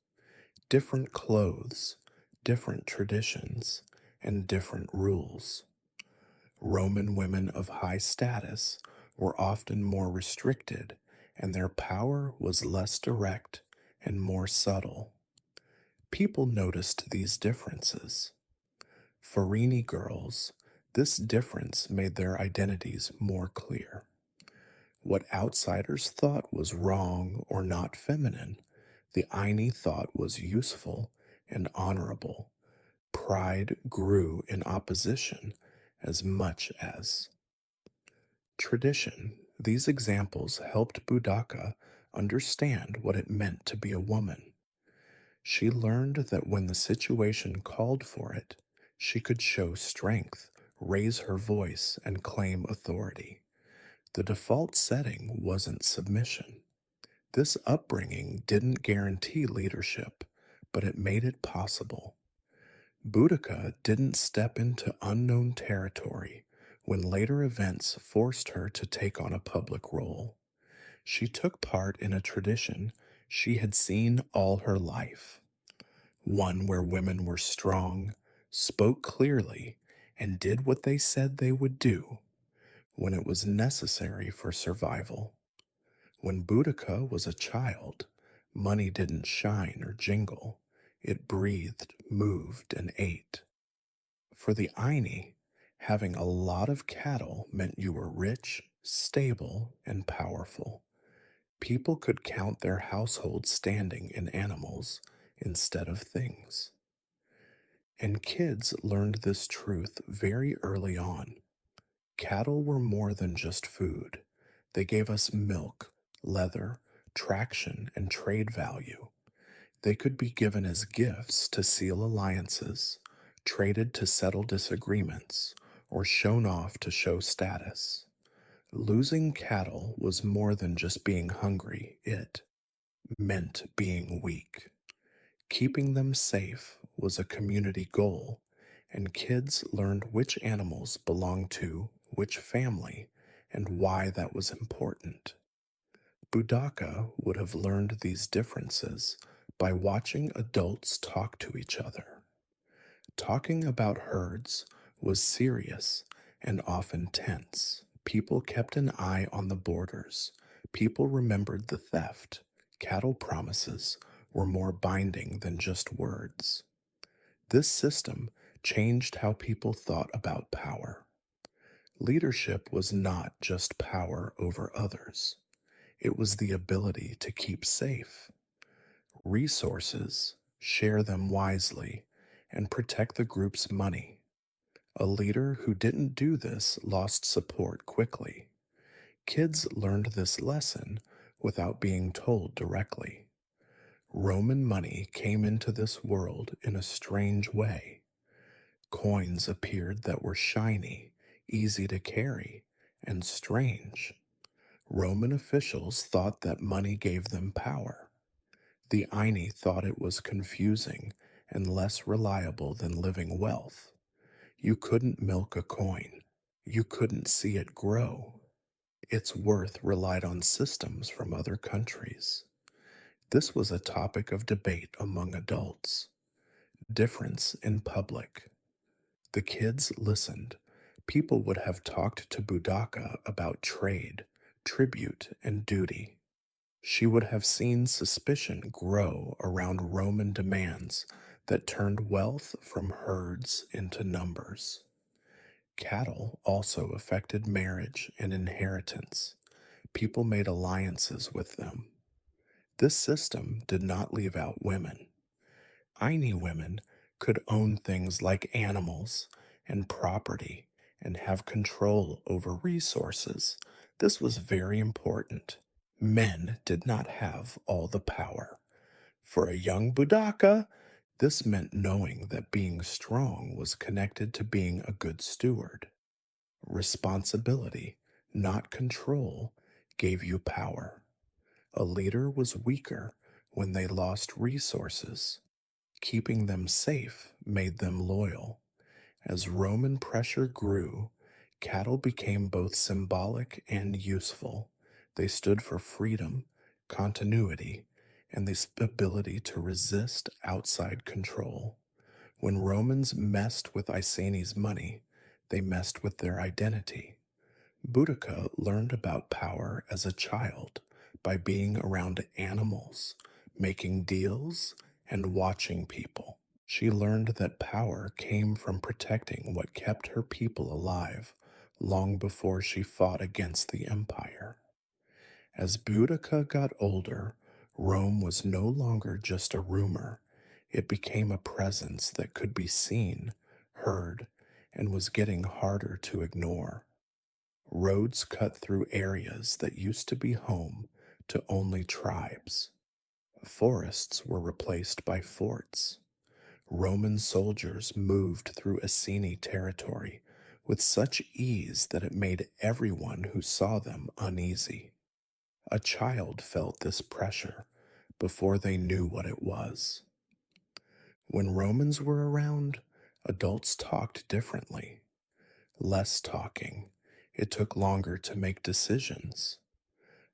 different clothes, different traditions, and different rules. Roman women of high status were often more restricted, and their power was less direct and more subtle. People noticed these differences. Farini girls, this difference made their identities more clear. What outsiders thought was wrong or not feminine, the Aini thought was useful and honorable. Pride grew in opposition as much as tradition. These examples helped Boudica understand what it meant to be a woman. She learned that when the situation called for it, she could show strength, raise her voice, and claim authority. The default setting wasn't submission. This upbringing didn't guarantee leadership, but it made it possible. Boudica didn't step into unknown territory when later events forced her to take on a public role. She took part in a tradition she had seen all her life, one where women were strong, spoke clearly, and did what they said they would do when it was necessary for survival. When Boudica was a child, money didn't shine or jingle. It breathed, moved, and ate. For the Aini, having a lot of cattle meant you were rich, stable, and powerful. People could count their household standing in animals instead of things. And kids learned this truth very early on. Cattle were more than just food. They gave us milk, leather, traction, and trade value. They could be given as gifts to seal alliances, traded to settle disagreements, or shown off to show status. Losing cattle was more than just being hungry, it meant being weak. Keeping them safe was a community goal, and kids learned which animals belonged to which family and why that was important. Boudica would have learned these differences by watching adults talk to each other. Talking about herds was serious and often tense. People kept an eye on the borders. People remembered the theft. Cattle promises were more binding than just words. This system changed how people thought about power. Leadership was not just power over others. It was the ability to keep safe. Resources, share them wisely, and protect the group's money. A leader who didn't do this lost support quickly. Kids learned this lesson without being told directly. Roman money came into this world in a strange way. Coins appeared that were shiny, easy to carry, and strange. Roman officials thought that money gave them power. The Aini thought it was confusing and less reliable than living wealth. You couldn't milk a coin. You couldn't see it grow. Its worth relied on systems from other countries. This was a topic of debate among adults. Difference in public. The kids listened. People would have talked to Budaka about trade, tribute, and duty. She would have seen suspicion grow around Roman demands that turned wealth from herds into numbers. Cattle also affected marriage and inheritance. People made alliances with them. This system did not leave out women. Aini women could own things like animals and property and have control over resources. This was very important. Men did not have all the power. For a young Budaka, this meant knowing that being strong was connected to being a good steward. Responsibility, not control, gave you power. A leader was weaker when they lost resources. Keeping them safe made them loyal. As Roman pressure grew, cattle became both symbolic and useful. They stood for freedom, continuity, and the ability to resist outside control. When Romans messed with Iceni's money, they messed with their identity. Boudica learned about power as a child by being around animals, making deals, and watching people. She learned that power came from protecting what kept her people alive long before she fought against the empire. As Boudica got older, Rome was no longer just a rumor. It became a presence that could be seen, heard, and was getting harder to ignore. Roads cut through areas that used to be home to only tribes. Forests were replaced by forts. Roman soldiers moved through Iceni territory with such ease that it made everyone who saw them uneasy. A child felt this pressure before they knew what it was. When Romans were around, adults talked differently. Less talking. It took longer to make decisions.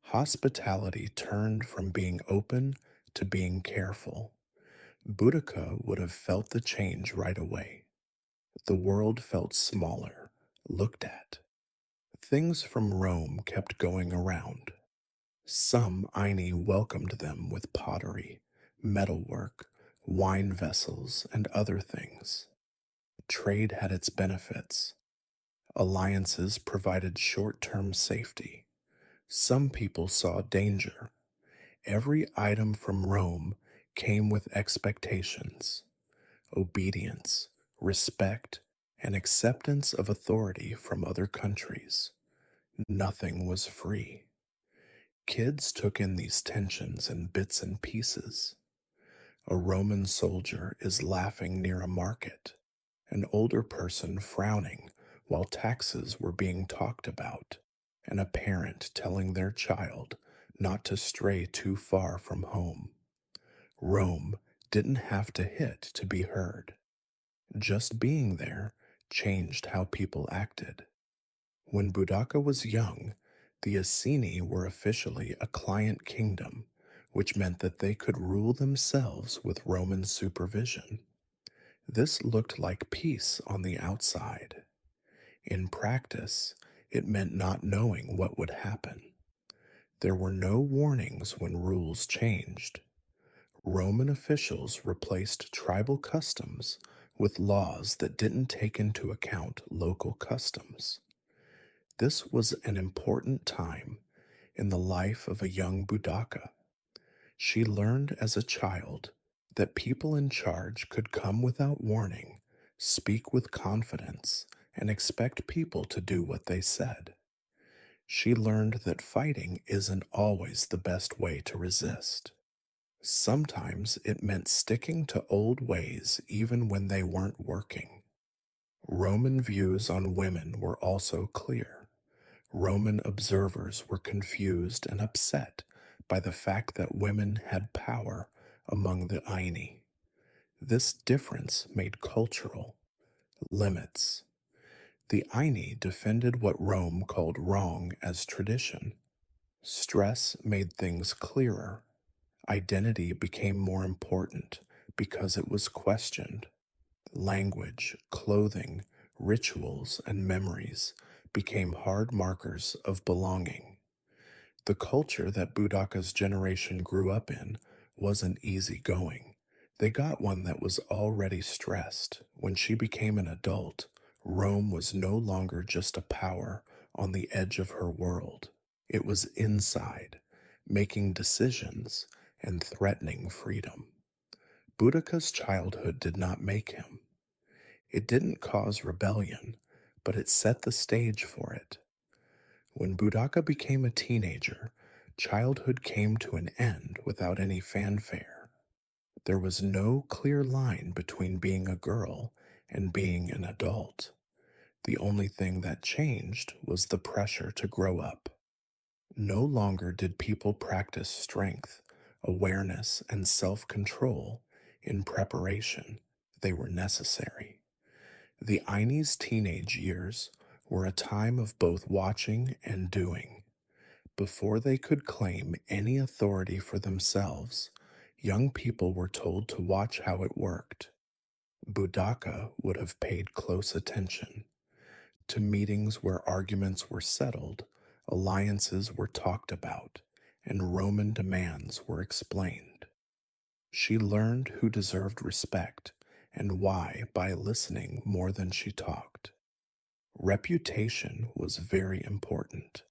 Hospitality turned from being open to being careful. Boudica would have felt the change right away. The world felt smaller, looked at. Things from Rome kept going around. Some Aini welcomed them with pottery, metalwork, wine vessels, and other things. Trade had its benefits. Alliances provided short term safety. Some people saw danger. Every item from Rome came with expectations, obedience, respect, and acceptance of authority from other countries. Nothing was free. Kids took in these tensions in bits and pieces. A Roman soldier is laughing near a market, an older person frowning while taxes were being talked about, and a parent telling their child not to stray too far from home. Rome didn't have to hit to be heard. Just being there changed how people acted. When Boudica was young, the Iceni were officially a client kingdom, which meant that they could rule themselves with Roman supervision. This looked like peace on the outside. In practice, it meant not knowing what would happen. There were no warnings when rules changed. Roman officials replaced tribal customs with laws that didn't take into account local customs. This was an important time. in the life of a young Budaka. She learned as a child that people in charge could come without warning, speak with confidence, and expect people to do what they said. She learned that fighting isn't always the best way to resist. Sometimes it meant sticking to old ways even when they weren't working. Roman views on women were also clear. Roman observers were confused and upset by the fact that women had power among the Aini. This difference made cultural limits. The Aini defended what Rome called wrong as tradition. Stress made things clearer. Identity became more important because it was questioned. Language, clothing, rituals, and memories became hard markers of belonging. The culture that Budaka's generation grew up in wasn't easygoing. They got one that was already stressed. When she became an adult, Rome was no longer just a power on the edge of her world. It was inside, making decisions and threatening freedom. Boudica's childhood did not make him. It didn't cause rebellion, but it set the stage for it. When Boudica became a teenager, childhood came to an end without any fanfare. There was no clear line between being a girl and being an adult. The only thing that changed was the pressure to grow up. No longer did people practice strength, awareness, and self control in preparation, they were necessary. The Aini's teenage years were a time of both watching and doing. Before they could claim any authority for themselves, young people were told to watch how it worked. Budaka would have paid close attention to meetings where arguments were settled, alliances were talked about, and Roman demands were explained. She learned who deserved respect and why by listening more than she talked. Reputation was very important.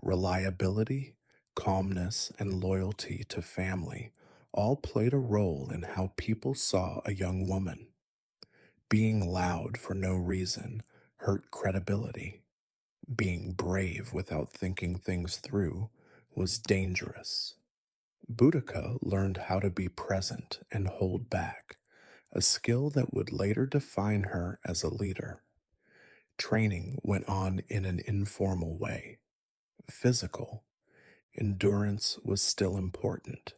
Reliability, calmness, and loyalty to family all played a role in how people saw a young woman. Being loud for no reason hurt credibility. Being brave without thinking things through was dangerous. Boudica learned how to be present and hold back, a skill that would later define her as a leader. Training went on in an informal way. Physical, endurance was still important.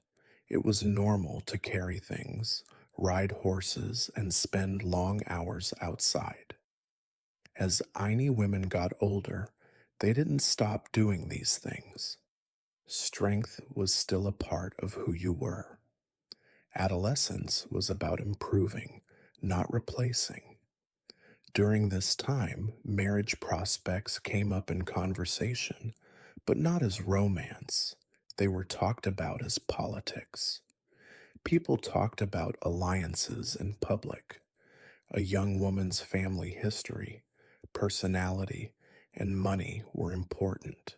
It was normal to carry things, ride horses, and spend long hours outside. As Aini women got older, they didn't stop doing these things. Strength was still a part of who you were. Adolescence was about improving, not replacing. During this time, marriage prospects came up in conversation, but not as romance. They were talked about as politics. People talked about alliances in public, a young woman's family history, personality, and money were important.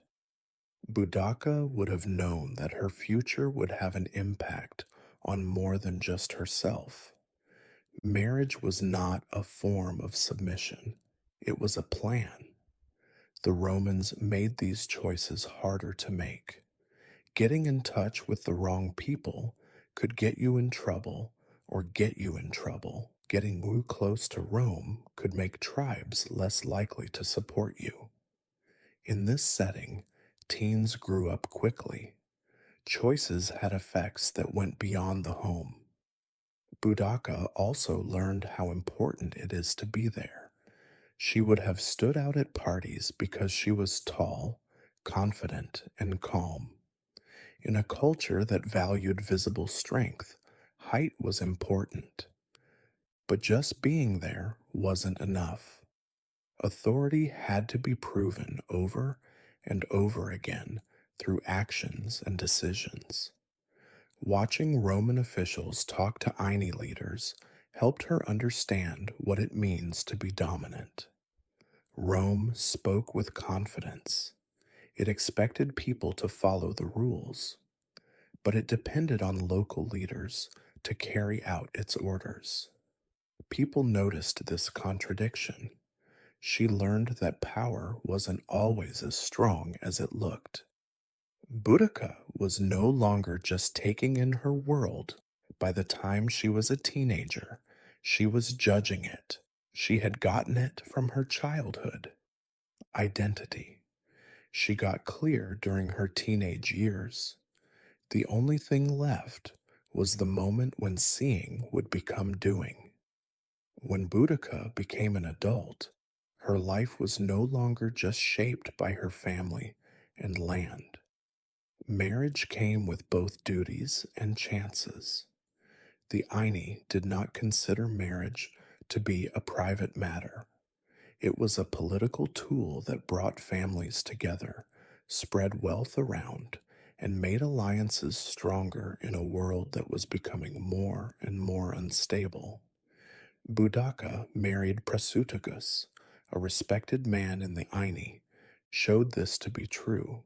Budaka would have known that her future would have an impact on more than just herself. Marriage was not a form of submission, it was a plan. The Romans made these choices harder to make. Getting in touch with the wrong people could get you in trouble or get you in trouble. Getting too close to Rome could make tribes less likely to support you. In this setting, teens grew up quickly. Choices had effects that went beyond the home. Budaka also learned how important it is to be there. She would have stood out at parties because she was tall, confident, and calm. In a culture that valued visible strength, height was important. But just being there wasn't enough. Authority had to be proven over and over again through actions and decisions. Watching Roman officials talk to Aini leaders helped her understand what it means to be dominant. Rome spoke with confidence. It expected people to follow the rules, but it depended on local leaders to carry out its orders. People noticed this contradiction. She learned that power wasn't always as strong as it looked. Boudica was no longer just taking in her world. By the time she was a teenager, she was judging it. She had gotten it from her childhood. Identity. She got clear during her teenage years. The only thing left was the moment when seeing would become doing. When Boudica became an adult, her life was no longer just shaped by her family and land. Marriage came with both duties and chances. The Aini did not consider marriage to be a private matter. It was a political tool that brought families together, spread wealth around, and made alliances stronger in a world that was becoming more and more unstable. Budaka married Prasutagus, a respected man in the Aini, showed this to be true.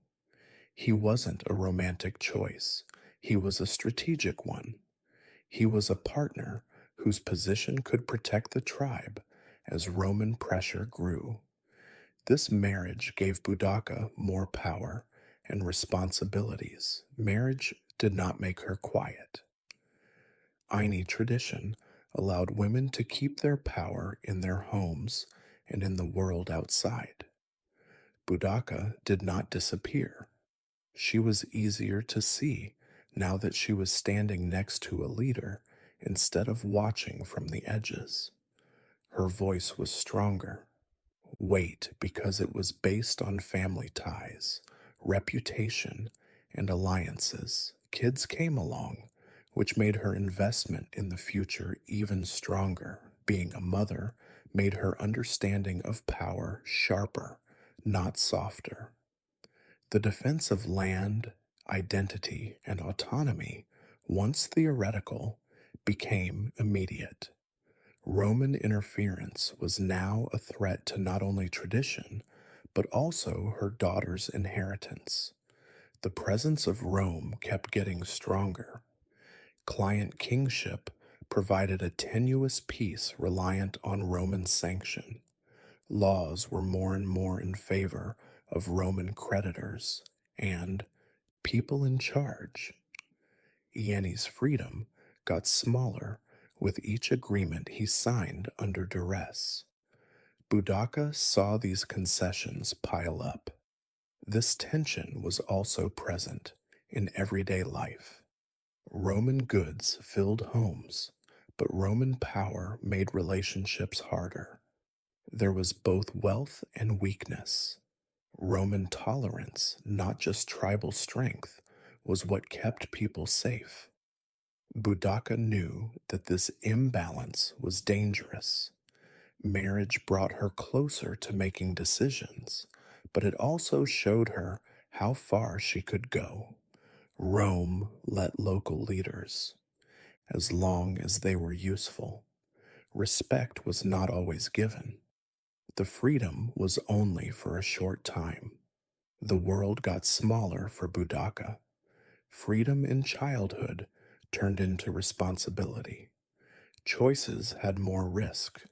He wasn't a romantic choice, he was a strategic one. He was a partner whose position could protect the tribe as Roman pressure grew. This marriage gave Budaka more power and responsibilities. Marriage did not make her quiet. Aini tradition allowed women to keep their power in their homes and in the world outside. Budaka did not disappear. She was easier to see now that she was standing next to a leader instead of watching from the edges. Her voice was stronger. Weight because it was based on family ties, reputation, and alliances. Kids came along, which made her investment in the future even stronger. Being a mother made her understanding of power sharper, not softer. The defense of land, identity, and autonomy, once theoretical, became immediate. Roman interference was now a threat to not only tradition, but also her daughter's inheritance. The presence of Rome kept getting stronger. Client kingship provided a tenuous peace reliant on Roman sanction. Laws were more and more in favor of Roman creditors and people in charge. Iani's freedom got smaller with each agreement he signed under duress. Budaka saw these concessions pile up. This tension was also present in everyday life. Roman goods filled homes, but Roman power made relationships harder. There was both wealth and weakness. Roman tolerance, not just tribal strength, was what kept people safe. Budaka knew that this imbalance was dangerous. Marriage brought her closer to making decisions, but it also showed her how far she could go. Rome let local leaders, as long as they were useful. Respect was not always given. The freedom was only for a short time. The world got smaller for Budaka. Freedom in childhood turned into responsibility. Choices had more risk.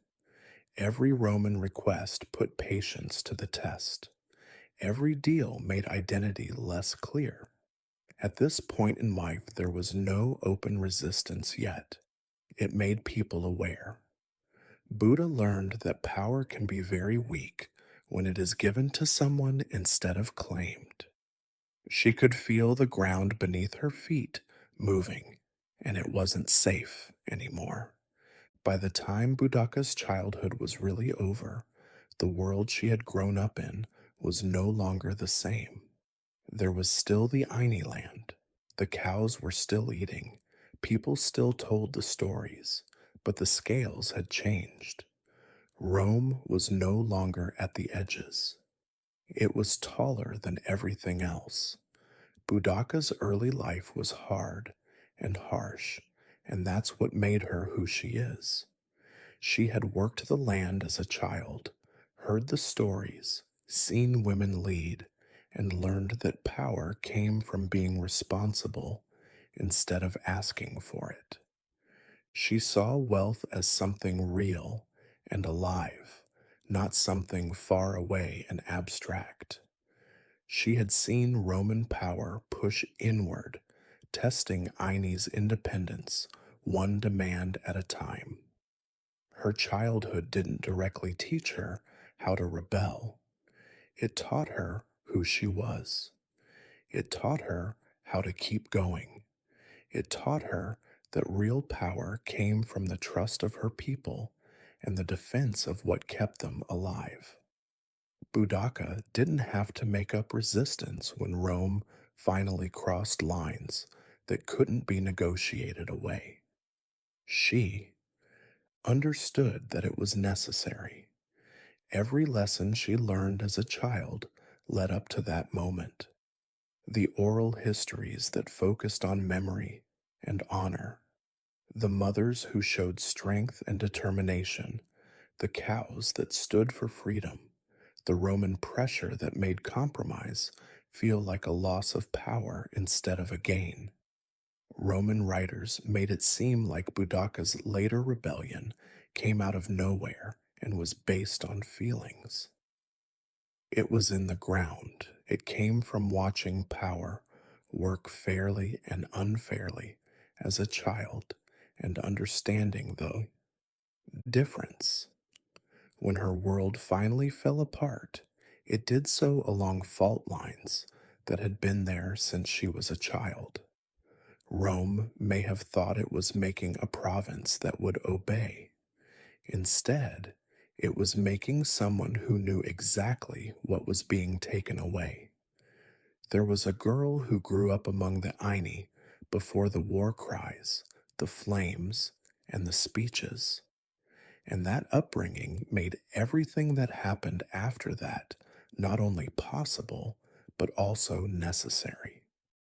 Every Roman request put patience to the test. Every deal made identity less clear. At this point in life, there was no open resistance yet. It made people aware. Buddha learned that power can be very weak when it is given to someone instead of claimed. She could feel the ground beneath her feet moving, and it wasn't safe anymore. By the time Budaka's childhood was really over, the world she had grown up in was no longer the same. There was still the Aini land. The cows were still eating. People still told the stories, but the scales had changed. Rome was no longer at the edges. It was taller than everything else. Budaka's early life was hard and harsh, and that's what made her who she is. She had worked the land as a child, heard the stories, seen women lead, and learned that power came from being responsible instead of asking for it. She saw wealth as something real and alive, not something far away and abstract. She had seen Roman power push inward, testing Aine's independence one demand at a time. Her childhood didn't directly teach her how to rebel. It taught her who she was. It taught her how to keep going. It taught her that real power came from the trust of her people and the defense of what kept them alive. Boudica didn't have to make up resistance when Rome finally crossed lines that couldn't be negotiated away. She understood that it was necessary. Every lesson she learned as a child led up to that moment. The oral histories that focused on memory and honor, the mothers who showed strength and determination, the cows that stood for freedom, the Roman pressure that made compromise feel like a loss of power instead of a gain. Roman writers made it seem like Boudica's later rebellion came out of nowhere and was based on feelings. It was in the ground. It came from watching power work fairly and unfairly as a child and understanding the difference. When her world finally fell apart, it did so along fault lines that had been there since she was a child. Rome may have thought it was making a province that would obey. Instead, it was making someone who knew exactly what was being taken away. There was a girl who grew up among the Aini before the war cries, the flames, and the speeches. And that upbringing made everything that happened after that not only possible, but also necessary.